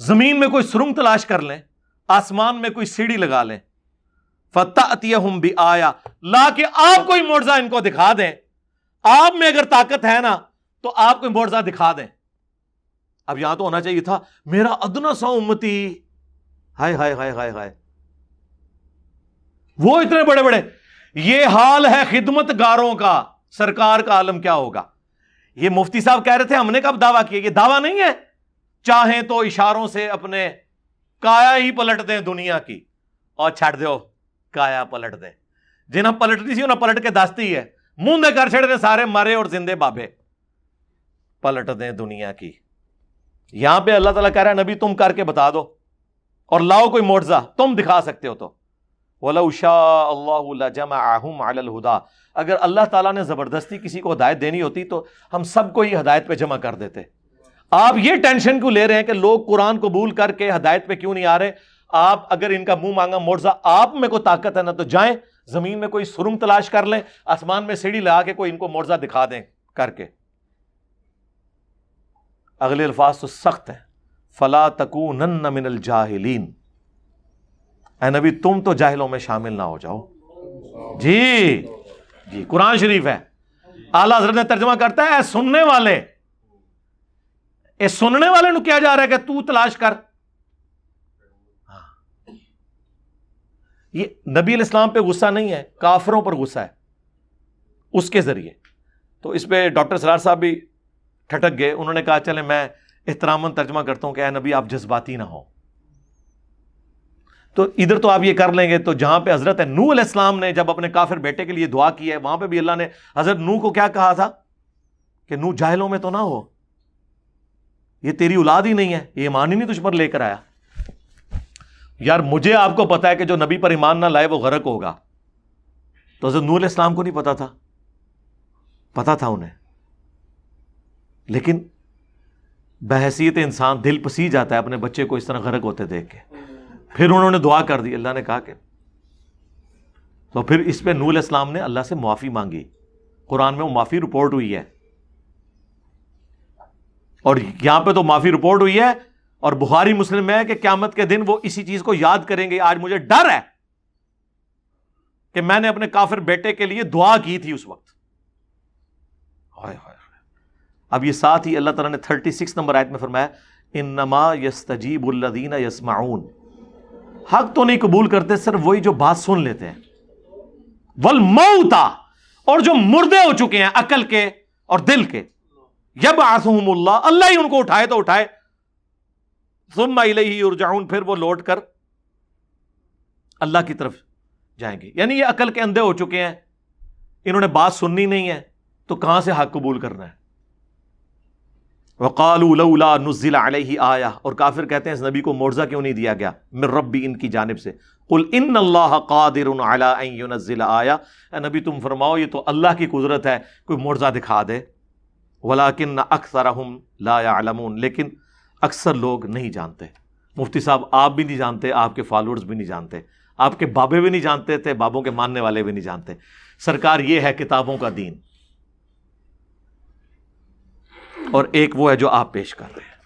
زمین میں کوئی سرنگ تلاش کر لیں، آسمان میں کوئی سیڑھی لگا لیں، فَتَأْتِيَهُمْ بِآيَةٍ، لا کے آپ کوئی معجزہ ان کو دکھا دیں۔ آپ میں اگر طاقت ہے نا تو آپ کوئی معجزہ دکھا دیں۔ اب یہاں تو ہونا چاہیے تھا میرا ادنا سا امتی، ہائے ہائے ہائے ہائے ہائے، وہ اتنے بڑے بڑے، یہ حال ہے خدمت گاروں کا، سرکار کا عالم کیا ہوگا۔ یہ مفتی صاحب کہہ رہے تھے ہم نے کب دعویٰ کیا، یہ دعویٰ نہیں ہے، چاہیں تو اشاروں سے اپنے کایا ہی پلٹ دیں دنیا کی اور چھڑ دو کایا پلٹ دیں، جنہیں پلٹنی سی انہیں پلٹ کے دستی ہے، منہ دے کر چھڑ دیں سارے مرے اور زندے بابے، پلٹ دیں دنیا کی۔ یہاں پہ اللہ تعالیٰ کہہ رہا ہے نبی تم کر کے بتا دو اور لاؤ کوئی معجزہ تم دکھا سکتے ہو تو۔ وَلَوْ شَاءَ اللَّهُ لَجَمَعَهُمْ عَلَى الْهُدَى، اگر اللہ تعالیٰ نے زبردستی کسی کو ہدایت دینی ہوتی تو ہم سب کو ہی ہدایت پہ جمع کر دیتے۔ آپ یہ ٹینشن کیوں لے رہے ہیں کہ لوگ قرآن قبول کر کے ہدایت پہ کیوں نہیں آ رہے؟ آپ اگر ان کا منہ مانگا معجزہ آپ میں کوئی طاقت ہے نا تو جائیں زمین میں کوئی سرنگ تلاش کر لیں، آسمان میں سیڑھی لگا کے کوئی ان کو معجزہ دکھا دیں کر کے۔ اگلے الفاظ تو سخت ہیں، فَلَا تَكُونَنَّ مِنَ الْجَاهِلِينَ، اے نبی تم تو جاہلوں میں شامل نہ ہو جاؤ۔ جی قرآن شریف ہے، اعلیٰ حضرت نے ترجمہ کرتا ہے اے سننے والے، اے سننے والے نو کیا جا رہا ہے کہ تو تلاش کر۔ یہ نبی علیہ السلام پہ غصہ نہیں ہے، کافروں پر غصہ ہے اس کے ذریعے۔ تو اس پہ ڈاکٹر سرار صاحب بھی ٹھٹک گئے، انہوں نے کہا چلیں میں احتراماً ترجمہ کرتا ہوں کہ اے نبی آپ جذباتی نہ ہو۔ تو ادھر تو آپ یہ کر لیں گے، تو جہاں پہ حضرت نوح علیہ السلام نے جب اپنے کافر بیٹے کے لیے دعا کی ہے وہاں پہ بھی اللہ نے حضرت نوح کو کیا کہا تھا کہ نوح جاہلوں میں تو نہ ہو، یہ تیری اولاد ہی نہیں ہے، یہ ایمان ہی نہیں تجھ پر لے کر آیا۔ یار مجھے آپ کو پتا ہے کہ جو نبی پر ایمان نہ لائے وہ غرق ہوگا، تو حضرت نوح علیہ السلام کو نہیں پتا تھا، پتا تھا انہیں، لیکن بحیثیت انسان دل پسی جاتا ہے اپنے بچے کو اس طرح غرق ہوتے دیکھ کے. پھر انہوں نے دعا کر دی, اللہ نے کہا کہ تو پھر اس پہ نوح علیہ السلام نے اللہ سے معافی مانگی. قرآن میں وہ معافی رپورٹ ہوئی ہے, اور یہاں پہ تو معافی رپورٹ ہوئی ہے, اور بخاری مسلم میں ہے کہ قیامت کے دن وہ اسی چیز کو یاد کریں گے. آج مجھے ڈر ہے کہ میں نے اپنے کافر بیٹے کے لیے دعا کی تھی اس وقت. اب یہ ساتھ ہی اللہ تعالیٰ نے 36 نمبر آیت میں فرمایا انما یستجیب الذین یسمعون, حق تو نہیں قبول کرتے, صرف وہی جو بات سن لیتے ہیں. والموتى, اور جو مردے ہو چکے ہیں عقل کے اور دل کے. یبعثہم اللہ, اللہ ہی ان کو اٹھائے تو اٹھائے. ثم الیہ یرجعون, پھر وہ لوٹ کر اللہ کی طرف جائیں گے. یعنی یہ عقل کے اندھے ہو چکے ہیں, انہوں نے بات سننی نہیں ہے تو کہاں سے حق قبول کرنا ہے. وقالوا لولا نزل علیہ آیہ, اور کافر کہتے ہیں اس نبی کو معجزہ کیوں نہیں دیا گیا من ربی, ان کی جانب سے. قل ان اللہ قادر علی ان ینزل آیہ, اے نبی تم فرماؤ یہ تو اللہ کی قدرت ہے کوئی معجزہ دکھا دے. ولکن اکثرہم لا یعلمون, لیکن اکثر لوگ نہیں جانتے. مفتی صاحب آپ بھی نہیں جانتے, آپ کے فالوورز بھی نہیں جانتے, آپ کے بابے بھی نہیں جانتے تھے, بابوں کے ماننے والے بھی نہیں جانتے. سرکار یہ ہے کتابوں کا دین, اور ایک وہ ہے جو آپ پیش کر رہے ہیں.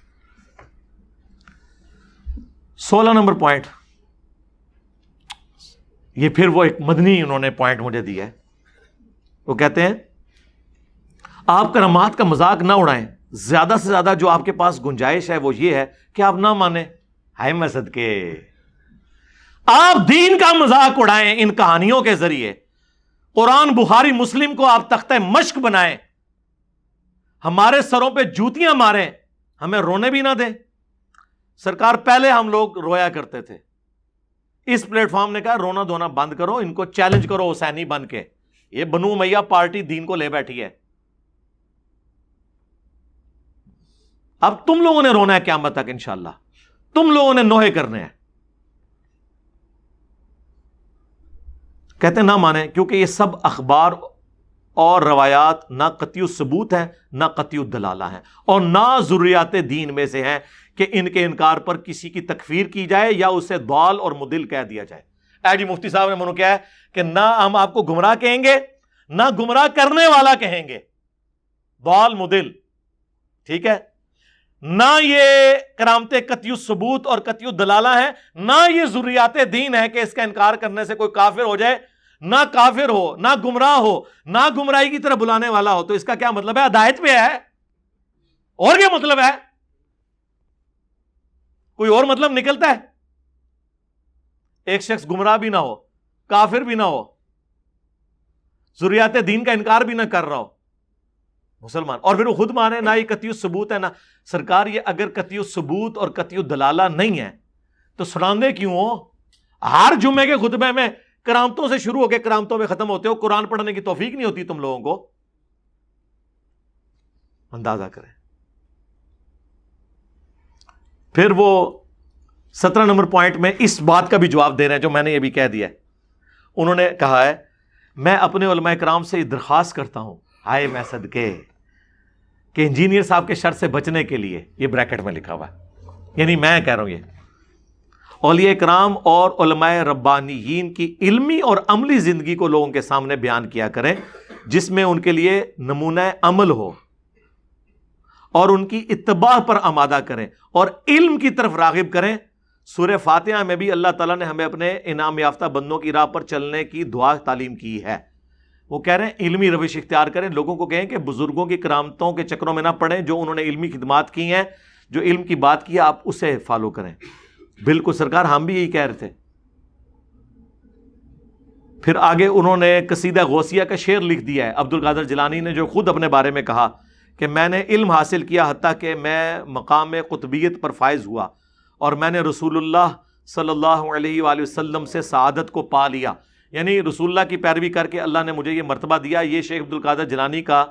16 نمبر پوائنٹ, یہ پھر وہ ایک مدنی انہوں نے پوائنٹ مجھے دیا ہے. وہ کہتے ہیں آپ کرامات کا مذاق نہ اڑائیں, زیادہ سے زیادہ جو آپ کے پاس گنجائش ہے وہ یہ ہے کہ آپ نہ مانیں. ہائے میں صدقے, آپ دین کا مذاق اڑائیں ان کہانیوں کے ذریعے, قرآن بخاری مسلم کو آپ تختہ مشق بنائیں, ہمارے سروں پہ جوتیاں ماریں, ہمیں رونے بھی نہ دیں. سرکار پہلے ہم لوگ رویا کرتے تھے, اس پلیٹ فارم نے کہا رونا دھونا بند کرو, ان کو چیلنج کرو حسینی بن کے. یہ بنو امیہ پارٹی دین کو لے بیٹھی ہے, اب تم لوگوں نے رونا ہے قیامت تک انشاءاللہ, تم لوگوں نے نوحے کرنے ہیں. کہتے ہیں نہ مانیں کیونکہ یہ سب اخبار اور روایات نہ قطعی ثبوت ہیں نہ قطعی دلالہ ہیں, اور نہ ضروریات دین میں سے ہیں کہ ان کے انکار پر کسی کی تکفیر کی جائے یا اسے ضال اور مضل کہہ دیا جائے. اے جی مفتی صاحب نے منو کیا ہے کہ نہ ہم آپ کو گمراہ کہیں گے نہ گمراہ کرنے والا کہیں گے, ضال مضل, ٹھیک ہے. نہ یہ کرامت قطعی ثبوت اور قطعی دلالہ ہیں, نہ یہ ضروریات دین ہے کہ اس کا انکار کرنے سے کوئی کافر ہو جائے, نہ کافر ہو نہ گمراہ ہو نہ گمراہی کی طرف بلانے والا ہو. تو اس کا کیا مطلب ہے؟ ہدایت پہ ہے, اور کیا مطلب ہے؟ کوئی اور مطلب نکلتا ہے؟ ایک شخص گمراہ بھی نہ ہو, کافر بھی نہ ہو, ضروریات دین کا انکار بھی نہ کر رہا ہو, مسلمان, اور پھر وہ خود مانے نہ یہ قطعی ثبوت ہے نہ. سرکار یہ اگر قطعی ثبوت اور قطعی دلالہ نہیں ہے تو سناندے کیوں ہو؟ ہر جمعے کے خطبے میں کرامتوں سے شروع ہو کے کرامتوں میں ختم ہوتے ہو, قرآن پڑھنے کی توفیق نہیں ہوتی تم لوگوں کو. اندازہ کریں. پھر وہ 17 نمبر پوائنٹ میں اس بات کا بھی جواب دے رہے ہیں جو میں نے یہ بھی کہہ دیا ہے. انہوں نے کہا ہے میں اپنے علماء کرام سے درخواست کرتا ہوں, ہائے میں صدقے, کہ انجینئر صاحب کے شر سے بچنے کے لیے, یہ بریکٹ میں لکھا ہوا ہے, یعنی میں کہہ رہا ہوں یہ اولیاء کرام اور علماء ربانیین کی علمی اور عملی زندگی کو لوگوں کے سامنے بیان کیا کریں جس میں ان کے لیے نمونہ عمل ہو, اور ان کی اتباع پر آمادہ کریں اور علم کی طرف راغب کریں. سورہ فاتحہ میں بھی اللہ تعالیٰ نے ہمیں اپنے انعام یافتہ بندوں کی راہ پر چلنے کی دعا تعلیم کی ہے. وہ کہہ رہے ہیں علمی روش اختیار کریں, لوگوں کو کہیں کہ بزرگوں کی کرامتوں کے چکروں میں نہ پڑیں, جو انہوں نے علمی خدمات کی ہیں, جو علم کی بات کی ہے آپ اسے فالو کریں. بالکل سرکار, ہم بھی یہی کہہ رہے تھے. پھر آگے انہوں نے قصیدہ غوثیہ کا شعر لکھ دیا ہے عبد القادر جیلانی نے, جو خود اپنے بارے میں کہا کہ میں نے علم حاصل کیا حتیٰ کہ میں مقام قطبیت پر فائز ہوا, اور میں نے رسول اللہ صلی اللہ علیہ وآلہ وسلم سے سعادت کو پا لیا. یعنی رسول اللہ کی پیروی کر کے اللہ نے مجھے یہ مرتبہ دیا. یہ شیخ عبد القادر جیلانی کا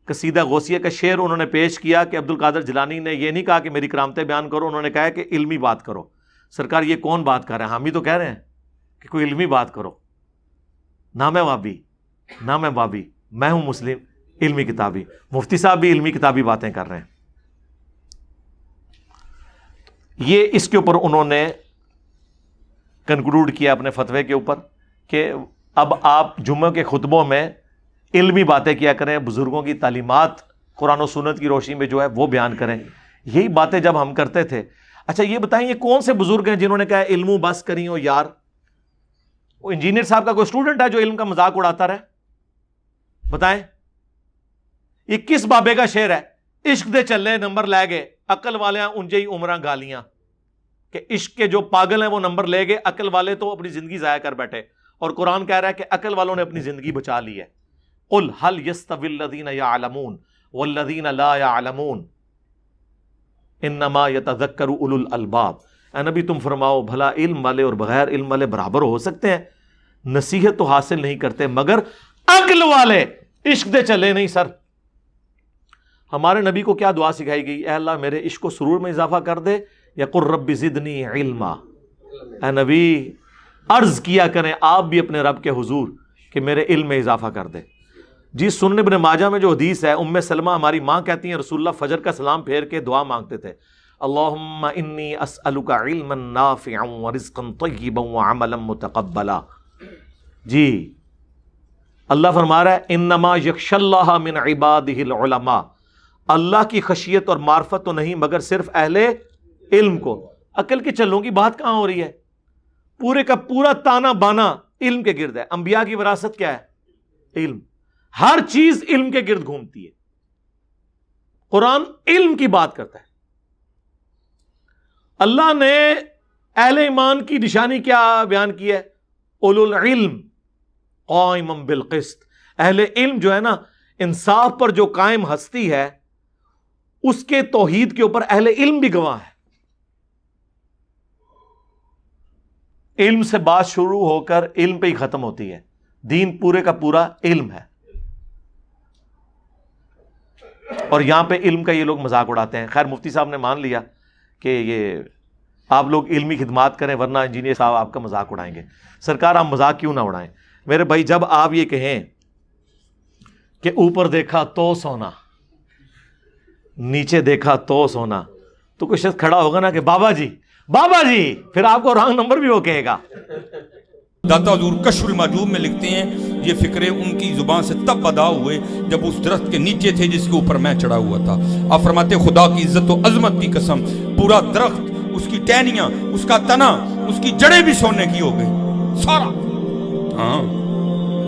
قصیدہ غوثیہ کا شعر انہوں نے پیش کیا کہ عبد القادر جیلانی نے یہ نہیں کہا کہ میری کرامتیں بیان کرو, انہوں نے کہا کہ علمی بات کرو. سرکار یہ کون بات کر رہے ہیں؟ ہم ہی تو کہہ رہے ہیں کہ کوئی علمی بات کرو. نہ میں وابی نہ میں بابی, میں ہوں مسلم علمی کتابی. مفتی صاحب بھی علمی کتابی باتیں کر رہے ہیں. یہ اس کے اوپر انہوں نے کنکلوڈ کیا اپنے فتوے کے اوپر کہ اب آپ جمعہ کے خطبوں میں علمی باتیں کیا کریں، بزرگوں کی تعلیمات قرآن و سنت کی روشنی میں جو ہے وہ بیان کریں. یہی باتیں جب ہم کرتے تھے. اچھا یہ بتائیں یہ کون سے بزرگ ہیں جنہوں نے کہا علم بس کری ہو یار؟ وہ انجینئر صاحب کا کوئی اسٹوڈنٹ ہے جو علم کا مذاق اڑاتا رہے؟ بتائیں یہ کس بابے کا شعر ہے؟ عشق دے چلے نمبر لے گئے عقل والے انجے ہی عمراں گالیاں. کہ عشق کے جو پاگل ہیں وہ نمبر لے گئے، عقل والے تو اپنی زندگی ضائع کر بیٹھے. اور قرآن کہہ رہا ہے کہ عقل والوں نے اپنی زندگی بچا لی ہے. قل هل يستوي الذين يعلمون والذين لا يعلمون انما يتذكر اولو الالباب. اے نبی تم فرماؤ بھلا علم والے اور بغیر علم والے برابر ہو سکتے ہیں؟ نصیحت تو حاصل نہیں کرتے مگر عقل والے. عشق دے چلے نہیں سر. ہمارے نبی کو کیا دعا سکھائی گئی؟ اے اللہ میرے عشق و سرور میں اضافہ کر دے، یا قل رب زدنی علما. اے نبی عرض کیا کریں آپ بھی اپنے رب کے حضور کہ میرے علم میں اضافہ کر دے. جی سنن ابن ماجہ میں جو حدیث ہے، ام سلمہ ہماری ماں کہتی ہیں رسول اللہ فجر کا سلام پھیر کے دعا مانگتے تھے، اللہم انی اسألک علما نافعا ورزقا طیبا وعملا متقبلا. جی اللہ فرما رہا ہے انما یخشی اللہ من عبادہ العلماء. اللہ کی خشیت اور معرفت تو نہیں مگر صرف اہل علم کو. عقل کے چلوں کی بات کہاں ہو رہی ہے؟ پورے کا پورا تانا بانا علم کے گرد ہے. انبیاء کی وراثت کیا ہے؟ علم. ہر چیز علم کے گرد گھومتی ہے. قرآن علم کی بات کرتا ہے. اللہ نے اہل ایمان کی نشانی کیا بیان کی ہے؟ اولو العلم قائما بالقسط. اہل علم جو ہے نا انصاف پر جو قائم ہستی ہے اس کے توحید کے اوپر اہل علم بھی گواہ ہے. علم سے بات شروع ہو کر علم پہ ہی ختم ہوتی ہے. دین پورے کا پورا علم ہے. اور یہاں پہ علم کا یہ لوگ مذاق اڑاتے ہیں. خیر مفتی صاحب نے مان لیا کہ یہ آپ لوگ علمی خدمات کریں ورنہ انجینئر صاحب آپ کا مذاق اڑائیں گے. سرکار آپ مذاق کیوں نہ اڑائیں میرے بھائی؟ جب آپ یہ کہیں کہ اوپر دیکھا تو سونا نیچے دیکھا تو سونا تو کوئی شخص کھڑا ہوگا نا کہ بابا جی بابا جی، پھر آپ کو رانگ نمبر بھی وہ کہے گا. داتا حضور کشف المحجوب میں لکھتے ہیں یہ فکرے ان کی زبان سے تب ادا ہوئے جب اس درخت کے نیچے تھے جس کے اوپر میں چڑھا ہوا تھا. آپ فرماتے خدا کی عزت و عظمت کی قسم پورا درخت، اس کی ٹہنیاں، اس کا تنا، اس کی جڑیں بھی سونے کی ہو گئی. سارا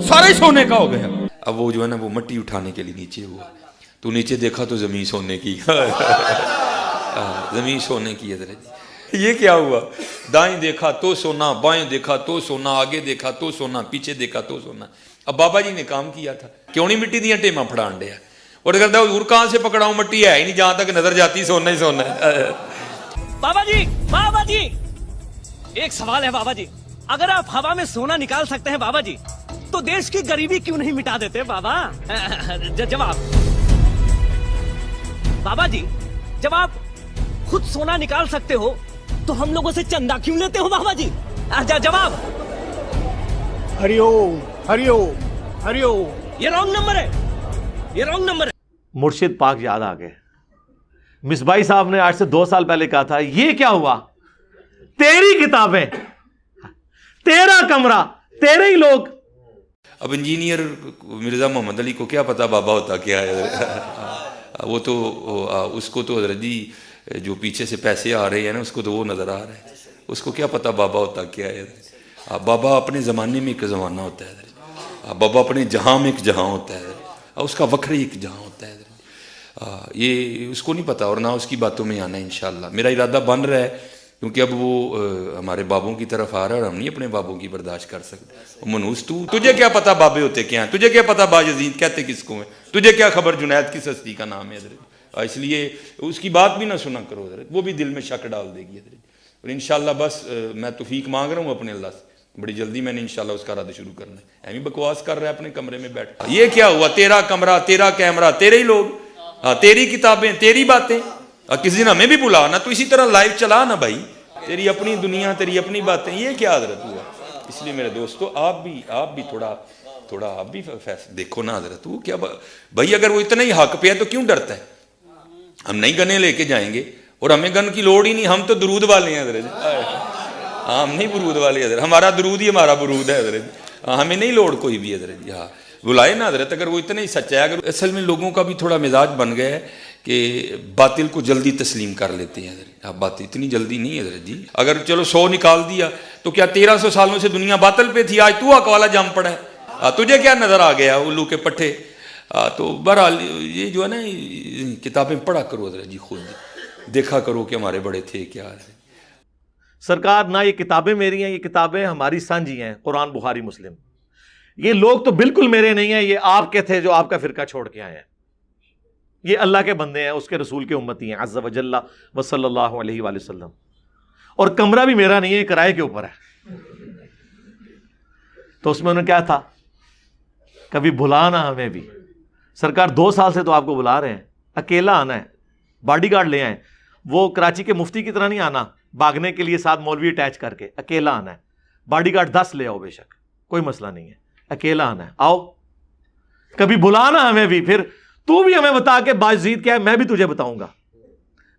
سارا ہی سونے کا ہو گیا. اب وہ جو ہے نا وہ مٹی اٹھانے کے لیے نیچے ہوا تو نیچے دیکھا تو زمین سونے کی. زمین سونے کی ہے. یہ کیا ہوا؟ دائیں دیکھا تو سونا، بائیں دیکھا تو سونا، آگے دیکھا تو سونا، پیچھے دیکھا تو سونا. اب بابا جی نے کام کیا تھا کیوں نہیں مٹی دیا ٹیما پھڑان دیا اور کہتا حضور کہاں سے پکڑاؤں، مٹی ہے ہی نہیں، جہاں تک نظر جاتی سونا ہی سونا ہے. بابا جی ایک سوال ہے بابا جی، اگر آپ ہوا میں سونا نکال سکتے ہیں بابا جی تو دیش کی غریبی کیوں نہیں مٹا دیتے بابا؟ جواب بابا جی، جب آپ خود سونا نکال سکتے ہو تو ہم لوگوں سے چندہ کیوں لیتے ہو بابا جی؟ جواب ہری اوم ہری اوم ہری اوم. یہ رانگ نمبر ہے، یہ رانگ نمبر ہے. مرشد پاک یاد آ گئے. مصباحی صاحب نے آج سے 2 سال پہلے کہا تھا یہ کیا ہوا؟ تیری کتابیں، تیرا کمرہ، تیرے ہی لوگ. اب انجینئر مرزا محمد علی کو کیا پتا بابا ہوتا کیا ہے؟ وہ تو اس کو تو حضرت جی جو پیچھے سے پیسے آ رہے ہیں نا اس کو تو وہ نظر آ رہا ہے، اس کو کیا پتا بابا ہوتا کیا ہے. بابا اپنے زمانے میں ایک زمانہ ہوتا ہے، بابا اپنے جہاں میں ایک جہاں ہوتا ہے، اس کا وکھرے ایک جہاں ہوتا ہے. یہ اس کو نہیں پتا اور نہ اس کی باتوں میں آنا ہے. انشاءاللہ میرا ارادہ بن رہا ہے کیونکہ اب وہ ہمارے بابوں کی طرف آ رہا ہے اور ہم نہیں اپنے بابوں کی برداشت کر سکتے. منوس تجھے کیا پتا بابے ہوتے کیا ہیں، تجھے کیا پتا باجزید کہتے کس کو ہیں، تجھے کیا خبر جنید کس ہستی کا نام ہے حضرت. اس لیے اس کی بات بھی نہ سنا کرو حضرت، وہ بھی دل میں شک ڈال دے گی حضرت. اور انشاءاللہ بس میں توفیق مانگ رہا ہوں اپنے اللہ سے، بڑی جلدی میں نے انشاءاللہ اس کا ارادہ شروع کرنا ہے. ایمی بکواس کر رہا ہے اپنے کمرے میں بیٹھ. یہ کیا ہوا؟ تیرا کمرہ، تیرا کیمرہ، تیرے ہی لوگ، تیری کتابیں، تیری باتیں. کسی دن ہمیں بھی بلا نا تو اسی طرح لائیو چلا نا بھائی، تیری اپنی دنیا، تیری اپنی باتیں. یہ کیا حضرت ہوا؟ اس لیے میرے دوستو آپ بھی تھوڑا آپ بھی دیکھو نا حضرت. وہ کیا بھائی، اگر وہ اتنا ہی حق پہ ہے تو کیوں ڈرتا ہے؟ ہم نہیں گنے لے کے جائیں گے اور ہمیں گن کی لوڑ ہی نہیں, ہم تو درود والے ہیں حضرت, ہم نہیں برود والے حضرت, ہمارا درود ہی ہمارا برود ہے حضرت, ہمیں نہیں لوڑ کوئی بھی حضرت. ہاں بلائے نا حضرت, اگر وہ اتنا ہی سچا ہے. اگر اصل میں لوگوں کا بھی تھوڑا مزاج بن گیا ہے کہ باطل کو جلدی تسلیم کر لیتے ہیں حضرت. اب بات اتنی جلدی نہیں حضرت جی, اگر چلو 100 نکال دیا تو کیا 1300 سالوں سے دنیا باطل پہ تھی, آج تو اکوالا جم پڑا ہے, تجھے کیا نظر آ گیا الو کے پٹھے. تو بہرحال یہ جو ہے نا کتابیں پڑھا کرو حضرت جی, خود دیکھا کرو کہ ہمارے بڑے تھے کیا ہے. سرکار نہ یہ کتابیں میری ہیں, یہ کتابیں ہماری سانجھی ہیں, قرآن بخاری مسلم. یہ لوگ تو بالکل میرے نہیں ہیں, یہ آپ کے تھے جو آپ کا فرقہ چھوڑ کے آئے ہیں. یہ اللہ کے بندے ہیں, اس کے رسول کے امتی ہیں عز وجل و صلی اللہ علیہ وآلہ وسلم. اور کمرہ بھی میرا نہیں ہے, کرائے کے اوپر ہے. تو اس میں انہوں نے کیا تھا, کبھی بلانا ہمیں بھی. سرکار 2 سال سے تو آپ کو بلا رہے ہیں, اکیلا آنا ہے, باڈی گارڈ لے آئیں. وہ کراچی کے مفتی کی طرح نہیں آنا بھاگنے کے لیے ساتھ مولوی اٹیچ کر کے, اکیلا آنا ہے. باڈی گارڈ 10 لے آؤ بے شک, کوئی مسئلہ نہیں ہے, اکیلا آنا ہے. آؤ کبھی بلانا ہمیں بھی, پھر تو بھی ہمیں بتا کہ بایزید کیا ہے, میں بھی تجھے بتاؤں گا.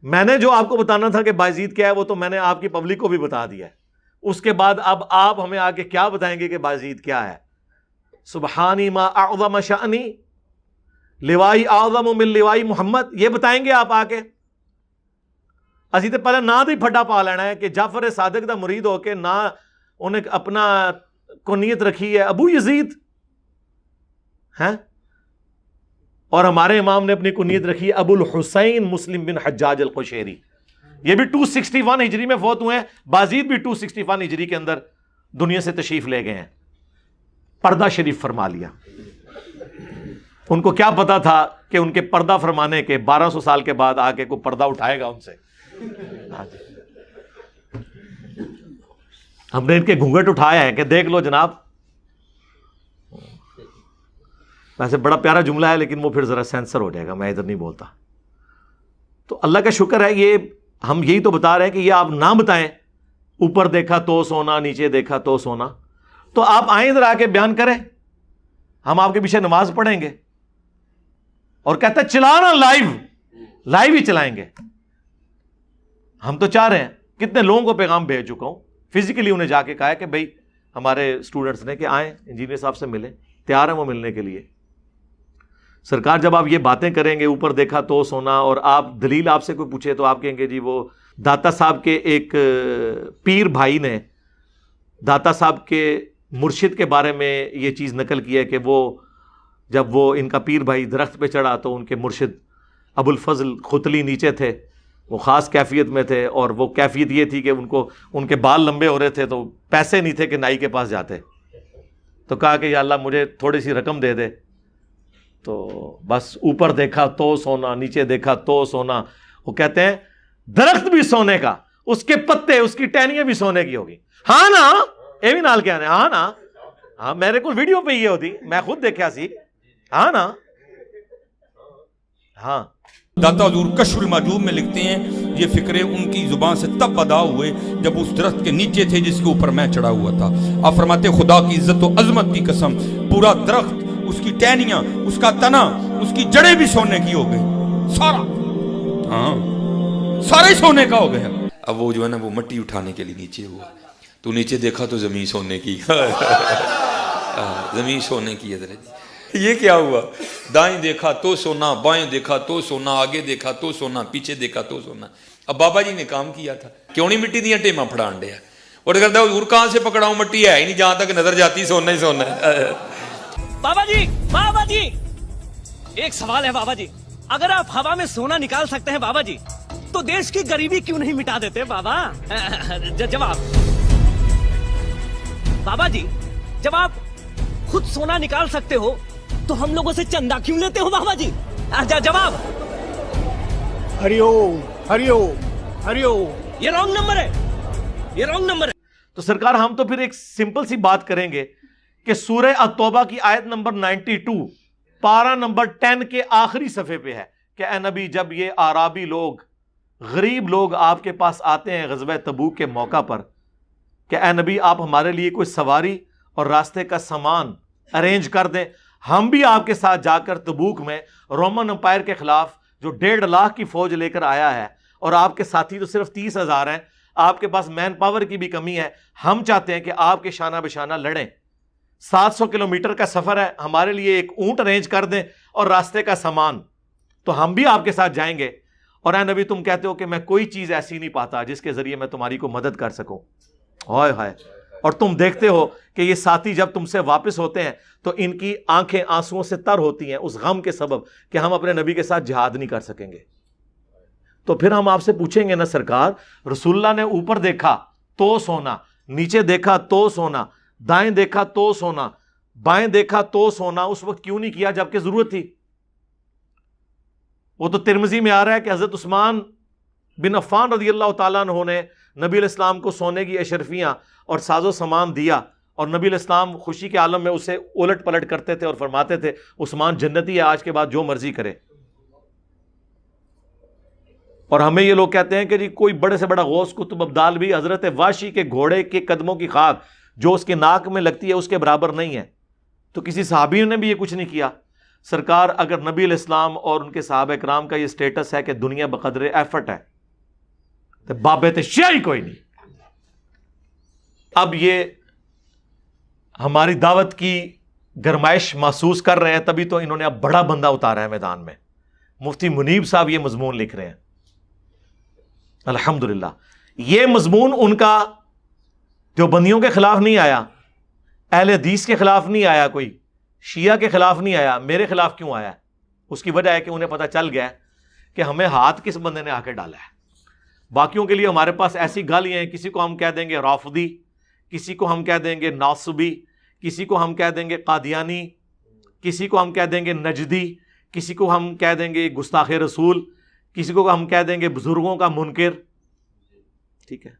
میں نے جو آپ کو بتانا تھا کہ بایزید کیا ہے وہ تو میں نے آپ کی پبلک کو بھی بتا دیا ہے. اس کے بعد اب آپ ہمیں آگے کیا بتائیں گے کہ بایزید کیا ہے. سبحانی ما اعظم شأنی لوائی اعظم من لوائی محمد, یہ بتائیں گے آپ آ کے. اسی تو پہلے نہ ہی پھڈا پا لینا ہے کہ جعفر صادق دا مرید ہو کے نہ انہیں اپنا کنیت رکھی ہے ابو یزید ہیں, اور ہمارے امام نے اپنی کنیت رکھی ہے ابو الحسین مسلم بن حجاج القشیری. یہ بھی 261 ہجری میں فوت ہوئے ہیں, بازید بھی 261 ہجری کے اندر دنیا سے تشریف لے گئے ہیں. پردہ شریف فرما لیا. ان کو کیا پتا تھا کہ ان کے پردہ فرمانے کے 1200 سال کے بعد آ کے کوئی پردہ اٹھائے گا ان سے. ہم نے ان کے گھونگھٹ اٹھایا ہے کہ دیکھ لو جناب. ویسے بڑا پیارا جملہ ہے لیکن وہ پھر ذرا سینسر ہو جائے گا, میں ادھر نہیں بولتا. تو اللہ کا شکر ہے, یہ ہم یہی تو بتا رہے ہیں کہ یہ آپ نہ بتائیں اوپر دیکھا تو سونا, نیچے دیکھا تو سونا. تو آپ آئیں ادھر آ کے بیان کریں, ہم آپ کے پیچھے نماز پڑھیں گے. اور کہتا ہے چلانا لائیو ہی چلائیں گے. ہم تو چاہ رہے ہیں, کتنے لوگوں کو پیغام بھیج چکا ہوں, فزیکلی انہیں جا کے کہا ہے کہ بھائی ہمارے اسٹوڈنٹس نے کہ آئیں انجینئر صاحب سے ملیں, تیار ہیں وہ ملنے کے لیے. سرکار جب آپ یہ باتیں کریں گے اوپر دیکھا تو سونا, اور آپ دلیل آپ سے کوئی پوچھے تو آپ کہیں گے جی وہ داتا صاحب کے ایک پیر بھائی نے داتا صاحب کے مرشد کے بارے میں یہ چیز نقل کی ہے کہ وہ جب وہ ان کا پیر بھائی درخت پہ چڑھا تو ان کے مرشد ابو الفضل ختلی نیچے تھے, وہ خاص کیفیت میں تھے, اور وہ کیفیت یہ تھی کہ ان کے بال لمبے ہو رہے تھے تو پیسے نہیں تھے کہ نائی کے پاس جاتے. تو کہا کہ یا اللہ مجھے تھوڑی سی رقم دے دے. تو بس اوپر دیکھا تو سونا, نیچے دیکھا تو سونا. وہ کہتے ہیں درخت بھی سونے کا, اس کے پتے, اس کی ٹہنیاں بھی سونے کی ہوگی. ہاں نا, یہ بھی نال کیا ہے, ہاں نا, ہاں میرے کو ویڈیو پہ یہ ہوتی, میں خود دیکھا سی. ہاں نا, ہاں. داتا حضور کشف المحجوب میں لکھتے ہیں یہ فکرے ان کی زبان سے تب ادا ہوئے جب اس درخت کے نیچے تھے جس کے اوپر میں چڑھا ہوا تھا. آپ فرماتے خدا کی عزت و عظمت کی قسم, پورا درخت, اس کی ٹہنیاں, اس کا تنا, اس کی جڑیں بھی سونے کی ہو گئی, سارا, ہاں سارا ہی سونے کا ہو گیا. اب وہ جو ہے نا وہ مٹی اٹھانے کے لیے نیچے ہوا, تو نیچے دیکھا تو زمین سونے کی, زمین سونے کی حضرت. یہ کیا ہوا, دائیں دیکھا تو سونا, بائیں دیکھا تو سونا, آگے دیکھا تو سونا, پیچھے دیکھا تو سونا. اب بابا جی نے کام کیا تھا, کیوں نہیں مٹی دیا ٹیما پھڑان دیا, اور کہتا ہے حضور کہاں سے پکڑاؤں, مٹی ہے ہی نہیں, جہاں تک نظر جاتی سونا ہی سونا ہے. بابا جی ایک سوال ہے بابا جی, اگر آپ ہوا میں سونا نکال سکتے ہیں بابا جی تو دیش کی غریبی کیوں نہیں مٹا دیتے بابا. جواب بابا جی, جب آپ خود سونا نکال سکتے ہو تو ہم لوگوں سے چندہ کیوں لیتے ہو بابا جی. جواب ہری اوم, ہری اوم, ہری اوم. یہ رانگ نمبر ہے, یہ رانگ نمبر ہے. تو سرکار ہم تو پھر ایک سمپل سی بات کریں گے کہ سورہ التوبہ کی آیت نمبر 92 پارہ نمبر 10 کے آخری صفحے پہ ہے کہ اے نبی جب یہ اعرابی لوگ, غریب لوگ آپ کے پاس آتے ہیں غزوہ تبوک کے موقع پر کہ اے نبی آپ ہمارے لیے کوئی سواری اور راستے کا سامان ارینج کر دیں, ہم بھی آپ کے ساتھ جا کر تبوک میں رومن امپائر کے خلاف جو 1.5 لاکھ کی فوج لے کر آیا ہے اور آپ کے ساتھی تو صرف 30,000 ہیں, آپ کے پاس مین پاور کی بھی کمی ہے. ہم چاہتے ہیں کہ آپ کے شانہ بشانہ لڑیں. 700 کلومیٹر کا سفر ہے, ہمارے لیے ایک اونٹ ارینج کر دیں اور راستے کا سامان, تو ہم بھی آپ کے ساتھ جائیں گے. اور اے نبی تم کہتے ہو کہ میں کوئی چیز ایسی نہیں پاتا جس کے ذریعے میں تمہاری کو مدد کر سکوں. ہائے ہائے. اور تم دیکھتے ہو کہ یہ ساتھی جب تم سے واپس ہوتے ہیں تو ان کی آنکھیں آنسوؤں سے تر ہوتی ہیں اس غم کے سبب کہ ہم اپنے نبی کے ساتھ جہاد نہیں کر سکیں گے. تو پھر ہم آپ سے پوچھیں گے نا سرکار, رسول اللہ نے اوپر دیکھا تو سونا, نیچے دیکھا تو سونا, دائیں دیکھا تو سونا, بائیں دیکھا تو سونا, اس وقت کیوں نہیں کیا جبکہ ضرورت تھی؟ وہ تو ترمذی میں آ رہا ہے کہ حضرت عثمان بن عفان رضی اللہ تعالیٰ عنہ نے نبی علیہ السلام کو سونے کی اشرفیاں اور ساز و سامان دیا, اور نبی علیہ السلام خوشی کے عالم میں اسے الٹ پلٹ کرتے تھے اور فرماتے تھے عثمان جنتی ہے, آج کے بعد جو مرضی کرے. اور ہمیں یہ لوگ کہتے ہیں کہ جی کوئی بڑے سے بڑا غوث قطب ابدال بھی حضرت واشی کے گھوڑے کے قدموں کی خاک جو اس کے ناک میں لگتی ہے اس کے برابر نہیں ہے. تو کسی صحابی نے بھی یہ کچھ نہیں کیا. سرکار اگر نبی علیہ السلام اور ان کے صحابہ کرام کا یہ سٹیٹس ہے کہ دنیا بقدر ایفرٹ ہے تو بابت شیعی کوئی نہیں. اب یہ ہماری دعوت کی گرمائش محسوس کر رہے ہیں, تبھی تو انہوں نے اب بڑا بندہ اتارا ہے میدان میں. مفتی منیب صاحب یہ مضمون لکھ رہے ہیں. الحمدللہ یہ مضمون ان کا دیوبندیوں کے خلاف نہیں آیا, اہل حدیث کے خلاف نہیں آیا, کوئی شیعہ کے خلاف نہیں آیا, میرے خلاف کیوں آیا؟ اس کی وجہ ہے کہ انہیں پتہ چل گیا کہ ہمیں ہاتھ کس بندے نے آ کے ڈالا ہے. باقیوں کے لیے ہمارے پاس ایسی گالیاں ہیں, کسی کو ہم کہہ دیں گے رافضی, کسی کو ہم کہہ دیں گے ناصبی, کسی کو ہم کہہ دیں گے قادیانی, کسی کو ہم کہہ دیں گے نجدی, کسی کو ہم کہہ دیں گے گستاخ رسول, کسی کو ہم کہہ دیں گے بزرگوں کا منکر. ٹھیک ہے,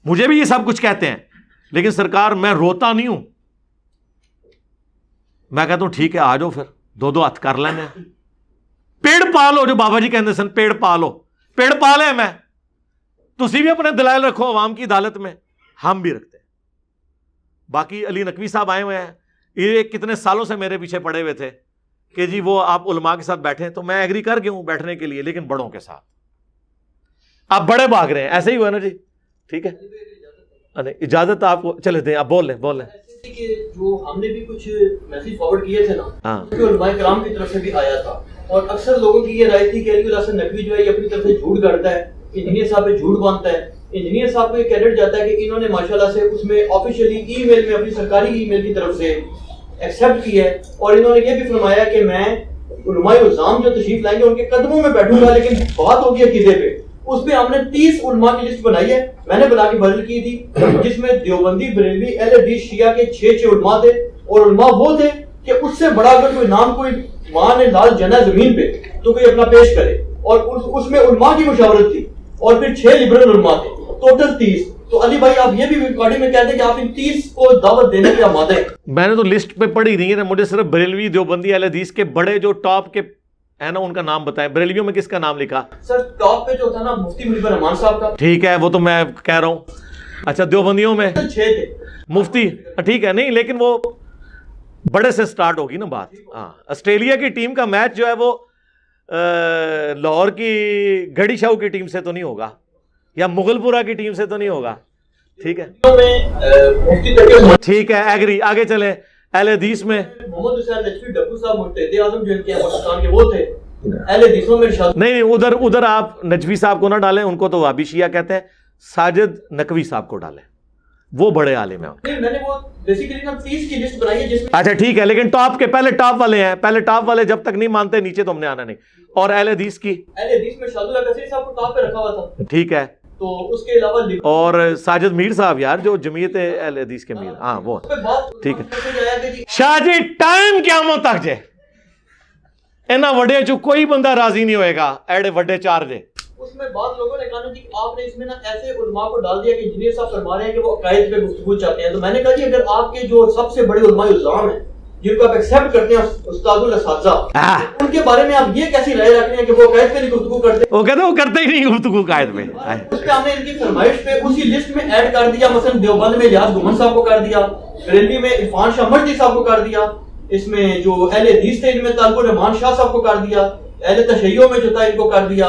مجھے بھی یہ سب کچھ کہتے ہیں, لیکن سرکار میں روتا نہیں ہوں. میں کہتا ہوں ٹھیک ہے آ جاؤ, پھر دو ہاتھ کر لینے. پیڑ پالو, جو بابا جی کہتے سن پیڑ پالو, پیڑ پالے میں. تسی بھی اپنے دلائل رکھو عوام کی عدالت میں, ہم بھی رکھتے ہیں. باقی علی نقوی صاحب آئے ہوئے ہیں, یہ کتنے سالوں سے میرے پیچھے پڑے ہوئے تھے کہ جی وہ آپ علماء کے ساتھ بیٹھیں, تو میں ایگری کر گیا ہوں بیٹھنے کے لیے, لیکن بڑوں کے ساتھ. آپ بڑے بھاگ رہے ہیں, ایسے ہی ہوا نا جی. ٹھیک ہے, اجازت آپ کو, چلے دیں آپ بول لیں. کہ جو ہم نے بھی کچھ میسج فارورڈ کیے تھے نا, جو علماء کرام کی طرف سے بھی آیا تھا, اور اکثر لوگوں کی یہ رائے تھی کہ علی الحسن نقوی جو ہے یہ اپنی طرف سے جھوٹ کرتا ہے, انجینئر صاحب پہ جھوٹ باندھتا ہے. انجینئر صاحب کو یہ کریڈٹ جاتا ہے کہ انہوں نے ماشاءاللہ سے اس میں آفیشیلی ای میل میں اپنی سرکاری ای میل کی طرف سے ایکسیپٹ کی ہے, اور انہوں نے یہ بھی فرمایا کہ میں علماء الزام جو تشریف لائیں گے ان کے قدموں میں بیٹھوں گا, لیکن بات ہوگی عقیدے پہ. اس پہ ہم نے 30 علماء کی لسٹ بنائی ہے, میں نے بنا کے بدل کی تھی, جس میں دیوبندی, بریلوی, اہل حدیث, شیعہ کے 6 علماء تھے. اور علماء وہ تھے کہ اس سے بڑا اگر کوئی نام کوئی ماں نے لال جنا زمین پہ تو کوئی اپنا پیش کرے, اور اس میں علماء کی مشاورت تھی, اور پھر 6 لبرل علماء تھے, ٹوٹل 30. تو علی بھائی آپ یہ بھی ریکارڈنگ میں کہتے ہیں کہ آپ ان 30 کو دعوت دینے کے آمادہ ہیں. میں نے تو لسٹ پہ پڑھی نہیں ہے, مجھے صرف بریلوی, دیوبندی, اہل حدیث کے بڑے جو ٹاپ کے ہے نا ان کا نام بتائیں. بریلویوں میں کس کا نام لکھا؟ سر ٹاپ پہ جو تھا نا مفتی منیب الرحمان صاحب کا. ٹھیک ہے, وہ تو میں کہہ رہا ہوں. اچھا دیوبندیوں میں 6 تھے مفتی, ٹھیک ہے, نہیں لیکن وہ بڑے سے سٹارٹ ہوگی نا بات. ہاں, آسٹریلیا کی ٹیم کا میچ جو ہے وہ لاہور کی گھڑی شاہو کی ٹیم سے تو نہیں ہوگا, یا مغل پورہ کی ٹیم سے تو نہیں ہوگا. ٹھیک ہے, ٹھیک ہے, ایگری. آگے چلیں. اہل حدیث میں محمد حسین نجفی ڈبو صاحب مجتہد اعظم جو ان کے پاکستان کے وہ تھے. اہل حدیثوں میں نہیں, ادھر آپ نجفی صاحب کو نہ ڈالیں, ان کو تو وہابی شیعہ کہتے ہیں. ساجد نقوی صاحب کو ڈالیں, وہ بڑے عالم ہیں. میں نے وہ بیسیکلی نا 30 کی لسٹ بنائی ہے جس میں. اچھا ٹھیک ہے, لیکن ٹاپ کے پہلے ٹاپ والے ہیں, پہلے ٹاپ والے جب تک نہیں مانتے نیچے تو ہم نے آنا نہیں. اور اہل حدیث کی, اہل حدیث میں شاہد اللہ قصری صاحب کو ٹاپ پہ رکھا ہوا تھا. ٹھیک ہے, تو اس کے علاوہ اور ساجد میر صاحب یار جو جمعیت اہل حدیث کے میر, ہاں وہ ٹھیک ہے. شاہ جی ٹائم قیامت تک جے اینا وڈے چو کوئی بندہ راضی نہیں ہوئے گا, ایڈے وڈے 4 جے. اس میں بعض لوگوں نے کہا کہ آپ نے اس میں نا ایسے علماء کو ڈال دیا کہ انجینئر صاحب فرما رہے ہیں کہ وہ عقائد پہ گفتگو چاہتے ہیں. تو میں نے کہا جی اگر آپ کے جو سب سے بڑے علماء الزام ہیں جن کو آپ ایکسیپٹ کرتے ہیں استاد الاساتذہ, ان کے بارے میں آپ یہ کیسی رائے رکھ رہے ہیں کہ وہ عقائد پہ نہیں گفتگو کرتے؟ وہ کہتے ہیں وہ کرتے ہی نہیں گفتگو عقائد پہ. اس پہ ہم نے ان کی فرمائش پہ اسی لسٹ میں ایڈ کر دیا. مثلا دیوبند میں الیاس گھمن صاحب کو کر دیا, بریلوی میں عرفان شاہ مجدی صاحب کو کر دیا, اس میں جو اہل حدیث تھے ان میں طالب الرحمان شاہ صاحب کو کر دیا, اہل تشیع میں جو تھا ان کو کر دیا,